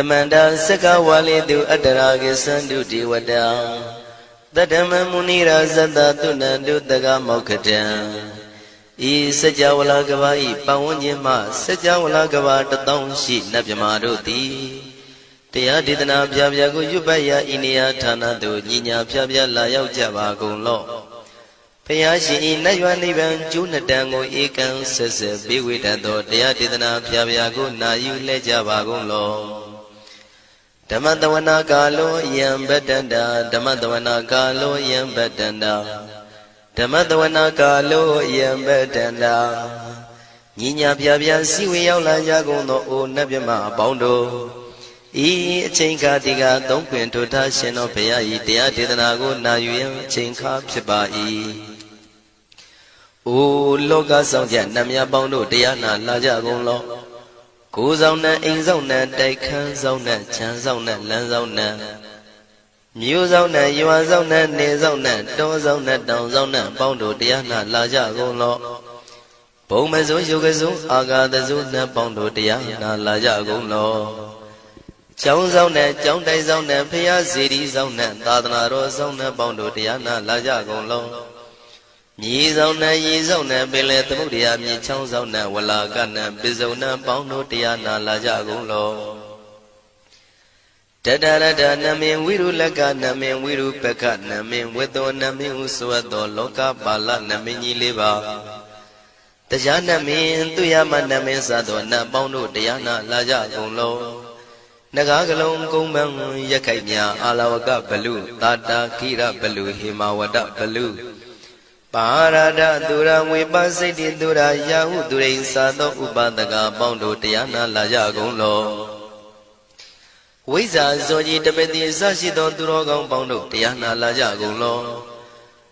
Tamanda Saka Wali do Adaragi Sandu Diwada Tadama Munira Zada Tunandu Daga Mokatan E Sajawala Gavai Pawanyama Sajawala Gava Tatonshi Nabyamaroti Tia Didana Pyago Yubaya Inia Tanado Nina Pya Layao Java Golo Payashi Nayuaniban Junadango Ekan Sese Biwitado Tia Didana Pyago Nayu Lejava Golo Damadawana Galo Yam Bedanda Damadawana Galo Yam Bedanda Damadawana Galo Yam Bedanda Nina Pya Siwi Yaula Yagono O Nabima Bondo E Chinka Diga Don't Quint to Tashin of Paya Tia Didanago Nayu Chinka Pibai O Loga Sonja Namia Bondo Diana Laja Golo Kuzona Inzona Daikan Zona Chanzona Lanzona Muzona Yuazona Nezona Dozona Donzona Bondo Diana Laja Golo Pomazo Yugazu Aga the Zuna Bondo Diana Laja Golo Chongzona Chongdazona Pia Ziri Zona Tadana Rosona Bondo Diana Laja Golo Yizona Yizona Bele Tamudia Mi Chongzona Walagana Bizona Bondo Diana Laja Golo Tadada Namin Wiru Laga Namin Wiru Peka Namin Wedo Namin Uswado Loka Bala Namini Liba Tajana Min Tuyama Namin Sadona Bondo Diana Laja Golo Nagagalong Kumbang Yakanya Alawaka Balu Tata Kira Balu Himawada Balu Parada Dura Wibasiti Dura Yahu Durain Sado Ubadaga Bondo Diana Laja Golo Wiza Zoji Tabeti Sashidon Durogang Bondo Diana Laja Golo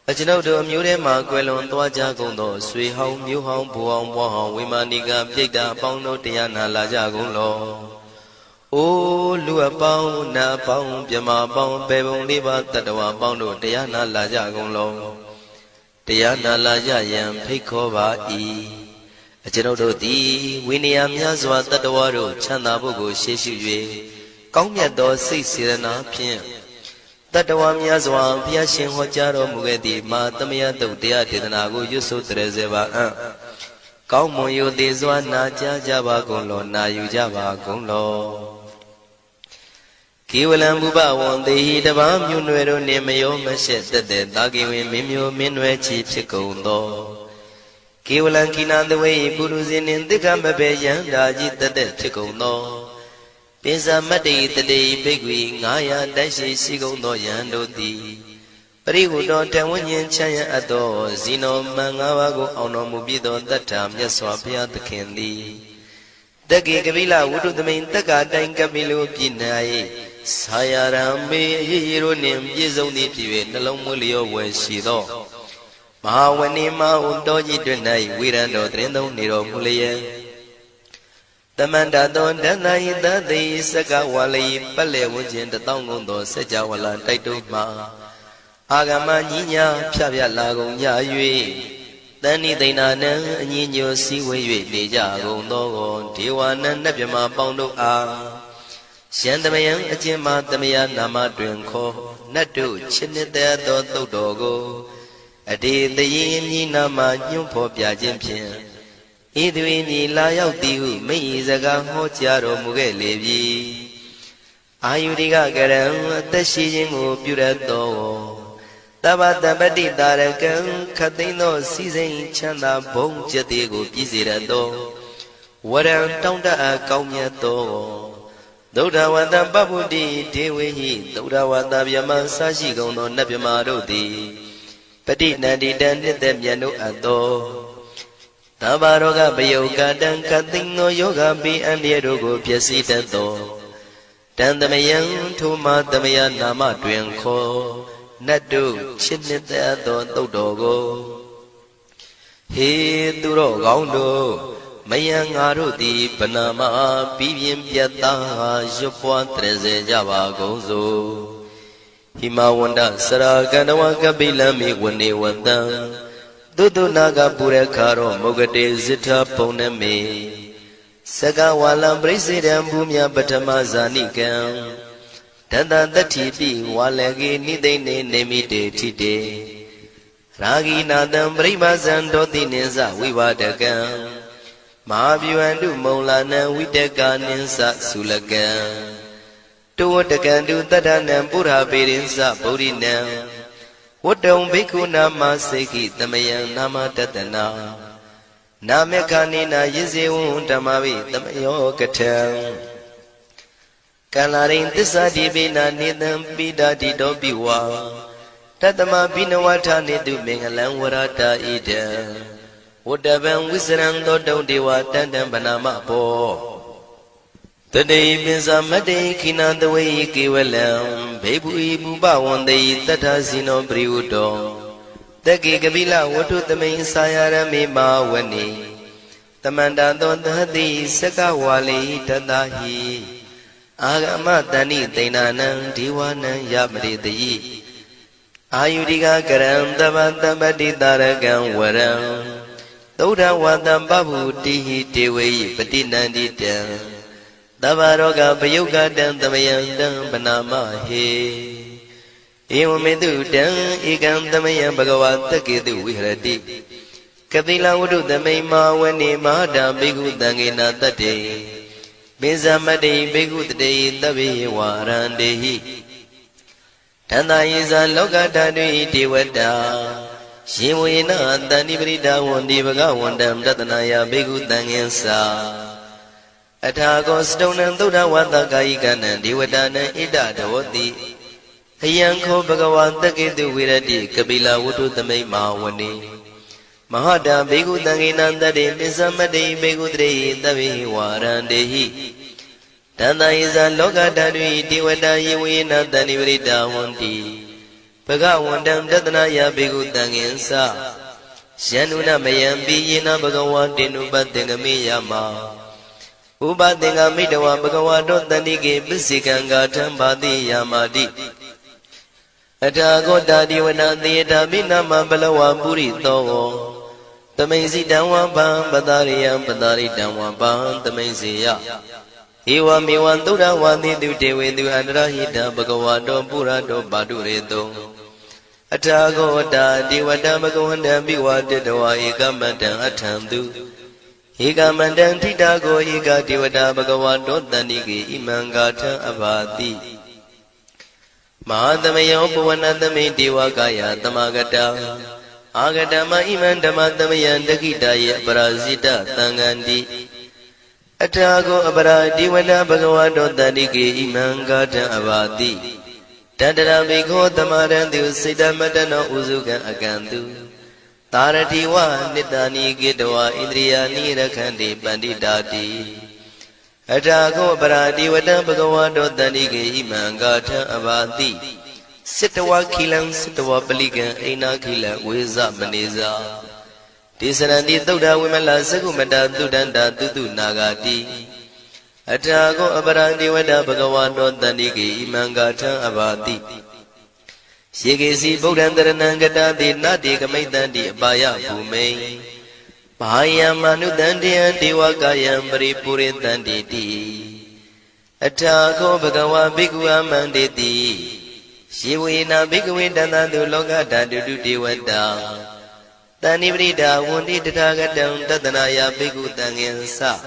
Ajinodo Murema Quelon Tuaja Gondo Sui Hong Mu Hong Puang Wahong Wimaniga Pigda Bondo Diana Laja Golo O Lua Pao Na Pao Pyama Pao Pebong Liba Tatawa Bondo Diana Laja Golo Diana Laja Yam Pikova E Ajinodo Di Winiam Yazwa Tatawaro Chana Bogo Sheshu Kongyato Sisirana Pien Tatawam Yazwa Piashin Hojaro Mugedi Matamia Dodia Tidanago Yusu Trezeva Kaumoyo Dezwa Naja Java Golo Nayu Java Golo Kiwalam Buba one day the Bam Yunuero Nemayo Mashet the Dagi Mimio Minwe Chipikondo Kiwalan Kinan the way Buruzin in the Gambabe Yandaji the Chikondo Pisa Mati the day Bigwi Naya Dashi Sigondo Yandoti Perigo Tawanyan Chaya Ado Zino Mangawago Ono Mubido that time Yaswapia the Candy Dagi Gavila Wudu the main Taka Dankabilu Pinai Sayarame Hironim Yizoni Pive Nalomulio Weshido Mahawanima Undoji Dunai Wirando Trendo Niro Mulia Tamanda Don Danai Dadi Saka Wali Pale Wujin the Tongundo Sajawala Taituma Agama Nina Pia Lago Yayui Dani Dinana Nino Siwe Deja Gondo Tiwana Nabima Bondo A Shandamayan Ajima Damia Nama Drinko Nadu Chinita Do Dogo Adi the Yin Nama Yumpo Piajimpian Idwini Layao Diu Me Zaga Hotiaro Muge Levi Ayudiga Garam Tashimu Purato Tabata Badi Darakan Katino Season Chanda Bong Jatigo Pizirado Waram Tonda Kaumiato Dodawada Babudi Dewi Dodawada Yama Sashi Gono Nabimarodi Padi Nadi Dandit Yanu Ado Tabaroga Bayoga Dan Katino Yoga Bi and Yerogo Piasita Do Dandamayan Tuma Damaya Nama Dwenko Nadu Chinita Do Dogo He Duro Gondo Mayang Arudi Panama Pivian Piata Jopua Treze Java Gozo Himawanda Saraganawa Kabila Mi Wani Wanda Dudu Naga Purekaro Mogade Zita Poneme Saka walam presidam bumya patama zanikam Tata tatipi walagi nidene nemite tite Ragi nadam pribazan doti ninsa vivadakam Mahavyuandu maulana vidaka ninsa sulakam Tuwatakandu tadanam pura pirinsa bodhinam Wadam bhikkhu nama seki tamayam nama tatana Namekanina yizewun dhammavi tamayo katam Kalarin tisadi bina nidam bidadi dobiwa Tatama binawata nidu mengalam warata ida Wadabam wisram dodam dewa tandam banama po Tadei binsa madei kinandawai kevalam Bebu ibu bawandai tatasino priudo Taki kabila watu tamay sayarami mawani Tamanda dondhati saka wali tadahi Agama tani tainanang diwanang yamriti Ayudika karam tabantabati tarakam waram Tauda watam babu tihi tewe patinandita Tabaroga payuga dam tamayang dam panamahe Ewamedu dam ikam tamayang bhagavata ketu vihrati Katila wudu tamay mawani mahadam bhikkhu tangena tate Binsamati bhikkhu tate tabi warandehi Tanda yisa loka tadui devata Shivuyena tani prita wandi bhagavandam tatanaya bhikkhu tangensa Athago stonam Buddha Vatakayikanam Devatanam Ida Dhavati Hayankho Bhagavata Ketu Virati Kapila Vutu Tamay Mahawani Mahada Bhikkhu Tanginandade Misamade Bhikkhu Tre Tavi Varandehi Tanda Isa Loka Tadui Devata Yivuyena Tani Vrita Wanti Bhagavandam Tatanaya Bhikkhu Tangensa Shanuna Mayambi Yena Bhagavantinu Bhattengami Yama Ubadenga Midawa Bhagavato Tanike Bisikanga Tambadi Yamadi Atago Dadiwana Theata Binama Balawa Puri Togo Tamasi Dawa Bam Badariam Badari Dawa Bam Tamasiya Ewa Miwan Dura Wandi Dutewe Du Andrahita Bhagavato Purato Badureto Atago Dadiwata Bhagavanda Biwa Dedawa Ekamata Atamdu Eka mandang titago eka devata bhagavato tanike imangata abhati Mahadamayo puvanatame devakaya tamagata Agatama imandamatamaya dakitaya parasita tangandi Atago abara devata bhagavato tanike imangata abhati Tadara bhikho tamarantu siddhamatana uzuka akantu Taratiwa nitani gidwa indriyani rakhandi panditati Atago parati vata bhagavato tanike imangata abhati Sittawa khilam sittawa palikan aina khila veza maneza Tisaranti Buddha Vimala Sakumata Tudanta Tutu Nagati Atago aparati vata bhagavato tanike imangata abhati Shekesi Bodhandaranangata de Nati Kamaitanti Abaya Bhume Bahaya Manutantiyan Devakayam Paripuritanti Atago Bhagava Bhikkhu Amanditi Shivuyena Bhikkhu Dantantu Lokatatu Devata Tani Vrita Wundi Tathagatam Tatanaya Bhikkhu Tangensa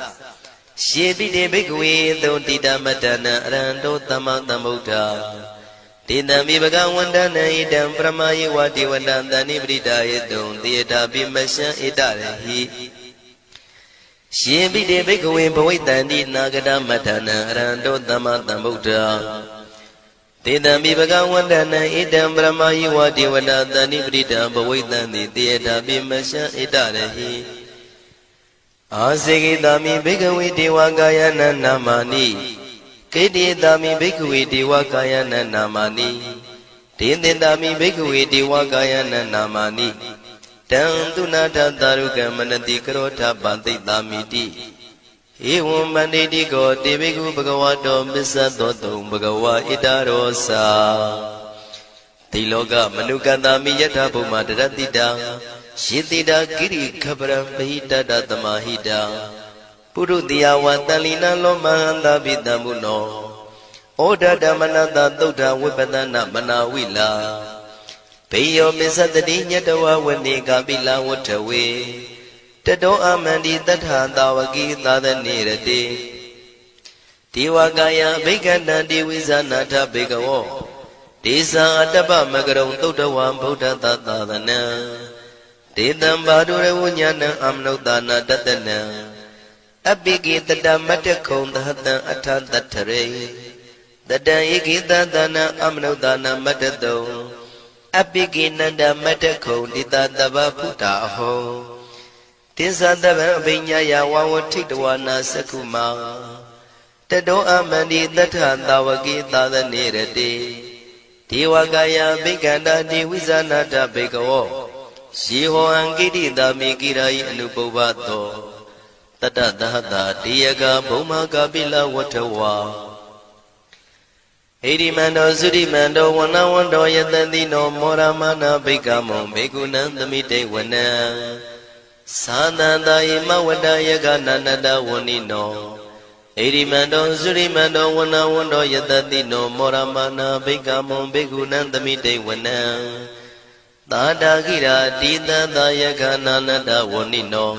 Shivite Bhikkhu Dhontita Matana Aranto Tamatambuddha Tidami Bhagavandana idam Brahmayi Vati Vandantani Vritayadum Theata Bimasha Itarehi Shivite Bhikkhu Bhavaitanti Nagata Matana Aranto Tamatambuddha Tidami Bhagavandana idam Brahmayi Vati Vandantani Vrita Bhavaitanti Theata Bimasha Itarehi Asigitami Bhikkhu Devakayana Namani Kedi dami bhikkhave devakayana namani Tindindami bhikkhave devakayana namani Tantunata taruka manati karota banti damiti Evam banditi ko devikhu bhagavato misadoto bhagava itarosa Tiloka manukandami yatha bhuma daratita Shitita kiri khabram bahita datamahita ပုရုတိယဝတန်လီနံလောမဟန္တာပိတံဘုနောဩဒဓမ္မနတသုဒ္ဓဝိပဒနာမနာဝိလာဘေယောမစ္စတတိညတဝဝနေကပိလဝထဝေတတောအမန္တိတထသာဝကိသာသနေရတိဒေဝကာယဘိက္ခန္တံဒေဝိဇာနာထဘေကဝောဒေသံအတ္တပမကရုံသုတ္တဝံဗုဒ္ဓသာသနံဒေတံဘာဒုရဝဉာဏံအမနုဿာနာတတနံအပိကိတတမတ္တခုံသဟတံအထတထရေတတံဧကိတသနံအမနုဿာနာမတ္တတုံအပိကိနန္ဒမတ္တခုံတိတတဗ္ဗဗုဒ္ဓအဟောတိသတဗံအဘိညာယဝဝထိတဝနာသက္ခုမာတတောအမန္တိတထသာဝကိသာသနေရတိဒေဝကာယဘိက္ခန္တာဒေဝိဇာနာတဘေကဝောယေဟောအံကိတိတာမေကိရာယအနုပုဗ္ဗသောတတသဟတာတေယကဘုံမကပိလဝထဝါဣရိမန္တောသုရိမန္တောဝနဝန္တောယတတိနောမောရမနာဘိက္ခမောဘေကုဏံသမိတေဝနံသာသန္တာယမဝတ္တယကနာနတဝဏိနောဣရိမန္တောသုရိမန္တောဝနဝန္တောယတတိနောမောရမနာဘိက္ခမောဘေကုဏံသမိတေဝနံသာတာကိရာတိတံသာယကနာနတဝဏိနော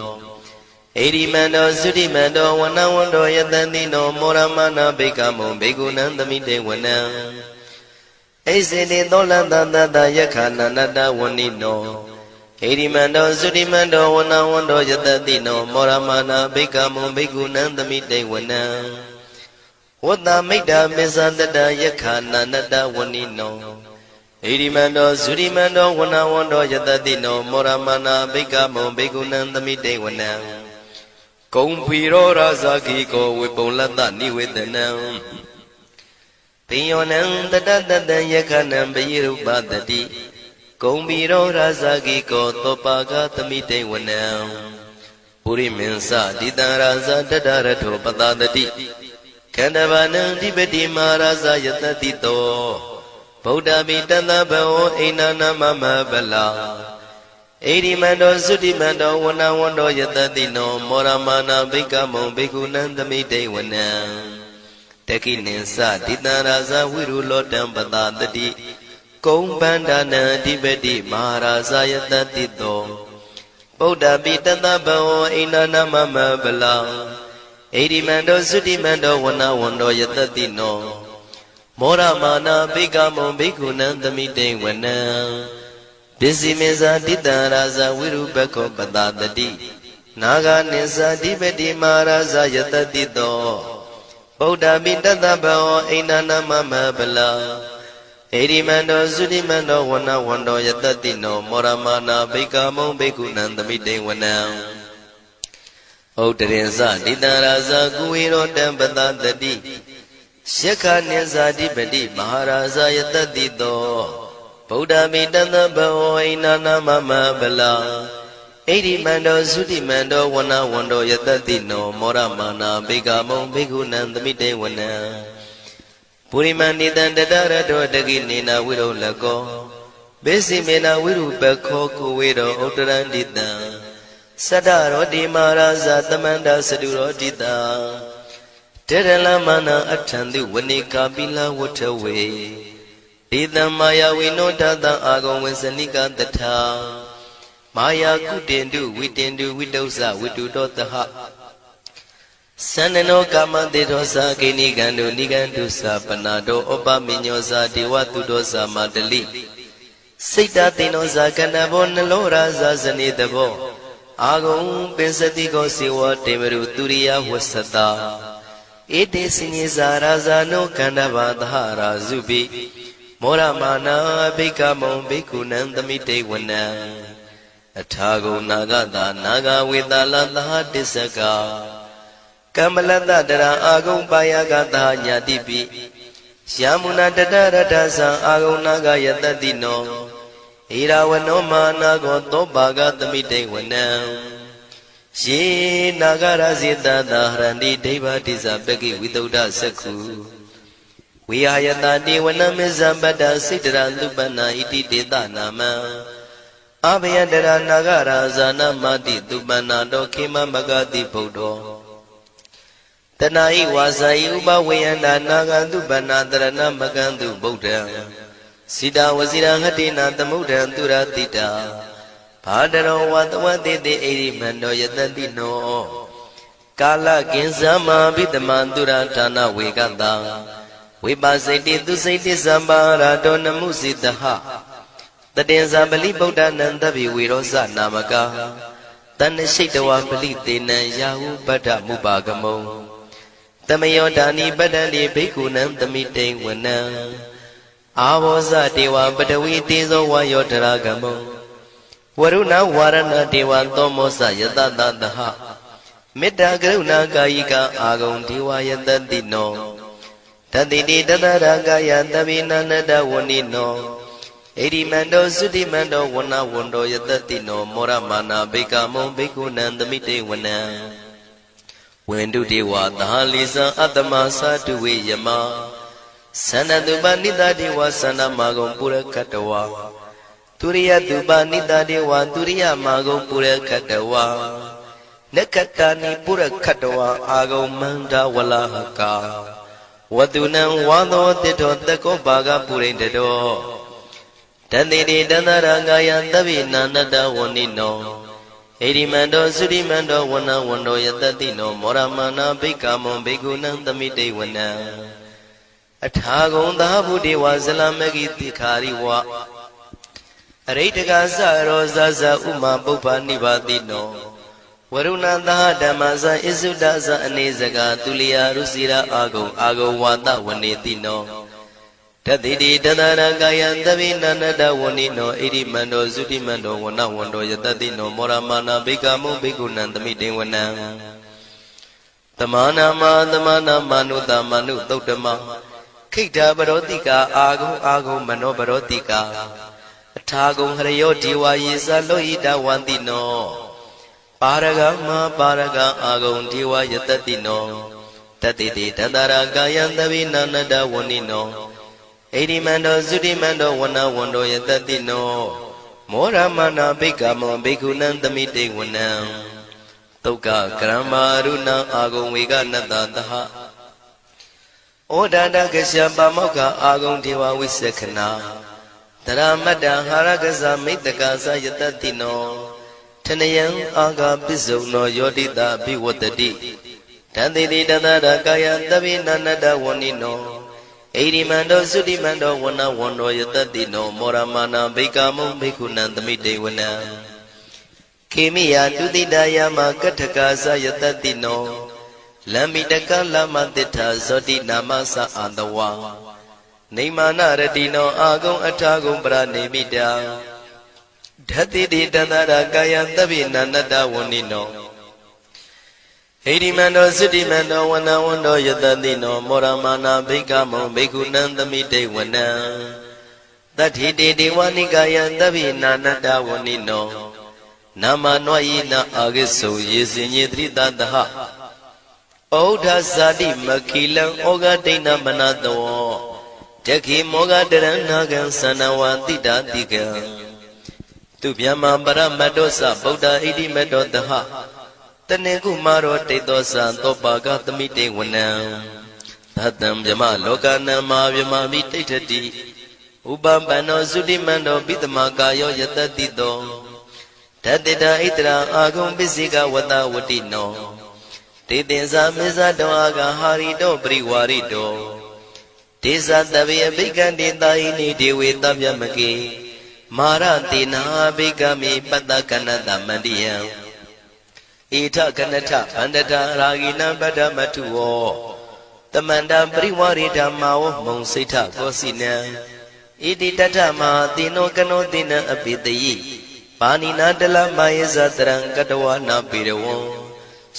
ဣရိမန္တောသုရိမန္တောဝနဝန္တောယတတိနောမောရမနာဘိက္ခမောဘေကုဏံသမိတေဝနံဣစေတိသောလတတတယခာနာနတဝဏိနောဣရိမန္တောသုရိမန္တောဝနဝန္တောယတတိနောမောရမနာဘိက္ခမောဘေကုဏံသမိတေဝနံဝတ္တမိတ္တမေဇတတယခာနာနတဝဏိနောဣရိမန္တောသုရိမန္တောဝနဝန္တောယတတိနောမောရမနာဘိက္ခမောဘေကုဏံသမိတေဝနံကုံဖီရောရာဇာခိကောဝေပုံလတ္တနိဝေဒနံပိယောနံတတတတံယခနံပယိရုပတတိကုံဖီရောရာဇာခိကောသောပါကသမိတေဝနံပုရိမင်းစတိတံရာဇာတတရထောပတတတိခန္ဓဘာနံဓိပတိမာရာဇာယတတိတောဗုဒ္ဓပိတသဗ္ဗဝောအိနာနာမမဗလာဣရိမန္တောသုတိမန္တောဝနဝန္တောယတတိနောမောရမနာဘိက္ခမောဘေကုဏံသမိတေဝနံတခိနိသတိတံရာဇဝိရုလောတံပတတတိကုံဗန္ဒနံအဓိပတိမဟာရာဇယတတိတောဗုဒ္ဓပိတသဗ္ဗဝောအိနာနာမမဗလာဣရိမန္တောသုတိမန္တောဝနဝန္တောယတတိနောမောရမနာဘိက္ခမောဘေကုဏံသမိတေဝနံပစ္စည်းမေဇာတိတံရာဇဝိရုပခောပတတတိနာဂနိသဓိပတိမဟာရာဇယတတိတောဗုဒ္ဓပိတသဗ္ဗဝောအိနာနာမမဗလာဣရိမန္တောသုတိမန္တောဝနဝန္တောယတတိနောမောရမနာဘိက္ခမောဘေကုဏံသမိတေဝနံဩတရင်စတိတံရာဇကုဝေရောတံပတတတိယက္ခနိသဓိပတိမဟာရာဇယတတိတောဗုဒ္ဓမိတသဗ္ဗဝောအိနာနာမမဗလာဣရိမန္တောသုတိမန္တောဝနဝန္တောယတတိနောမောရမနာဘိက္ခမောဘေကုဏံသမိတေဝနံပုရိမန္တိတံတတရတောတကိနေနာဝိရုလကောဘေစီမေနာဝိရုပခောကုဝေရောဥတရန္တိတံသတ္တရောတိမဟာရာဇသမန္တသတုရောတိတံတေရလမနာအထံတုဝနေကာပိလဝထဝေဒေတံမာယာဝိနောတတံအာဂုံဝေစနိကတထာမာယာကုတင်တုဝိတင်တုဝိတုဇဝိတုတောတဟသန္နနောကာမတေသောသာကိနိကံတုနိကံတုသာပနာတောဩပမိညောသာဒေဝတုတောသာမတလိစိတ်တသိနောသာကဏဘောနလောရာဇာဇနေတဘောအာဂုံပင်စတိကောစေဝတေမရုသူရိယဝသတာဧတေစိညေဇာရာဇာနောကန္တဘာသဟရာဇုပိမောရမနာဘိက္ခမောဘိက္ခုနံသမိတေဝနံအထာဂုံနာဂတာနာဂဝေတာလသဟတစ္စကကမ္မလတ္တတရအာဂုံပါယကတာညာတိပိယမုနာတတရတ္ထသံအာဂုံနာဂယတတိနောဣရာဝနောမာနာကောသောပါကသမိတေဝနံယေနာဂရဇိတသာဟရန္တိဒိဗ္ဗတိဇပကိဝိသုဒ္ဓသက္ခုဝိဟာယတတိဝနမေဇံပတ္တစိတရသုပနာဣတိတေတနာမံအဘယတရနာဂရာဇာနမတိသုပနာတောခေမမဂတိဗုဒ္ဓော တဏှာဤဝါစာဤဥပဝေယန္တာနာဂန္တုပနာတရဏမကန္တုဗုဒ္ဓံစိတာဝစီရဟတိနာသမုဒ္ဒံသူရတိတာဘာဒရောဝတဝတိတိဣရိမန္တောယတတိနောကာလကင်္စမဘိတမံသူရဌာနဝေကတံဝိပါစိတိသူစိတိသမ္ပါရာတောနမှုစိတဟတတေဇာပလိဗုဒ္ဓနံတပိဝေရောဇနာမကာတဏ္ဏရှိတဝပလိတေနံယာဟုပတ္ထမုပါကမုံတမယောဒာနိပတ္တတိဘိက္ခုနံသမိတိဝနံအာဘောဇတေဝပတဝီတေဇောဝါယောတရာကမုံဝရုဏဝါရဏတေဝသောမောဇယတတတဟမေတ္တာကရုဏာကာယိကအာဂုံဒေဝယတတိနောတတိတိတတရာကာယတပိနန္တဝဏိနောဣရိမန္တောသုတိမန္တောဝနဝန္တောယတတိနောမောရမာနာဘိကမုံဘိက္ခုနံသမိတေဝနံဝန္တုတေဝသဟလိသံအတ္တမသတုဝေယမသန္တတုပနိတတေဝသန္တမဂုံပုရခတဝါသူရိယတုပနိတတေဝသူရိယမဂုံပုရခတဝါနက္ခတာနိပုရခတဝါအာဂုံမန္တဝလဟကာဝတုနံဝါသောတိတောတကောဘာဂပုရိတတောတန္တိတိတန္တရာကာယသဗ္ဗိနာနတဝဏိနောဣရိမန္တောသုရိမန္တောဝနဝန္တောယတတိနောမောရမနာဘိက္ခမုံဘိက္ခုနံသမိတေဝနံအထာဂုံသာဗုဒေဝဇလမဂိတိခာရိဝအရိတကသရောဇဇဥမာပုပ္ပနိဗ္ဗာတိနောဝရုဏသဓမ္မဇဣစုဒဇအနေစကာသူလျာရုစီရာအာဂုံဝါဒဝနေတိနောတတိတိတတရကာယသဗ္ဗိနန္တဝဏိနောဣရိမန္တောသုတိမန္တောဝနဝန္တောယတတိနောမောရမာနာဘိကမုဘိက္ခုနံသမိတေဝနံတမနာမနုတမနုသုတ်တမခိတ္တပရောတိကာအာဂုံမနောပရောတိကာအထာဂုံဟရယောဒီဝါယေသလောဟိတဝန္တိနောပါရဂမပါရဂအာဂုံဒီဝါယတတိနောတတိတိတတရကာယသဗ္ဗိနန္တဝဏိနောဣရိမန္တောသုတိမန္တောဝနဝန္တောယတတိနောမောရမနာဘိက္ခမောဘိက္ခုနံသမိတေဝနံသုက္ကကရမရုဏအာဂုံဝေကနတသဟဩဒါတကရှပမောက္ခအာဂုံဒေဝဝိသခနာတရမတ္တဟာရကဇမိတ္တကာသယတတိနောထနယံအာဂပစ္စုံနောယောတိတာဘိဝတ္တိတန္တိတိတတရကာယသဗ္ဗိနန္တဝဏိနောဣရိမန္တောသုတိမန္တောဝနဝန္တောယတတိနောမောရမနာဘိကမုံဘိက္ခုနံသမိတေဝနံခေမိယတုတိတယမကထကာသယတတိနောလမ္မိတကလမတိထာဇောတိနာမသအာတဝါနေမာနရတိနောအာဂုံအထာဂုံပရနေမိတာဓတိတိတတရကာယသဗ္ဗိနန္တဝဏိနောဣရိမန္တောသုတိမန္တောဝနဝန္တောယတတိနောမောရမာနာဘိက္ခမုံဘိက္ခုနံသမိတေဝနံတတိတေဒေဝနိကာယသဗ္ဗိနာနတဝဏိနောနာမနွာယိနအာဂိစုယေစင်ညေတိတတဟဩဒဇာတိမခိလံဩဃဒိဏမနတောတခိမောဃတရဏကံသနဝတိတာတိကံသူဗျမပရမတ္တောသဗုဒ္ဓဣတိမတ္တောတဟတနေကုမာရောတိတောသံသောပါကသမိတေဝနံသတံဗျမလောကနံမာဗျမမိတိဋ္ဌတိဥပပန္နောသုတိမန္တောပိတမကာယောယတတိတောဓတ္တိတာဣတရာအာဂုံပစ္စေကဝတဝတိနောတေတင်္စာမေဇတောအာဂဟာရိတောပရိဝါရိတောဒေဇတဗေအဘိက္ခံတေတာဟိနိဒေဝေတဗျမကေမာရတေနာဘိက္ခမေပတ္တကနတမန္တိယံဣထကနထဗန္တတာရာဂိနံပတ္တမထုဝောတမန္တပရိဝါရိဓမ္မာဝမုံစိဋ္ဌကောစီနံဣတိတထမဟာတိနောကနောတိနံအပိတယိပါဏိနာတလမယေဇတရံကတဝနာပိရဝံ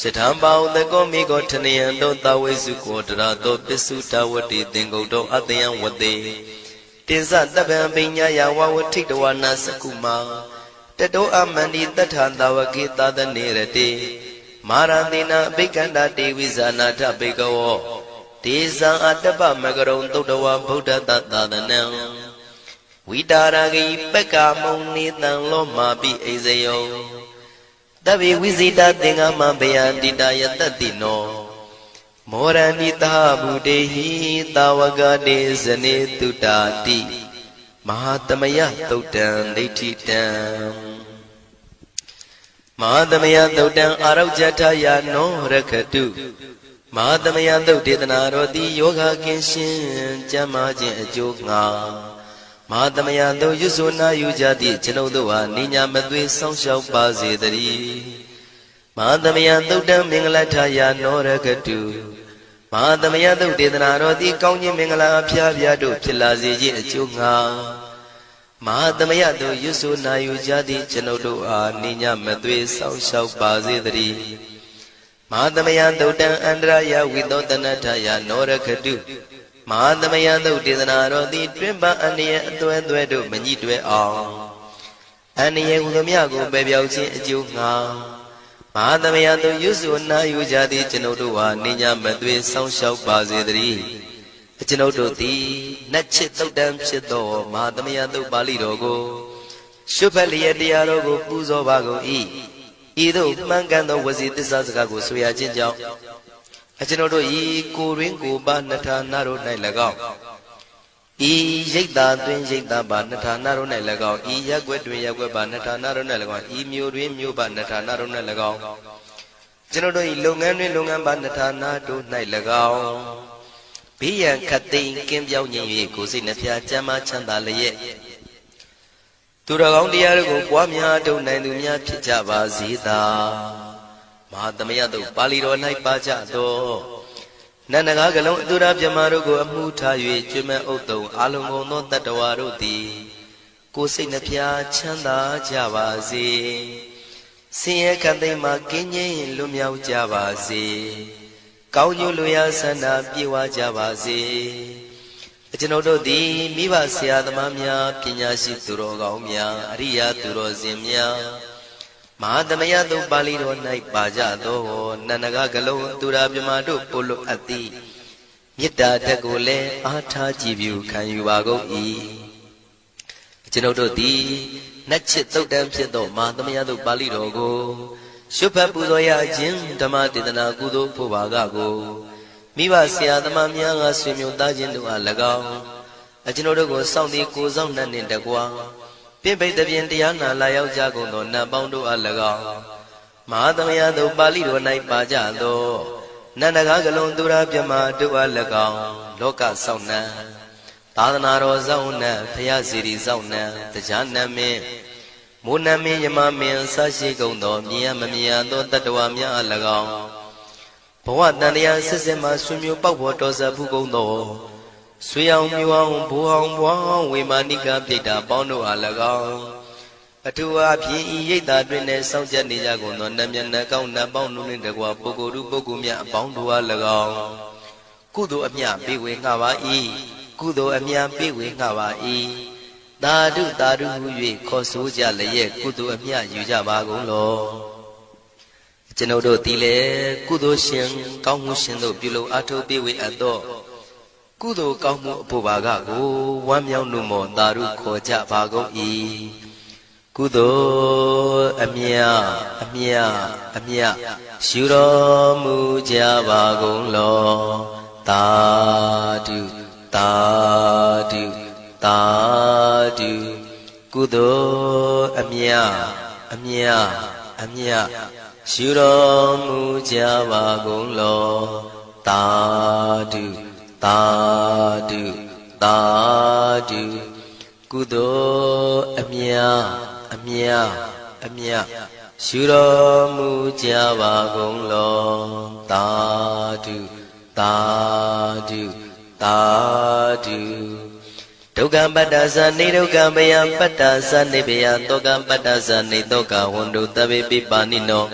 စထံပါဥတကောမိကောထနယံတောတဝိစုကောတရာတောပစ္စုတဝတိသင်္ကုတ်တောအတယံဝတေတင်္စတပံပိညာယဝဝထိတဝနာစကုမာတတောအမန္တိတထံတဝကေသာသနေရတေမာရတိနာအဘိက္ခန္တာတေဝိဇာနာထဘေကဝောဒေဇံအတ္တပမကရုံသုတ္တဝဗုဒ္ဓတသာသနံဝိတာရဂိပက္ခမုံနေတံလောမာပိအိဇယောတဗ္ဗေဝိဇိတသင်္ဃမဘယန္တိတယတတိနော မောရဏိတာဘုဒေဟိတာဝကတေဇနေတုတာတိမဟာသမယသုတ်တံဒိဋ္ဌိတံမဟာသမယသုတ်တံအာရောဇထယာနောရခတုမဟာသမယသုတ်ဒေသနာတော်သည်ယောဂကင်းရှင်းကျမ်းမာခြင်းအကျိုးငှာမဟာသမယသုတ်ရွတ်ဆိုနာယူကြသည့်ကျွန်ုပ်တို့ဟာနိညာမသွေစောင့်ရှောက်ပါစေတည်းမဟာသမယသုတ်တံမင်္ဂလထယာနောရခတုမဟာသမယသုတ်ဒေသနာတော်သည်ကောင်းခြင်းမင်္ဂလာအဖျားဖျားတို့ဖြစ်လာစေခြင်းအကျိုးငှာမဟာသမယသို့ရွတ်ဆိုနာယူကြသည့်ကျွန်ုပ်တို့အားနိညာမသွေစောင့်ရှောက်ပါစေတည်းမဟာသမယသုတ်တံအန္တရာယဝိသောတနထယနောရခတုမဟာသမယသုတ်ဒေသနာတော်သည်တွင်ပန်းအန္တရာယ်အသွဲသွဲတို့မညှိတွဲအောင်အန္တရာယ်ဟူသည်များကိုပယ်ပြောက်ခြင်းအကျိုးငှာမဟာသမယသို့ရွတ်ဆိုနာယူကြသည့်ကျွန်ုပ်တို့အားနိညာမသွေစောင့်ရှောက်ပါစေတည်းကျွန်ုပ်တို့သည်နတ်ချစ်သုတ်တံဖြစ်သောမဟာသမယသုတ်ပါဠိတော်ကိုရှုဖတ်လျက်တရားတော်ကိုပူဇော်ပါကုန်၏ဤသို့မှန်ကန်သောဝစီသစ္စာစကားကိုဆိုရခြင်းကြောင့်ကျွန်ုပ်တို့ဤကိုရင်းကိုပါနှထာနာတို့၌၎င်းဤရိတ်တာတွင်ရိတ်တာပါနှထာနာတို့၌၎င်းဤရက်ွက်တွင်ရက်ွက်ပါနှထာနာတို့၌၎င်းဤမြို့တွင်မြို့ပါနှထာနာတို့၌၎င်းကျွန်ုပ်တို့ဤလုပ်ငန်းတွင်လုပ်ငန်းပါနှထာနာတို့၌၎င်းဘေးရန်ခတ်သိမ်းကင်းပြောင်းခြင်း၍ကိုယ်စိတ်နှဖျားချမ်းသာချမ်းသာလျက်သူတော်ကောင်းတရားတို့ကိုပွားများထုတ်နိုင်သူများဖြစ်ကြပါစေသာမဟာသမယသုတ်ပါဠိတော်၌ပါကြသောနန္ဒကားကလုံးအတုရပြမတို့ကိုအမှုထား၍ကျွမ်းမဲ့ဥတုံအာလုံကုန်သောတတ္တဝါတို့သည်ကိုယ်စိတ်နှဖျားချမ်းသာကြပါစေဆင်းရဲခတ်သိမ်းမှကင်းငြိမ်းလွတ်မြောက်ကြပါစေကောင်းကျိုးလူရဆန္ဒပြေဝကြပါစေကျွန်ုပ်တို့သည်မိဘဆရာသမားများပညာရှိသူတော်ကောင်းများအရိယာသူတော်စင်များမဟာသမယသုတ်ပါဠိတော်၌ပါကြသောနန္ဒကကလုံးသူရာပြမတို့ပို့လို့အပ်သည်မေတ္တာတက်ကိုလည်းအားထားကြည်ပြုခံယူပါကုန်၏ကျွန်ုပ်တို့သည်နတ်ချစ်သုတ်တံဖြစ်သောမဟာသမယသုတ်ပါဠိတော်ကိုရှုဖတ်ပူဇော်ရခြင်းဓမ္မဒေသနာကုသိုလ်ဖို့ပါကကိုမိဘဆရာသမားများကဆွေမျိုးသားချင်းတို့အား၎င်းကျွန်ုပ်တို့ကိုစောင့်တည်ကိုစောင့်နှံ့နှင့်တကွာပြင့်ပိတ်သဖြင့်တရားနာလာရောက်ကြကုန်သောနတ်ပေါင်းတို့အား၎င်းမဟာသမယသုတ်ပါဠိတော်၌ပါကြသောနန္ဒကားကလုံးသူရာပြမတို့အား၎င်းလောကစောင့်နှံသာသနာတော်စောင့်နှံဘုရားစီရီစောင့်နှံတရားနတ်မင်းမိုးနမင်းယမမင်းဆရှိကုန်သောမြင်ရမမြင်ရသောတတ္တဝါများအား၎င်းဘဝတန်တရားစစ်စစ်မှဆွေမျိုးပေါက်ပေါ်တော်ဆက်ဖူးကုန်သောဆွေအောင်မျိုးအောင်ဘိုးအောင်ဘွားအောင်ဝေမာနိကပြိတ္တာပေါင်းတို့အား၎င်းအထူးအားဖြင့်ဤရိတ်တာတွင်နဲ့စောင့်ကြနေကြကုန်သောနတ်မြတ်နတ်ကောင်းနတ်ပေါင်းတို့နှင့်တကွာပုဂ္ဂိုလ်တို့ပုဂ္ဂိုလ်များအပေါင်းတို့အား၎င်းကုသိုလ်အမြပေးဝေငှပါ၏ကုသိုလ်အမြပေးဝေငှပါ၏သာဓုသာဓုဟု၍ခေါ်ဆိုကြလျက်ကုသိုလ်အမြယူကြပါကုန်လောကျွန်ုပ်တို့သည်လည်းကုသိုလ်ရှင်ကောင်းမှုရှင်တို့ပြုလို့အားထုတ်ပေးဝေအပ်သောကုသိုလ်ကောင်းမှုအဖို့ပါကကိုဝမ်းမြောက်နှုတ်မောသာဓုခေါ်ကြပါကုန်၏ကုသိုလ်အမြအမြအမြယူတော်မူကြပါကုန်လောသာဓုသာဓုသာဓုကုသိုလ်အမြအမြအမြယူတော်မူကြပါကုန်လောသာဓုသာဓုသာဓုကုသိုလ်အမြအမြအမြယူတော်မူကြပါကုန်လောသာဓုသာဓုသာဓုဒုက္ခပတ္တသနေဒုက္ခမယပတ္တသနေဘယတောကပတ္တသနေတောကဝန္တုတဗေပိပါဏိနော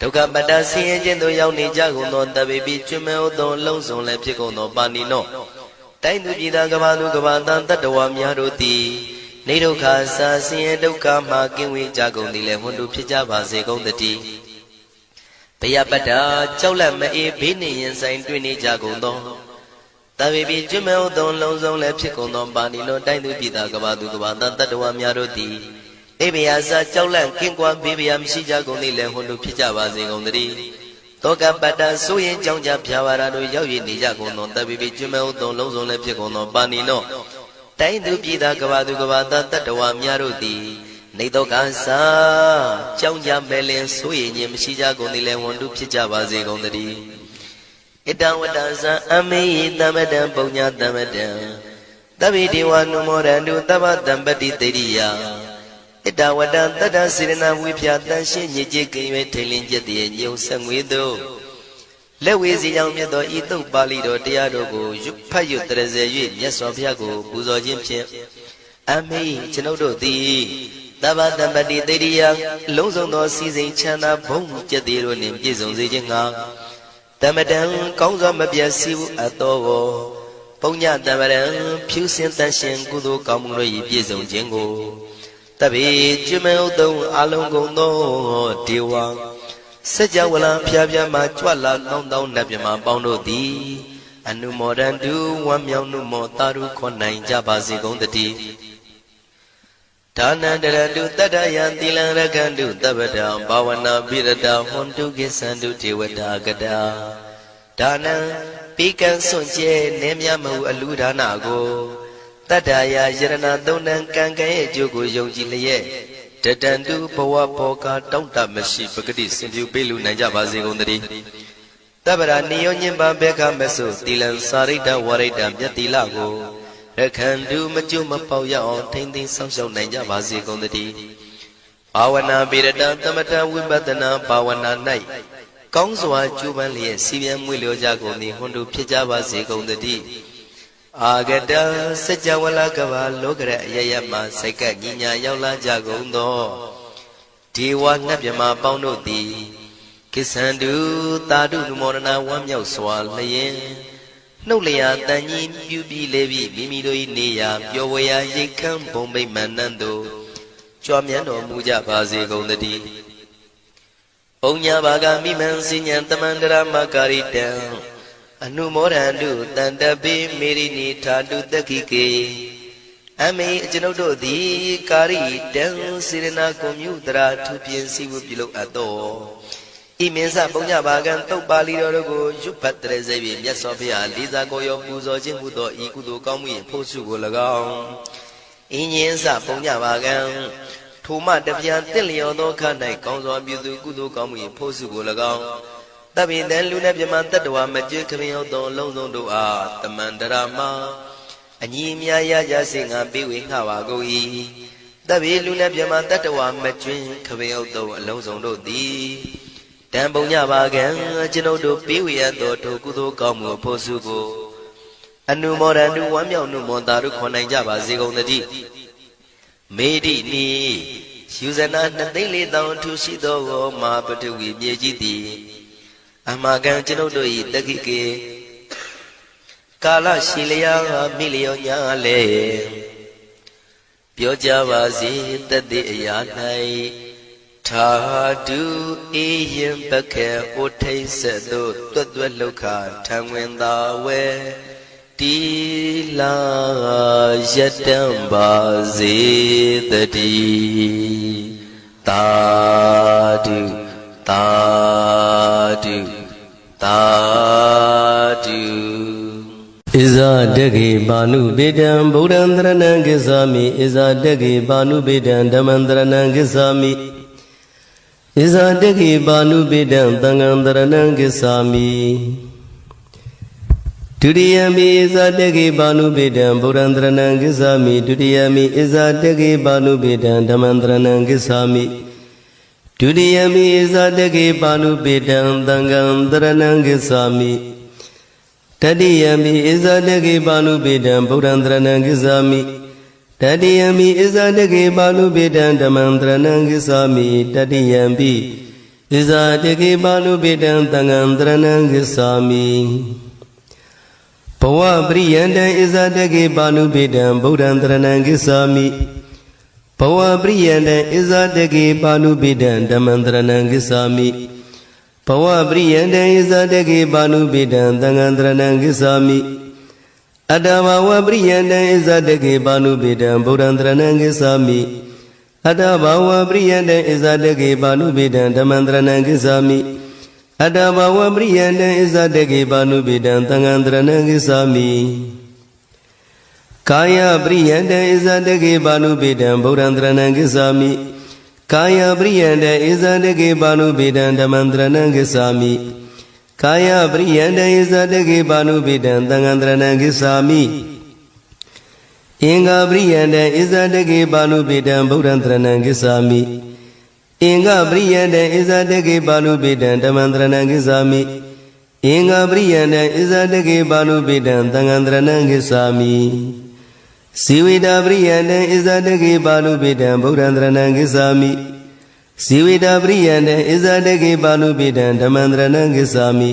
ဒုက္ခပတ္တဆင်းရဲခြင်းသို့ရောက်နေကြကုန်သောတဗေပိကျွမ်းမဲ့သောလုံးစုံလည်းဖြစ်ကုန်သောပါဏိနောတိုင်းသူပြည်သားကဘာသူကဘာတန်တတ္တဝါများတို့သည်နေဒုက္ခစာဆင်းရဲဒုက္ခမှကင်းဝေးကြကုန်သည်လည်းဝန္တုဖြစ်ကြပါစေကုန်တည်းဘယပတ္တကြောက်လန့်မအေးဘေးနှင့်ရင်ဆိုင်တွေ့နေကြကုန်သောတဗေပိကျွမ်းမဲ့သောလုံးစုံလည်းဖြစ်ကုန်သောပါဏိနောတိုင်းသူပြည်သားကဘာသူကဘာတန်တတ္တဝါများတို့သည်အိဗေယစာကြောက်လန့်ကင်းကွာဘေးဗျာမရှိကြကုန်သည်လည်းဟွန်တို့ဖြစ်ကြပါစေကုန်တည်း တောကပတ္တဆိုရင်ကြောင့်ကြဖြာပါရာတို့ရောက်ရနေကြကုန်သောတပ်ပိပိကျွမ်းမဲ့ဥသောလုံးစုံလည်းဖြစ်ကုန်သောပါဏိနောတိုင်းသူပြည်သားကဘာသူကဘာသားတတ္တဝါများတို့သည်နေတော့ကစားကြောင့်ကြမဲ့လင်ဆိုရင်ခြင်းမရှိကြကုန်သည်လည်းဝန်တုဖြစ်ကြပါစေကုန်သတည်းဣတံဝတ္တဇံအမေယတမတံပုံညာတမတံသဗ္ဗေဒေဝနုမောရန္တုသဗ္ဗတံပတိတေရိယဣတဝတ္တတတ္တစေရနာဝိဖြာတန်ရှင်းညစ်ကြေးကင်၍ထိန်လင်းကျက်တည်းညုံဆက်ငွေတို့လက်ဝေစီကြောင့်မြတ်သောဤတုတ်ပါဠိတော်တရားတို့ကိုဖတ်ရွတ်တရစေ၍မြတ်စွာဘုရားကိုပူဇော်ခြင်းဖြင့်အမေကျွန်ုပ်တို့သည်သဗ္ဗတံပတိတေရိယလုံးစုံသောစီစဉ်ချမ်းသာဘုံကျက်တည်းတို့နှင့်ပြည့်စုံစေခြင်းငှာတမတံကောင်းစွာမပြတ်စည်းအပ်သောပုံညတမရံဖြူစင်တန်ရှင်ကုသိုလ်ကောင်းမှုတို့၏ပြည့်စုံခြင်းကိုတပိကျွမ်းမဲ့ဥသုံးအလုံးကုန်သောဒေဝစัจ java လာဖျားဖျားမှာကြွလာကောင်းသောနတ်မြမပေါင်းတို့သည်အနုမောဒန္တုဝမ်းမြောက်နုမောတာရုခွန်နိုင်ကြပါစေကုန်တည်းဒါနန္တရတုတတ္တယံသီလံရကန္တုတပ္ပတံဘာဝနာပိရတဟွန်တုကိသန္တုဒေဝတာကတာဒါနံပိကံစွန့်ကျဲနည်းမြမဟုအလူဒါနကိုတတ္တယာယရဏသုံးနံကံကံရဲ့အကျိုးကိုယုံကြည်လျက်တတန္တုဘဝဘောကတောင့်တမရှိပဂတိစင်ပြုပေးလူနိုင်ကြပါစေကုန်တည်းတပ္ပရာနိယောညင်ပံဘေခမဆုသီလံစာရိတ္တဝရိတ္တမြတ်တိလကိုရခန္တုမကျွမပေါရအောင်ထိမ့်သိမ်းဆောင်ရှောက်နိုင်ကြပါစေကုန်တည်းဘာဝနာပိရတသမထဝိပဿနာဘာဝနာ၌ကောင်းစွာကျူးပန်းလျက်စီပြန်မွေလျောကြကုန်သည်ဟွန်တို့ဖြစ်ကြပါစေကုန်တည်းအာဂတစัจ java လာကဘာလောကရအယယမစိတ်ကညညာရောက်လာကြကုန်သောဒေဝနတ်မြမပေါင်းတို့သည်ကိသန္တုတာတုနုမောဒနာဝမ်းမြောက်စွာလျင်နှုတ်လျာတန်ကြီးပြုပြီးလေပြီးမိမိတို့၏နေရာပျော်ဝေရာရိတ်ခမ်းဘုံမိတ်မန္တန်တို့ကြွားမြန်းတော်မူကြပါစေကုန်တည်းပုံညာဘာဂမိမံစဉ္ဉံတမန္တရမကာရိတံအနုမောဒန္တုတန္တပိမေရိနိထာတုတက္ခိကေအမေကျွန်ုပ်တို့သည်ကာရိတံစေရနာကွန်မြူတရာထူပြင်းစီဝပြုလုပ်အပ်သောဤမင်းစပုံညာဘာဂံတုတ်ပါဠိတော်တို့ကိုရွတ်ဖတ်တရစေပြီးမြတ်စွာဘုရားလေးစားကိုရောပူဇော်ခြင်းမှုသောဤကုသိုလ်ကောင်းမှု၏ဖို့စုကို၎င်းဤညင်းစပုံညာဘာဂံထိုမှတပြားတင့်လျော်သောခ၌ကောင်းစွာပြုသူကုသိုလ်ကောင်းမှု၏ဖို့စုကို၎င်းတပိတံလူနဲ့ပြမတတ္တဝါမကျွခရင်ရောက်သောလုံးစုံတို့အားတမန္တရာမအညီအမြရကြစေငါပေးဝေငှပါကုန်၏တပိလူနဲ့ပြမတတ္တဝါမကျွခရင်ရောက်သောအလုံးစုံတို့သည်တံပုံညပါကံကျွန်ုပ်တို့ပေးဝေရသောထိုကုသိုလ်ကောင်းမှုဖို့စုကိုအနုမောဒန္တုဝမ်းမြောက်နုမောတာတို့ခွန်နိုင်ကြပါစေကုန်တည်းမေတိနီယူဇနာ2,400,000ထူရှိသောမဟာပထဝီမြေကြီးသည်အမကံကျွန်ုပ်တို့၏တက္ခိကေကာလရှိလျာမိလျောညာလေပြောကြပါစေတသက်အရာ၌ထာတုအေယံပခေဩထိတ်ဆက်သို့တွတ်တွတ်လောက်ခထံဝင်သာဝဲတီလာယတံပါစေတည်းသာဓုသာဓုသာဓုဣဇာတကေဘာနုပေတံဗုဒ္ဓံတရဏံကိသာမိဣဇာတကေဘာနုပေတံဓမ္မံတရဏံကိသာမိဣဇာတကေဘာနုပေတံသံဃံတရဏံကိသာမိဒုတိယမိဣဇာတကေဘာနုပေတံဗုဒ္ဓံတရဏံကိသာမိဒုတိယမိဣဇာတကေဘာနုပေတံဓမ္မံတရဏံကိသာမိဒုတိယမိဣဇာတကေဘာနုပေတံသံဃံတရဏံကိသာမိတတိယမိဣဇာတကေဘာနုပေတံဗုဒ္ဓံတရဏံကိသာမိတတိယမိဣဇာတကေဘာနုပေတံဓမ္မံတရဏံကိသာမိတတိယမိဣဇာတကေဘာနုပေတံသံဃံတရဏံကိသာမိဘဝပရိယန္တံဣဇာတကေဘာနုပေတံဗုဒ္ဓံတရဏံကိသာမိဘဝပရိယန္တံဣဇာတကေဘာနုပေတံဓမ္မံတရဏံကိသာမိဘဝပရိယန္တံဣဇာတကေဘာနုပေတံသံဃံတရဏံကိသာမိအတ္တဘဝပရိယန္တံဣဇာတကေဘာနုပေတံဗုဒ္ဓံတရဏံကိသာမိအတ္တဘဝပရိယန္တံဣဇာတကေဘာနုပေတံဓမ္မံတရဏံကိသာမိ Adabhawa priyanda izadeke panubidam tangandrana gisami Kaya priyanda izadeke panubidam burandrana gisami Kaya priyanda izadeke panubidam dhamandrana gisami Kaya priyanda izadeke panubidam tangandrana gisami Inga priyanda izadeke panubidam burandrana gisami Inga priyanda izadeke panubidam dhamandrana gisami Inga priyanda izadeke panubidam tangandrana gisami Sivida priyanda izadeke panubidam burandrana gisami Sivida priyanda izadeke panubidam dhamandrana gisami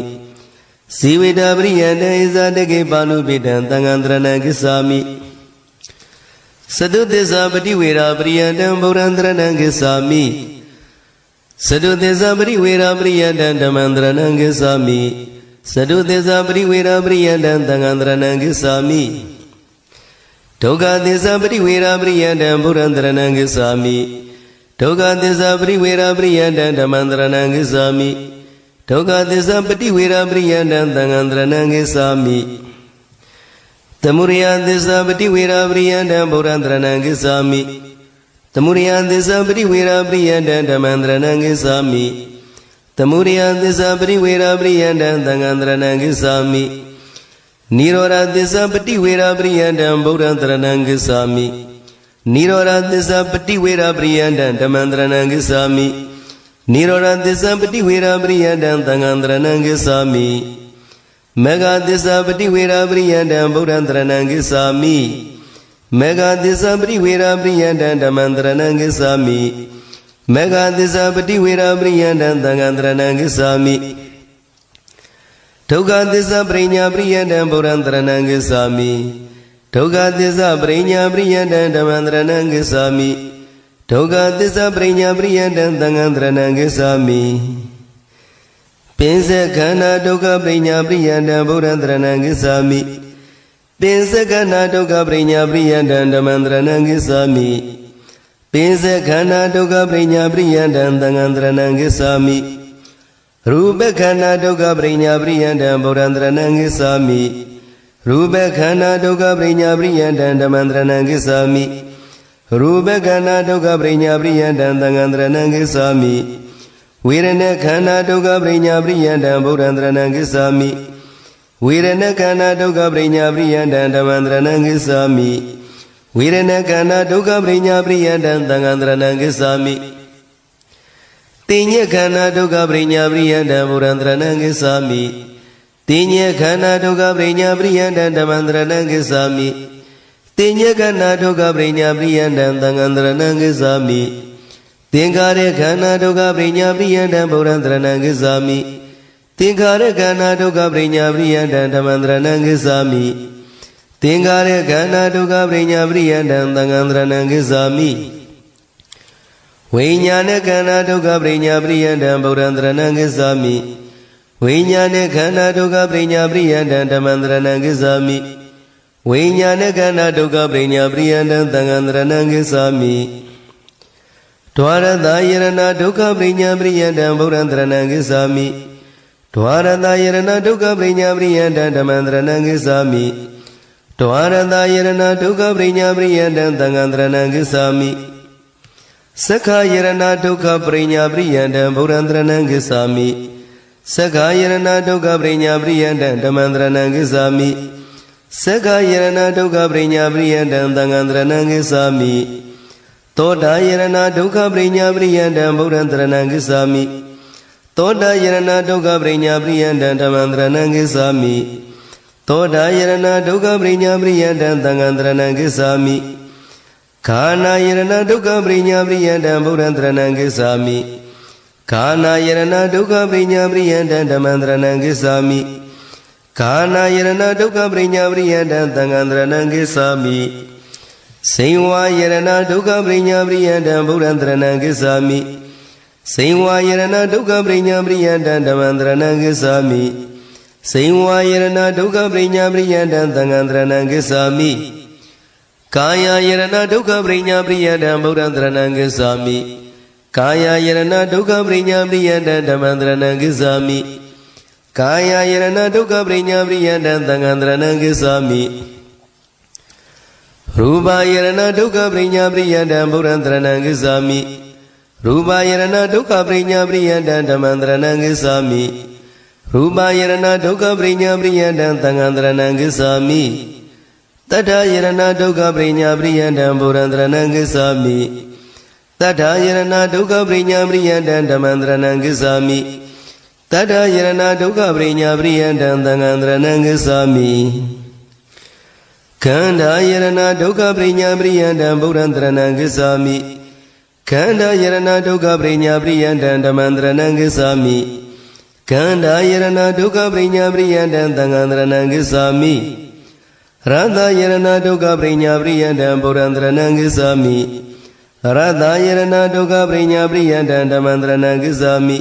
Sivida priyanda izadeke panubidam tangandrana gisami Sadudesa patiwera priyandam burandrana gisami Sadudesa patiwera priyandam dhamandrana gisami Sadudesa patiwera priyandam tangandrana gisami Doga desa patiwera priyandam burandrana gisami Doga desa patiwera priyandam dhamandrana gisami Doga desa patiwera priyandam tangandrana gisami Tamuriya desa patiwera priyandam burandrana gisami Tamuriya desa patiwera priyandam dhamandrana gisami Tamuriya desa patiwera priyandam tangandrana gisami Nirora desa patiwera priyandam burandrana gisami Nirora desa patiwera priyandam dhamandrana gisami Nirora desa patiwera priyandam tangandrana gisami Mega desa patiwera priyandam burandrana gisami Mega desa patiwera priyandam dhamandrana gisami Mega desa patiwera priyandam tangandrana gisami Doga desa prinya priyandam burandrana gisami Doga desa prinya priyandam dhamandrana gisami Doga desa prinya priyandam tangandrana gisami Pinsa khana doga prinya priyandam burandrana gisami Pinsa khana doga prinya priyandam dhamandrana gisami Pinsa khana doga prinya priyandam tangandrana gisami Rupa khana doga prinya priyandam burandrana gisami Rupa khana doga prinya priyandam dhamandrana gisami Rupa khana doga prinya priyandam tangandrana gisami Virana khana doga prinya priyandam burandrana gisami Virana khana doga prinya priyandam dhamandrana gisami Virana khana doga prinya priyandam tangandrana gisami Tinya khana doga prinya priyandam burandrana gisami Tinya khana doga prinya priyandam dhamandrana gisami Tinya khana doga prinya priyandam tangandrana gisami Tingkare khana doga prinya priyandam burandrana gisami Tingkare khana doga prinya priyandam dhamandrana gisami Tingkare khana doga prinya priyandam tangandrana gisami Vinyana khana doga prinya priyandam burandrana gisami Vinyana khana doga prinya priyandam dhamandrana gisami Vinyana khana doga prinya priyandam tangandrana gisami Dwarada yarana dukkha prinya priyandam burandrana gisami Dwarada yarana dukkha prinya priyandam dhamandrana gisami Dwarada yarana dukkha prinya priyandam tangandrana gisami Sakha yarana dukkha prinya priyandam burandrana gisami Sakha yarana dukkha prinya priyandam dhamandrana gisami Sakha yarana dukkha prinya priyandam tangandrana gisami Toda yarana dukkha prinya priyandam burandrana gisami Toda yarana dukkha prinya priyandam dhamandrana gisami Toda yarana dukkha prinya priyandam tangandrana gisami Khana yarana dukkha prinya priyandam burandrana gisami Khana yarana dukkha prinya priyandam dhamandrana gisami Khana yarana dukkha prinya priyandam tangandrana gisami Saiva yarana dukkha prinya priyandam burandrana gisami Saiva yarana dukkha prinya priyandam dhamandrana gisami Saiva yarana dukkha prinya priyandam tangandrana gisami Kaya yarana dukkha prinya priyandam burandrana gisami Kaya Yarana Dukkha Prinya Priyanda Dhammandrana Gissami Kaya Yarana Dukkha Prinya Priyanda Dhangandrana Gissami Rupa Yarana Dukkha Prinya Priyanda Purandrana Gissami Rupa Yarana Dukkha Prinya Priyanda Dhammandrana Gissami Rupa Yarana Dukkha Prinya Priyanda Dhangandrana Gissami Tata Yarana Dukkha Prinya Priyanda Purandrana Gissami Tata Yarana Dukkha Prinya Priyanda Dhammandrana Gissami Tata Yarana Dukkha Prinya Priyanda Dhangandrana Gissami Khanda Yarana Dukkha Prinya Priyanda Purandrana Gissami Khanda Yarana Dukkha Prinya Priyanda Dhammandrana Gissami Khanda Yarana Dukkha Prinya Priyanda Dhangandrana Gissami Radha Yarana Dukkha Prinya Priyanda Purandrana Gissami Radha Yarana Dukkha Prinya Priyanda Dhammandrana Gissami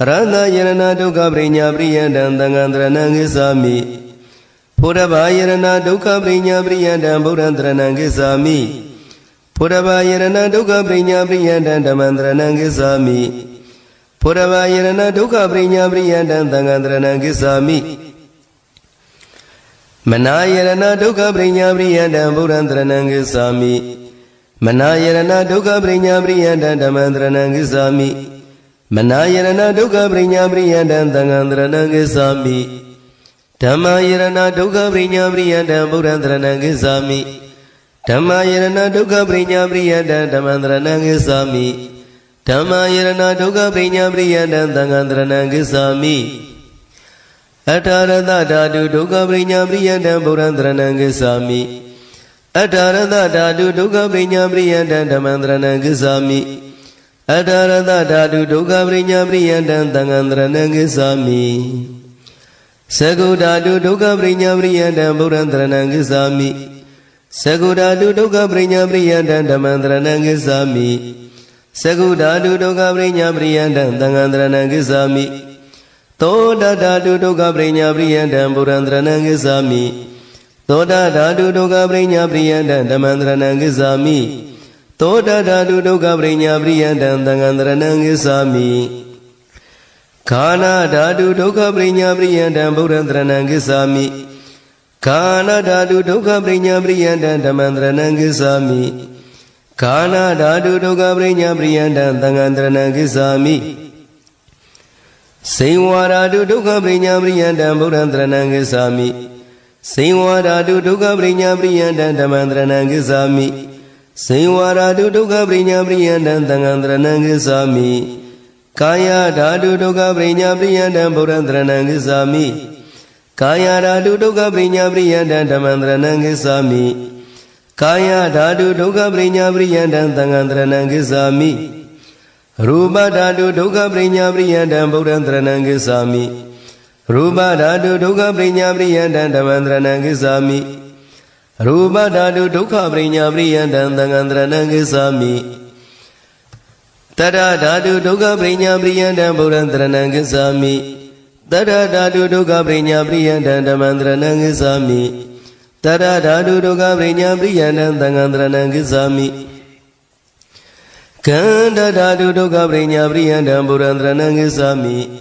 Radha Yarana Dukkha Prinya Priyanda Dhangandrana Gissami Purava Yarana Dukkha Prinya Priyanda Purandrana Gissami Purava Yarana Dukkha Prinya Priyanda Dhammandrana Gissami Purava Yarana Dukkha Prinya Priyanda Dhangandrana Gissami Manayarana Dukkha Prinya Priyanda Purandrana Gissami Manayarana Dukkha Prinya Priyanda Dhammandrana Gissami Manayarana Dukkha Prinya Priyanda Dhangandrana Gissami Dhammayarana Dukkha Prinya Priyanda Purandrana Gissami Dhammayarana Dukkha Prinya Priyanda Dhammandrana Gissami Dhammayarana Dukkha Prinya Priyanda Dhangandrana Gissami Atarada Dhatu Dukkha Prinya Priyanda Purandrana Gissami Atarada Dhatu Dukkha Prinya Priyanda Dhammandrana Gissami Atarada Dhatu Dukkha Prinya Priyanda Dhangandrana Gissami Sagu Dhatu Dukkha Prinya Priyanda Purandrana Gissami Sagu Dhatu Dukkha Prinya Priyanda Dhammandrana Gissami Sagu Dhatu Dukkha Prinya Priyanda Dhangandrana Gissami Toda Dhatu Dukkha Prinya Priyanda Purandrana Gissami Toda Dhatu Dukkha Prinya Priyanda Dhammandrana Gissami Toda Dhatu Dukkha Prinya Priyanda Dhangandrana Gissami Kana Dhatu Dukkha Prinya Priyanda Purandrana Gissami Kana Dhatu Dukkha Prinya Priyanda Dhammandrana Gissami Kana Dhatu Dukkha Prinya Priyanda Dhangandrana Gissami Singwa Dhatu Dukkha Prinya Priyanda Purandrana Gissami Singwa Dhatu Dukkha Prinya Priyanda Dhammandrana Gissami Singwa Dhatu Dukkha Prinya Priyanda Dhangandrana Gissami Kaya Dhatu Dukkha Prinya Priyanda Purandrana Gissami Kaya Dhatu Dukkha Prinya Priyanda Dhammandrana Gissami Kaya Dhatu Dukkha Prinya Priyanda Dhangandrana Gissami Rupa Dhatu Dukkha Prinya Priyanda Purandrana Gissami Rupa Dhatu Dukkha Prinya Priyanda Dhammandrana Gissami Rupa Dhatu Dukkha Prinya Priyanda Dhangandrana Gissami Tata Dhatu Dukkha Prinya Priyanda Purandrana Gissami Tata Dhatu Dukkha Prinya Priyanda Dhammandrana Gissami Tata Dhatu Dukkha Prinya Priyanda Dhangandrana Gissami Khanda Dhatu Dukkha Prinya Priyanda Purandrana Gissami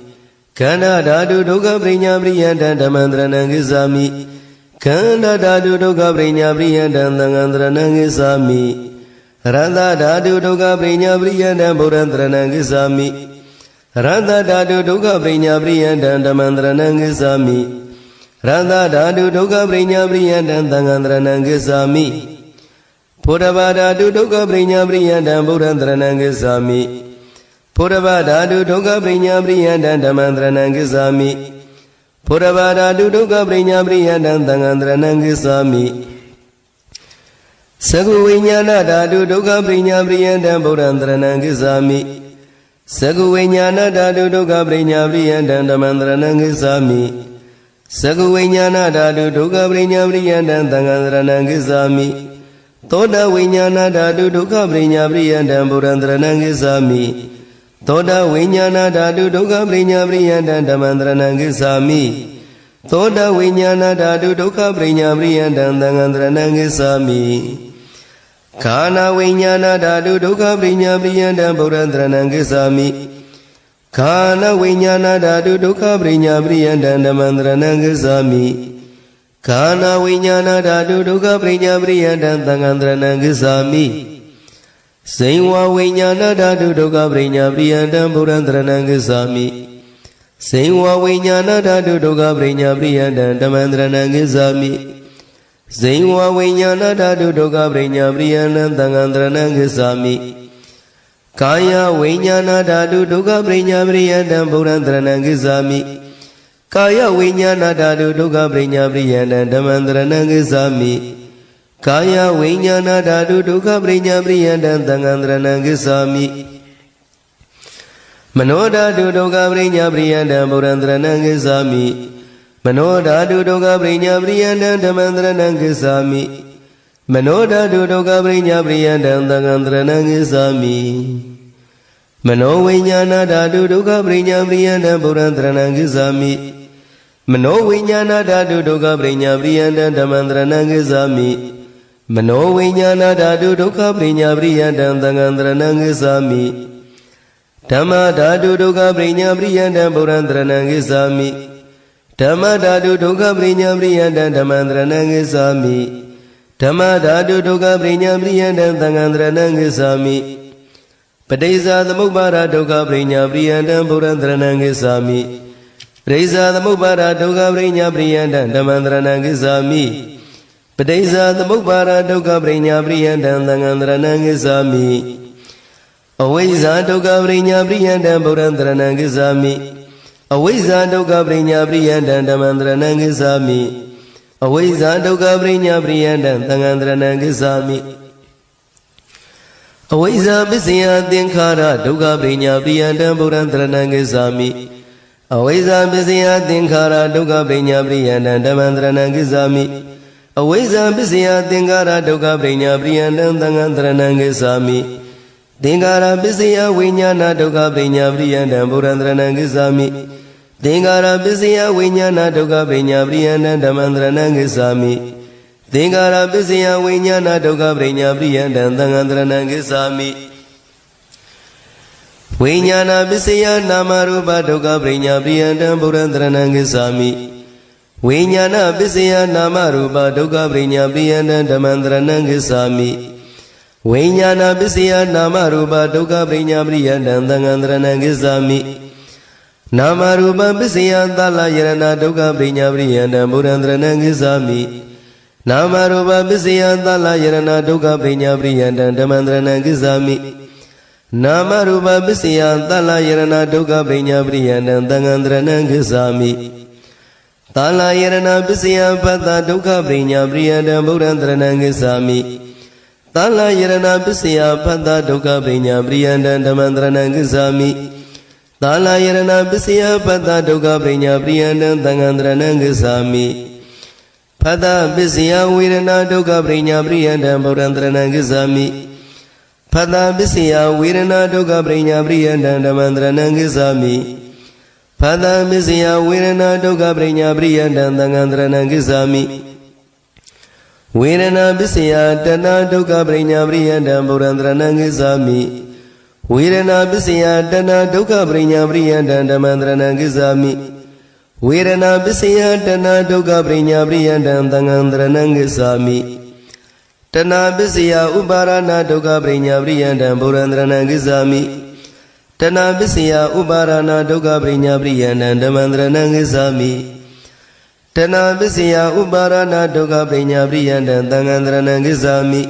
Khanda Dhatu Dukkha Prinya Priyanda Dhammandrana Gissami Khanda Dhatu Dukkha Prinya Priyanda Dhangandrana Gissami Radha Dhatu Dukkha Prinya Priyanda Purandrana Gissami Radha Dhatu Dukkha Prinya Priyanda Dhammandrana Gissami Radha Dhatu Dukkha Prinya Priyanda Dhangandrana Gissami Purava Dhatu Dukkha Prinya Priyanda Purandrana Gissami Purava Dhatu Dukkha Prinya Priyanda Dhammandrana Gissami Purava Dhatu Dukkha Prinya Priyanda Dhangandrana Gissami Sagu Viññāna Dhatu Dukkha Prinya Priyanda Purandrana Gissami Sagu Viññāna Dhatu Dukkha Prinya Priyanda Dhammandrana Gissami Sagu Viññāna Dhatu Dukkha Prinya Priyanda Dhangandrana Gissami Toda Viññāna Dhatu Dukkha Prinya Priyanda Purandrana Gissami Toda Viññāna Dhatu Dukkha Prinya Priyanda Dhammandrana Gissami Toda Viññāna Dhatu Dukkha Prinya Priyanda Dhangandrana Gissami ခာနာဝိညာဏဓာတုဒုက္ခပရိညာပရိယန္တံဗုဒ္ဓံတရဏံဂစ္ဆာမိခာနာဝိညာဏဓာတုဒုက္ခပရိညာပရိယန္တံဓမ္မံတရဏံဂစ္ဆာမိခာနာဝိညာဏဓာတုဒုက္ခပရိညာပရိယန္တံသံဃံတရဏံဂစ္ဆာမိစိံဝဝိညာဏဓာတုဒုက္ခပရိညာပရိယန္တံဗုဒ္ဓံတရဏံဂစ္ဆာမိစိံဝဝိညာဏဓာတုဒုက္ခပရိညာပရိယန္တံဓမ္မံတရဏံဂစ္ဆာမိဇိဝဝိညာဏဓာတုဒုက္ခပရိညာပရိယန္တံသံဃံတရဏံဂစ္ဆာမိကာယဝိညာဏဓာတုဒုက္ခပရိညာပရိယန္တံဗုဒ္ဓံတရဏံဂစ္ဆာမိကာယဝိညာဏဓာတုဒုက္ခပရိညာပရိယန္တံဓမ္မံတရဏံဂစ္ဆာမိကာယဝိညာဏဓာတုဒုက္ခပရိညာပရိယန္တံသံဃံတရဏံဂစ္ဆာမိမနောဓာတုဒုက္ခပရိညာပရိယန္တံဗုဒ္ဓံတရဏံဂစ္ဆာမိမနောဓာတုဒုက္ခပရိညာပရိယန္တံဓမ္မံတရဏံဂစ္ဆာမိမနောဓာတုဒုက္ခပရိညာပရိယန္တံသံဃံတရဏံဂစ္ဆာမိမနောဝိညာဏဓာတုဒုက္ခပရိညာပရိယန္တံဗုဒ္ဓံတရဏံဂစ္ဆာမိမနောဝိညာဏဓာတုဒုက္ခပရိညာပရိယန္တံဓမ္မံတရဏံဂစ္ဆာမိမနောဝိညာဏဓာတုဒုက္ခပရိညာပရိယန္တံသံဃံတရဏံဂစ္ဆာမိဓမ္မဓာတုဒုက္ခပရိညာပရိယန္တံဗုဒ္ဓံတရဏံဂစ္ဆာမိဓမ္မဓာတုဒုက္ခပရိညာပရိယန္တံဓမ္မံတရဏံဂစ္ဆာမိဓမ္မဓာတုဒုက္ခပရိညာပရိယန္တံသံဃံတရဏံဂစ္ဆာမိပဋိစ္စသမုပ္ပါဒဒုက္ခပရိညာပရိယန္တံဗုဒ္ဓံတရဏံဂစ္ဆာမိပဋိစ္စသမုပ္ပါဒဒုက္ခပရိညာပရိယန္တံဓမ္မံတရဏံဂစ္ဆာမိပဋိစ္စသမုပ္ပါဒဒုက္ခပရိညာပရိယန္တံသံဃံတရဏံဂစ္ဆာမိအဝိဇ္ဇာဒုက္ခပရိညာပရိယန္တံဗုဒ္ဓံတရဏံဂစ္ဆာမိအဝိဇ္ဇာဒုက္ခပရိညာပရိယန္တံဓမ္မံတရဏံဂစ္ဆာမိအဝိဇ္ဇာဒုက္ခပရိညာပရိယန္တံသံဃံတရဏံဂစ္ဆာမိအဝိဇ္ဇာပစ္စယသင်္ခါရဒုက္ခပရိညာပရိယန္တံဗုဒ္ဓံတရဏံဂစ္ဆာမိအဝိဇ္ဇာပစ္စယသင်္ခါရဒုက္ခပရိညာပရိယန္တံဓမ္မံတရဏံဂစ္ဆာမိအဝိဇ္ဇာပစ္စယသင်္ခါရဒုက္ခပရိညာပရိယန္တံသံဃံတရဏံဂစ္ဆာမိသင်္ခါရပစ္စယဝိညာဏဒုက္ခပရိညာပရိယန္တံဗုဒ္ဓံတရဏံဂစ္ဆာမိသင်္ခါရပစ္စယဝိညာဏဒုက္ခပရိညာပရိယန္တံဓမ္မံတရဏံဂစ္ဆာမိသင်္ခါရပစ္စယဝိညာဏဒုက္ခပရိညာပရိယန္တံသံဃံတရဏံဂစ္ဆာမိဝိညာဏပစ္စယနာမရူပဒုက္ခပရိညာပရိယန္တံဗုဒ္ဓံတရဏံဂစ္ဆာမိဝိညာဏပစ္စယနာမရူပဒုက္ခပရိညာပရိယန္တံဓမ္မံတရဏံဂစ္ဆာမိဝိညာဏပစ္စယနာမရူပဒုက္ခပရိညာပရိယန္တံသံဃံတရဏံဂစ္ဆာမိနာမရူပပစ္စယသလယရဏဒုက္ခပရိညာပရိယန္တံဗုဒ္ဓံတရဏံဂစ္ဆာမိနာမရူပပစ္စယသလယရဏဒုက္ခပရိညာပရိယန္တံဓမ္မံတရဏံဂစ္ဆာမိနာမရူပပစ္စယသလယရဏဒုက္ခပရိညာပရိယန္တံသံဃံတရဏံဂစ္ဆာမိသလယရဏပစ္စယပတ္တဒုက္ခပရိညာပရိယန္တံဗုဒ္ဓံတရဏံဂစ္ဆာမိသလယရဏပစ္စယပတ္တဒုက္ခပရိညာပရိယန္တံဓမ္မံတရဏံဂစ္ဆာမိသလယရဏပစ္စယပတ္တဒုက္ခပရိညာပရိယန္တံသံဃံတရဏံဂစ္ဆာမိဖတ္တပစ္စယဝေဒနာဒုက္ခပရိညာပရိယန္တံဗုဒ္ဓံတရဏံဂစ္ဆာမိဖတ္တပစ္စယဝေဒနာဒုက္ခပရိညာပရိယန္တံဓမ္မံတရဏံဂစ္ဆာမိဖတ္တပစ္စယဝေဒနာဒုက္ခပရိညာပရိယန္တံသံဃံတရဏံဂစ္ဆာမိဝေဒနာပစ္စယတဏဒုက္ခပရိညာပရိယန္တံဗုဒ္ဓံတရဏံဂစ္ဆာမိဝေဒနာပစ္စယတဏဒုက္ခပရိညာပရိယန္တံဓမ္မံတရဏံဂစ္ဆာမိဝေဒနာပစ္စယတဏဒုက္ခပရိညာပရိယန္တံသံဃံတရဏံဂစ္ဆာမိတဏပစ္စယဥပါရဏဒုက္ခပရိညာပရိယန္တံဗုဒ္ဓံတရဏံဂစ္ဆာမိတဏပစ္စယဥပါရဏဒုက္ခပရိညာပရိယန္တံဓမ္မံတရဏံဂစ္ဆာမိတဏပစ္စယဥပါရဏဒုက္ခပရိညာပရိယန္တံသံဃံတရဏံဂစ္ဆာမိ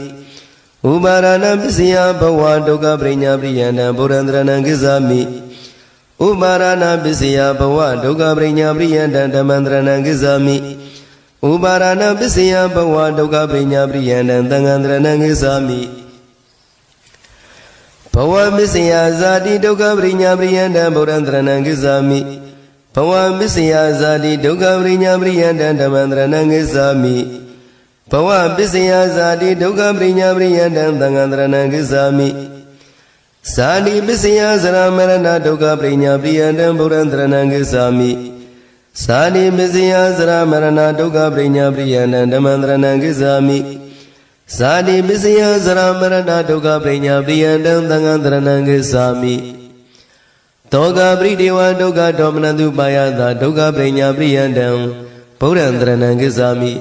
ဥပါရဏပစ္စယဘဝဒုက္ခပရိညာပရိယန္တံဗုဒ္ဓံတရဏံဂစ္ဆာမိဥပါရဏပစ္စယဘဝဒုက္ခပရိညာပရိယန္တံဓမ္မံတရဏံဂစ္ဆာမိဥပါရဏပစ္စယဘဝဒုက္ခပရိညာပရိယန္တံသံဃံတရဏံဂစ္ဆာမိဘဝပစ္စယဇာတိဒုက္ခပရိညာပရိယန္တံဗုဒ္ဓံတရဏံဂစ္ဆာမိဘဝပစ္စယဇာတိဒုက္ခပရိညာပရိယန္တံဓမ္မံတရဏံဂစ္ဆာမိဘဝပစ္စယဇာတိဒုက္ခပရိညာပရိယန္တံသံဃံတရဏံဂစ္ဆာမိဇာတိပစ္စယဇရမရဏဒုက္ခပရိညာပရိယန္တံဗုဒ္ဓံတရဏံဂစ္ဆာမိဇာတိပစ္စယဇရမရဏဒုက္ခပရိညာပရိယန္တံဓမ္မံတရဏံဂစ္ဆာမိ Sadi Bisaya Saramarana Duga Prinya Priyandam Tangandrana Gisami Toga Pridiwa Duga Domanadu Bayada Duga Prinya Priyandam Purandrana Gisami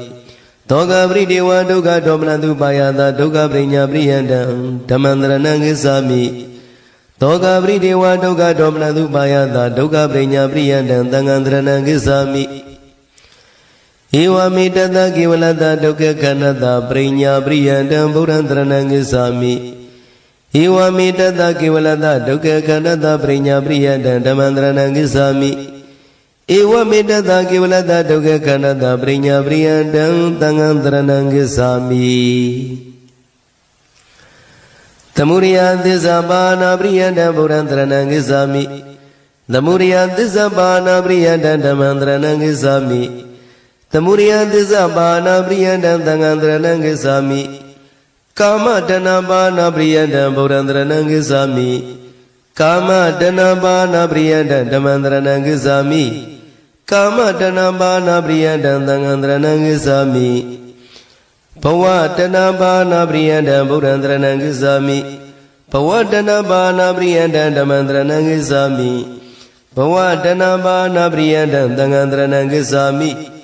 Toga Pridiwa Duga Domanadu Bayada Duga Prinya Priyandam Tamandrana Gisami Toga Pridiwa Duga Domanadu Bayada Duga Prinya Priyandam Tangandrana Gisami Iwa mitata kivalata dukkha kanata prinya priyandam Buddhantarana Gisami Iwa mitata kivalata dukkha kanata prinya priyandam Dhammantarana Gisami Iwa mitata kivalata dukkha kanata prinya priyandam Tangantarana Gisami Tamuriya Tisabana priyandam Buddhantarana Gisami Tamuriya Tisabana priyandam Dhammantarana Gisami Tamuriya Tisabana Priyandam Tangandrana Gisami Kama Dhanabana Priyandam Buddhantarana Gisami Kama Dhanabana Priyandam Dhammantarana Gisami Kama Dhanabana Priyandam Tangandrana Gisami Bhava Dhanabana Priyandam Buddhantarana Gisami Bhava Dhanabana Priyandam Dhammantarana Gisami Bhava Dhanabana Priyandam Tangandrana Gisami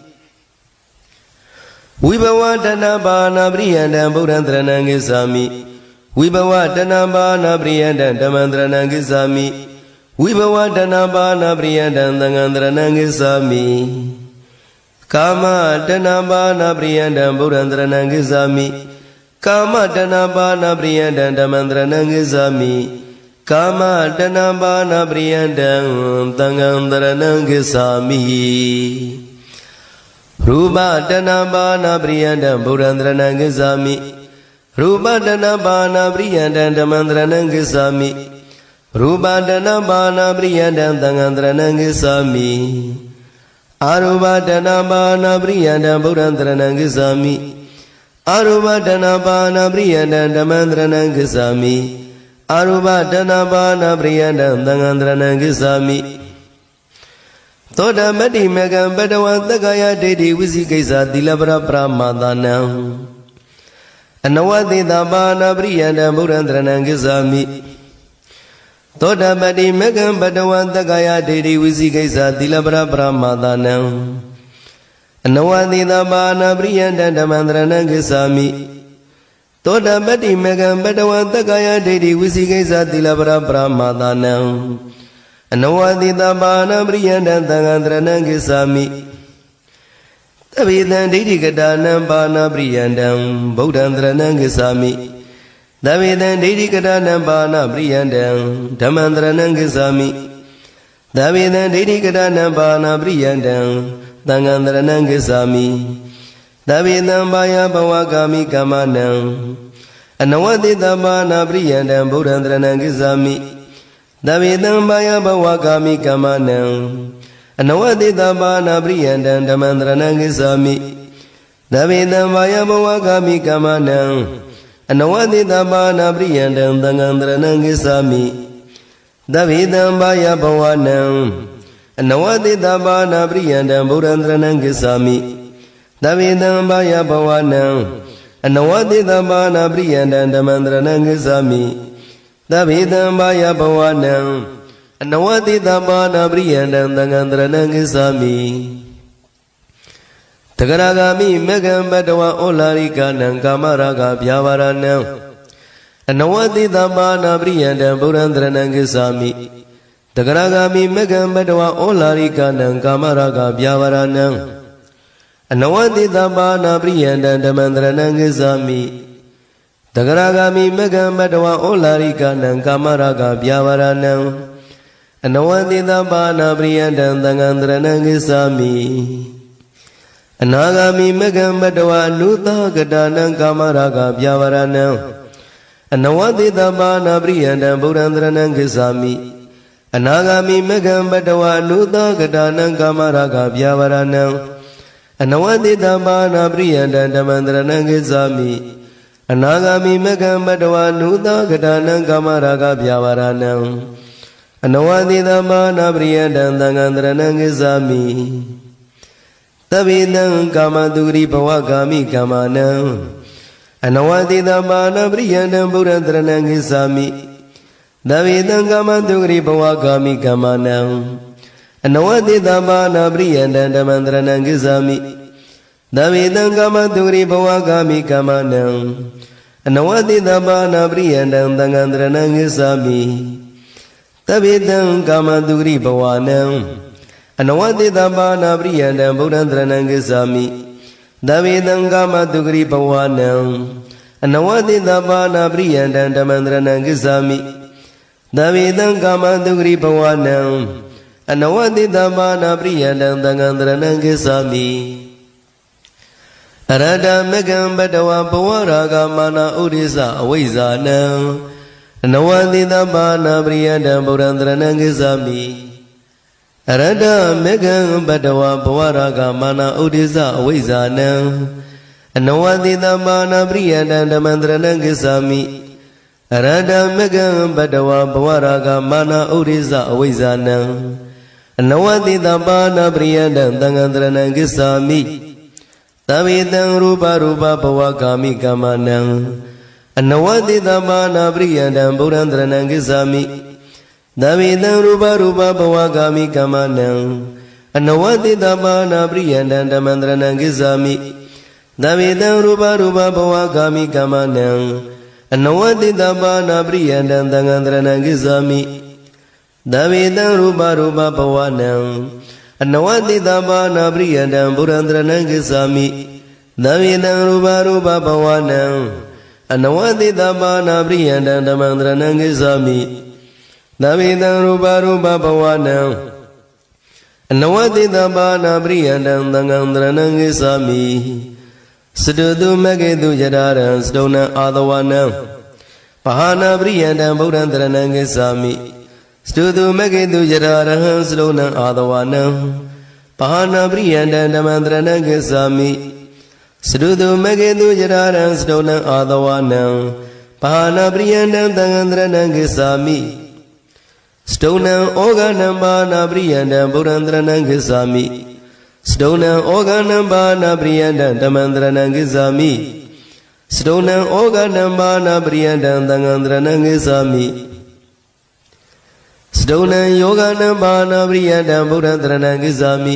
Vibhava Dhanabana Priyandam Buddhantarana Gisami Vibhava Dhanabana Priyandam Dhammantarana Gisami Vibhava Dhanabana Priyandam Tangandrana Gisami Kama Dhanabana Priyandam Buddhantarana Gisami Kama Dhanabana Priyandam Dhammantarana Gisami Kama Dhanabana Priyandam Tangandrana Gisami Rupa Dhanabana Priyandam Buddhantarana Gisami Rupa Dhanabana Priyandam Dhammantarana Gisami Rupa Dhanabana Priyandam Tangandrana Gisami Arupa Dhanabana Priyandam Buddhantarana Gisami Arupa Dhanabana Priyandam Dhammantarana Gisami Arupa Dhanabana Priyandam Tangandrana Gisami Toda Mati Megam Badawan Takaya Dedi Visikaisa Dilabra Pramadanam Anawati Dabana Priyandam Buddhantarana Gisami Toda Mati Megam Badawan Takaya Dedi Visikaisa Dilabra Pramadanam Anawati Dabana Priyandam Dhammantarana Gisami Toda Mati Megam Badawan Takaya Dedi Visikaisa Dilabra Pramadanam Anawati Dabana Priyandam Tangandrana Gisami Davidan Didikadanam Bana Priyandam Buddhantarana Gisami Davidan Didikadanam Bana Priyandam Dhammantarana Gisami Davidan Didikadanam Bana Priyandam Tangandrana Gisami Davidan Baya Bhavakami Kamanam Anawati Dabana Priyandam Buddhantarana Gisami Davidam Baya Bhavakami Kamanam Anawati Dabana Priyandam Dhammantarana Gisami Davidam Baya Bhavakami Kamanam Anawati Dabana Priyandam Tangandrana Gisami Davidam Baya Bhavanam Anawati Dabana Priyandam Buddhantarana Gisami Davidam Baya Bhavanam Anawati Dabana Priyandam Dhammantarana Gisami Davidam Baya Bhavanam Anawati Dabana Priyandam Tangandrana Gisami Tagaragami Megam Badawa Olarika Nankamaraga Vyavaranam Anawati Dabana Priyandam Buddhantarana Gisami Tagaragami Megam Badawa Olarika Nankamaraga Vyavaranam Anawati Dabana Priyandam Dhammantarana Gisami Tagaragami Megam Badawa Olarika Nankamaraga Vyavaranam Anawati Dabana Priyandam Tangandrana Gisami Anagami Megam Badawa Nuta Gadanam Kamaraga Vyavaranam Anawati Dabana Priyandam Buddhantarana Gisami Anagami Megam Badawa Nuta Gadanam Kamaraga Vyavaranam Anawati Dabana Priyandam Dhammantarana Gisami Anagami Megam Badawa Nuta Gadanam Kamaraga Vyavaranam Anawati Dabana Priyandam Tangandrana Gisami Tavidam Kamaduri Bhavakami Kamanam နဝတိတပါဏပရိယန္တံဗုဒ္ဓတရဏံဂစ္ဆာမိသဗ္ဗေတံကာမတုဂရိဘဝကာမိကမ္မနံအနဝတိတပါဏပရိယန္တံဓမ္မံတရဏံဂစ္ဆာမိသဗ္ဗေတံကာမတုဂရိဘဝကာမိကမ္မနံအနဝတိတပါဏပရိယန္တံသံဃံတရဏံဂစ္ဆာမိသဗ္ဗေတံကာမတုဂရိဘဝနံအနဝတိတပါဏပရိယန္တံဗုဒ္ဓံတရဏံဂစ္ဆာမိသဗ္ဗေတံကာမတုဂရိဘဝနံအနဝတိတပါဏပရိယန္တံဓမ္မံတရဏံဂစ္ဆာမိသဗ္ဗေတံကာမတုဂရိဘဝနံအနဝတိတပါဏပရိယန္တံသံဃံတရဏံဂစ္ဆာမိအရဟတမကံဘဒဝဘဝရာဂမာနဥဒိစ္စအဝိဇ္ဇာနံအနဝတိတပါဏပရိယန္တံဗုဒ္ဓံတရဏံဂစ္ဆာမိအရဟတမကံဘဒဝဘဝရာဂမာနဥဒိစ္စအဝိဇ္ဇာနံအနဝတိတပါဏပရိယန္တံဓမ္မံတရဏံဂစ္ဆာမိအရဟတမကံဘဒဝဘဝရာဂမာနဥဒိစ္စအဝိဇ္ဇာနံအနဝတိတပါဏပရိယန္တံသံဃံတရဏံဂစ္ဆာမိသဗ္ဗေတံရူပရူပဘဝကာမိကမ္မနံအနဝတိတပါဏပရိယန္တံဗုဒ္ဓံတရဏံဂစ္ဆာမိသဗ္ဗေတံရူပရူပဘဝကာမိကမ္မနံအနဝတိတပါဏပရိယန္တံဓမ္မံတရဏံဂစ္ဆာမိသဗ္ဗေတံရူပရူပဘဝကာမိကမ္မနံအနဝတိတပါဏပရိယန္တံသံဃံတရဏံဂစ္ဆာမိသဗ္ဗေတံရူပရူပဘဝနံအနဝတိတပါဏပရိယန္တံဗုဒ္ဓံတရဏံဂစ္ဆာမိသဗ္ဗေတံရူပရူပဘဝနံအနဝတိတပါဏပရိယန္တံဓမ္မံတရဏံဂစ္ဆာမိသဗ္ဗေတံရူပရူပဘဝနံအနဝတိတပါဏပရိယန္တံသံဃံတရဏံဂစ္ဆာမိစတုတုမဂေတုယထာရံစတုဏံအာသဝနံပဟာနာပရိယန္တံဗုဒ္ဓံတရဏံဂစ္ဆာမိစတုတုမဂေတုယထာရဟံစတုဏံအာသဝနံပဟာနာပရိယန္တံဓမ္မံတရဏံဂစ္ဆာမိစတုတုမဂေတုယထာရံစတုဏံအာသဝနံပဟာနာပရိယန္တံသံဃံတရဏံဂစ္ဆာမိစတုဏံဩဃနံပါဏပရိယန္တံဗုဒ္ဓံတရဏံဂစ္ဆာမိစတုဏံဩဃနံပါဏပရိယန္တံဓမ္မံတရဏံဂစ္ဆာမိစတုဏံဩဃနံပါဏပရိယန္တံသံဃံတရဏံဂစ္ဆာမိစတုဏံယောဂနံပါဏပရိယန္တံဗုဒ္ဓံတရဏံဂစ္ဆာမိ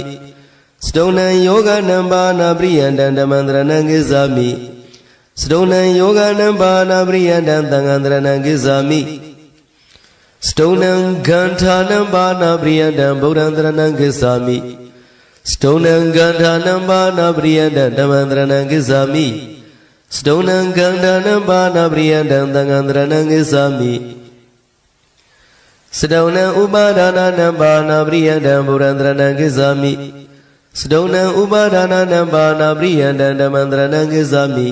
စတုဏံယောဂနံပါဏပရိယန္တံဓမ္မံတရဏံဂစ္ဆာမိစတုဏံယောဂနံပါဏပရိယန္တံသံဃံတရဏံဂစ္ဆာမိစတုဏံဂန္ဓာနံပါဏပရိယန္တံဗုဒ္ဓံတရဏံဂစ္ဆာမိစတုဏံဂန္ဓာနံပါဏပရိယန္တံဓမ္မံတရဏံဂစ္ဆာမိစတုဏံဂန္ဓာနံပါဏပရိယန္တံသံဃံတရဏံဂစ္ဆာမိစတုဏံဥပါဒာနနံပါဏပရိယန္တံဗုဒ္ဓံတရဏံဂစ္ဆာမိစတုဏံဥပါဒာနနံပါဏပရိယန္တံဓမ္မံတရဏံဂစ္ဆာမိ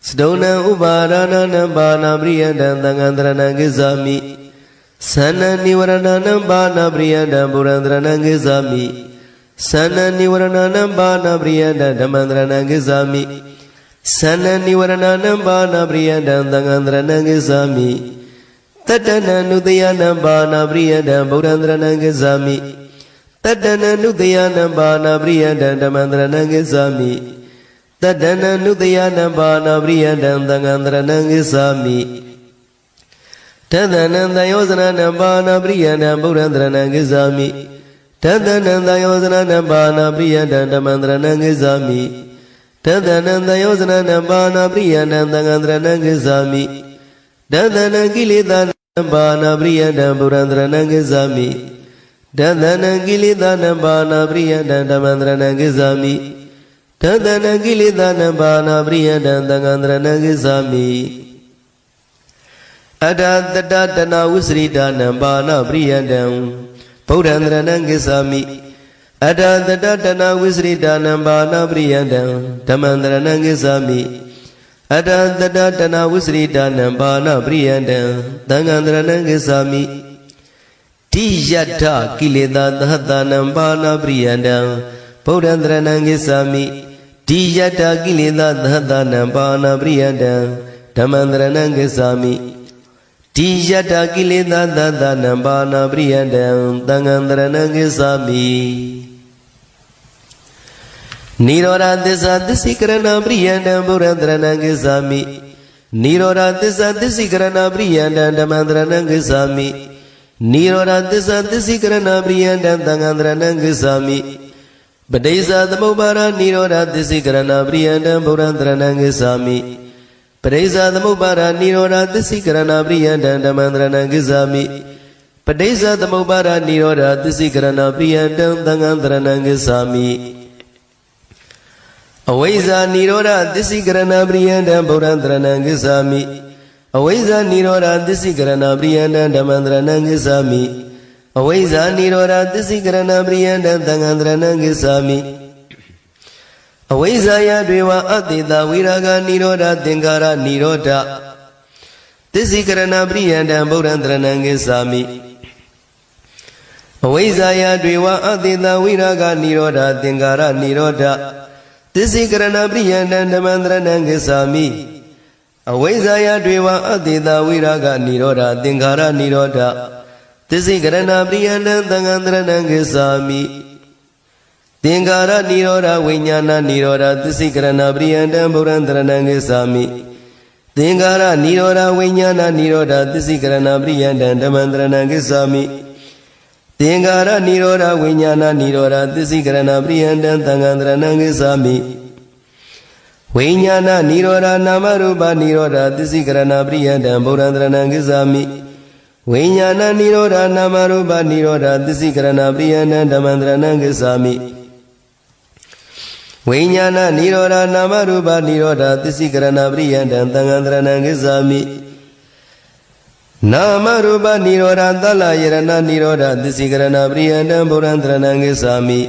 စတုဏံဥပါဒာနနံပါဏပရိယန္တံသံဃံတရဏံဂစ္ဆာမိသန္နနိဝရဏနံပါဏပရိယန္တံဗုဒ္ဓံတရဏံဂစ္ဆာမိသန္နနိဝရဏနံပါဏပရိယန္တံဓမ္မံတရဏံဂစ္ဆာမိသန္နနိဝရဏနံပါဏပရိယန္တံသံဃံတရဏံဂစ္ဆာမိတတ္တနံနုတယနံပါဏပရိယန္တံဗုဒ္ဓံတရဏံဂစ္ဆာမိတတ္တနံနုတယနံပါဏပရိယန္တံဓမ္မံတရဏံဂစ္ဆာမိတတ္တနံနုတယနံပါဏပရိယန္တံသံဃံတရဏံဂစ္ဆာမိတတ္တနံသယောဇနနံပါဏပရိယန္တံဗုဒ္ဓံတရဏံဂစ္ဆာမိတတ္တနံသယောဇနနံပါဏပရိယန္တံဓမ္မံတရဏံဂစ္ဆာမိတတ္တနံသယောဇနနံပါဏပရိယန္တံသံဃံတရဏံဂစ္ဆာမိတတ္တနံကိလေသာနံပါဏပရိယန္တံဗုဒ္ဓံတရဏံဂစ္ဆာမိတတ္တနံကိလေသာနံပါဏပရိယန္တံဓမ္မံတရဏံဂစ္ဆာမိတတ္တနံကိလေသာနံပါဏပရိယန္တံသံဃံတရဏံဂစ္ဆာမိအတ္တတတတနာဝိစရိတာနံပါဏပရိယန္တံဗုဒ္ဓံတရဏံဂစ္ဆာမိအတ္တတတတနာဝိစရိတာနံပါဏပရိယန္တံဓမ္မံတရဏံဂစ္ဆာမိအတ္တတတတနာဝိစရိတာနံပါဏပရိယန္တံသံဃံတရဏံဂစ္ဆာမိတိယတ္ထကိလေသာသဟတနံပါဏပရိယန္တံဗုဒ္ဓံတရဏံဂစ္ဆာမိတိယတ္ထကိလေသာသဟတနံပါဏပရိယန္တံဓမ္မံတရဏံဂစ္ဆာမိတိယတ္ထကိလေသာသဟတနံပါဏပရိယန္တံသံဃံတရဏံဂစ္ဆာမိ နိရောဓသစ္စာသစ္စိကရဏပရိယန္တံဗုဒ္ဓံတရဏံဂစ္ဆာမိနိရောဓသစ္စာသစ္စိကရဏပရိယန္တံဓမ္မံတရဏံဂစ္ဆာမိနိရောဓသစ္စာသစ္စိကရဏပရိယန္တံသံဃံတရဏံဂစ္ဆာမိပဋိစ္စသမုပ္ပါဒနိရောဓသစ္စိကရဏပရိယန္တံဗုဒ္ဓံတရဏံဂစ္ဆာမိပဋိစ္စသမုပ္ပါဒနိရောဓသစ္စိကရဏပရိယန္တံဓမ္မံတရဏံဂစ္ဆာမိပဋိစ္စသမုပ္ပါဒနိရောဓသစ္စိကရဏပရိယန္တံသံဃံတရဏံဂစ္ဆာမိအဝိဇ္ဇာနိရောဓသစ္စိကရဏပရိယန္တံဗုဒ္ဓံတရဏံဂစ္ဆာမိအဝိဇ္ဇာနိရောဓသစ္စိကရဏပရိယန္တံဓမ္မံတရဏံဂစ္ဆာမိအဝိဇ္ဇာနိရောဓသစ္စိကရဏပရိယန္တံသံဃံတရဏံဂစ္ဆာမိအဝိဇ္ဇာယတွေဝအတ္တိတဝိရာဂနိရောဓသင်္ခါရနိရောဓသစ္စိကရဏပရိယန္တံဗုဒ္ဓံတရဏံဂစ္ဆာမိအဝိဇ္ဇာယတွေဝအတ္တိတဝိရာဂနိရောဓသင်္ခါရနိရောဓသစ္စိကရဏပရိယန္တံဓမ္မံတရဏံဂစ္ဆာမိအဝိဇ္ဇာယတွေဝအတ္တိတဝိရာဂနိရောဓသင်္ခါရနိရောဓသစ္စိကရဏပရိယန္တံသံဃံတရဏံဂစ္ဆာမိသင်္ခါရနိရောဓဝိညာဏနိရောဓသစ္စိကရဏပရိယန္တံဗုဒ္ဓံတရဏံဂစ္ဆာမိသင်္ခါရနိရောဓဝိညာဏနိရောဓသစ္စိကရဏပရိယန္တံဓမ္မံတရဏံဂစ္ဆာမိသင်္ခါရနိရောဓဝိညာဏနိရောဓသစ္စိကရဏပရိယန္တံသံဃံတရဏံဂစ္ဆာမိဝိညာဏနိရောဓနာမရူပနိရောဓသစ္စိကရဏပရိယန္တံဗုဒ္ဓံတရဏံဂစ္ဆာမိဝိညာဏနိရောဓနာမရူပနိရောဓသစ္စိကရဏပရိယန္တံဓမ္မံတရဏံဂစ္ဆာမိဝိညာဏနိရောဓနာမရူပနိရောဓသစ္စိကရဏပရိယန္တံသံဃံတရဏံဂစ္ဆာမိနာမရူပနိရောဓသလယရဏနိရောဓသစ္စိကရဏပရိယန္တံဗုဒ္ဓံတရဏံဂစ္ဆာမိ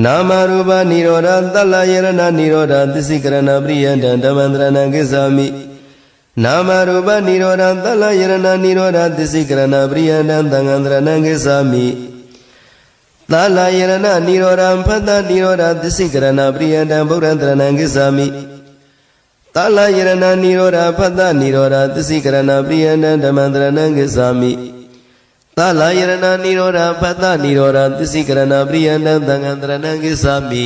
နာမရူပနိရောဓသလယရဏနိရောဓသစ္စိကရဏပရိယန္တံဓမ္မံတရဏံဂစ္ဆာမိနာမရူပနိရောဓသလယရဏနိရောဓသစ္စိကရဏပရိယန္တံသံဃံတရဏံဂစ္ဆာမိသလယရဏနိရောဓဖတ္တနိရောဓသစ္စိကရဏပရိယန္တံဗုဒ္ဓံတရဏံဂစ္ဆာမိသလယရဏနိရောဓဖတ္တနိရောဓသစ္စိကရဏပရိယန္တံဓမ္မံတရဏံဂစ္ဆာမိသလယရဏနိရောဓဖတ္တနိရောဓသစ္စိကရဏပရိယန္တံသံဃံတရဏံဂစ္ဆာမိ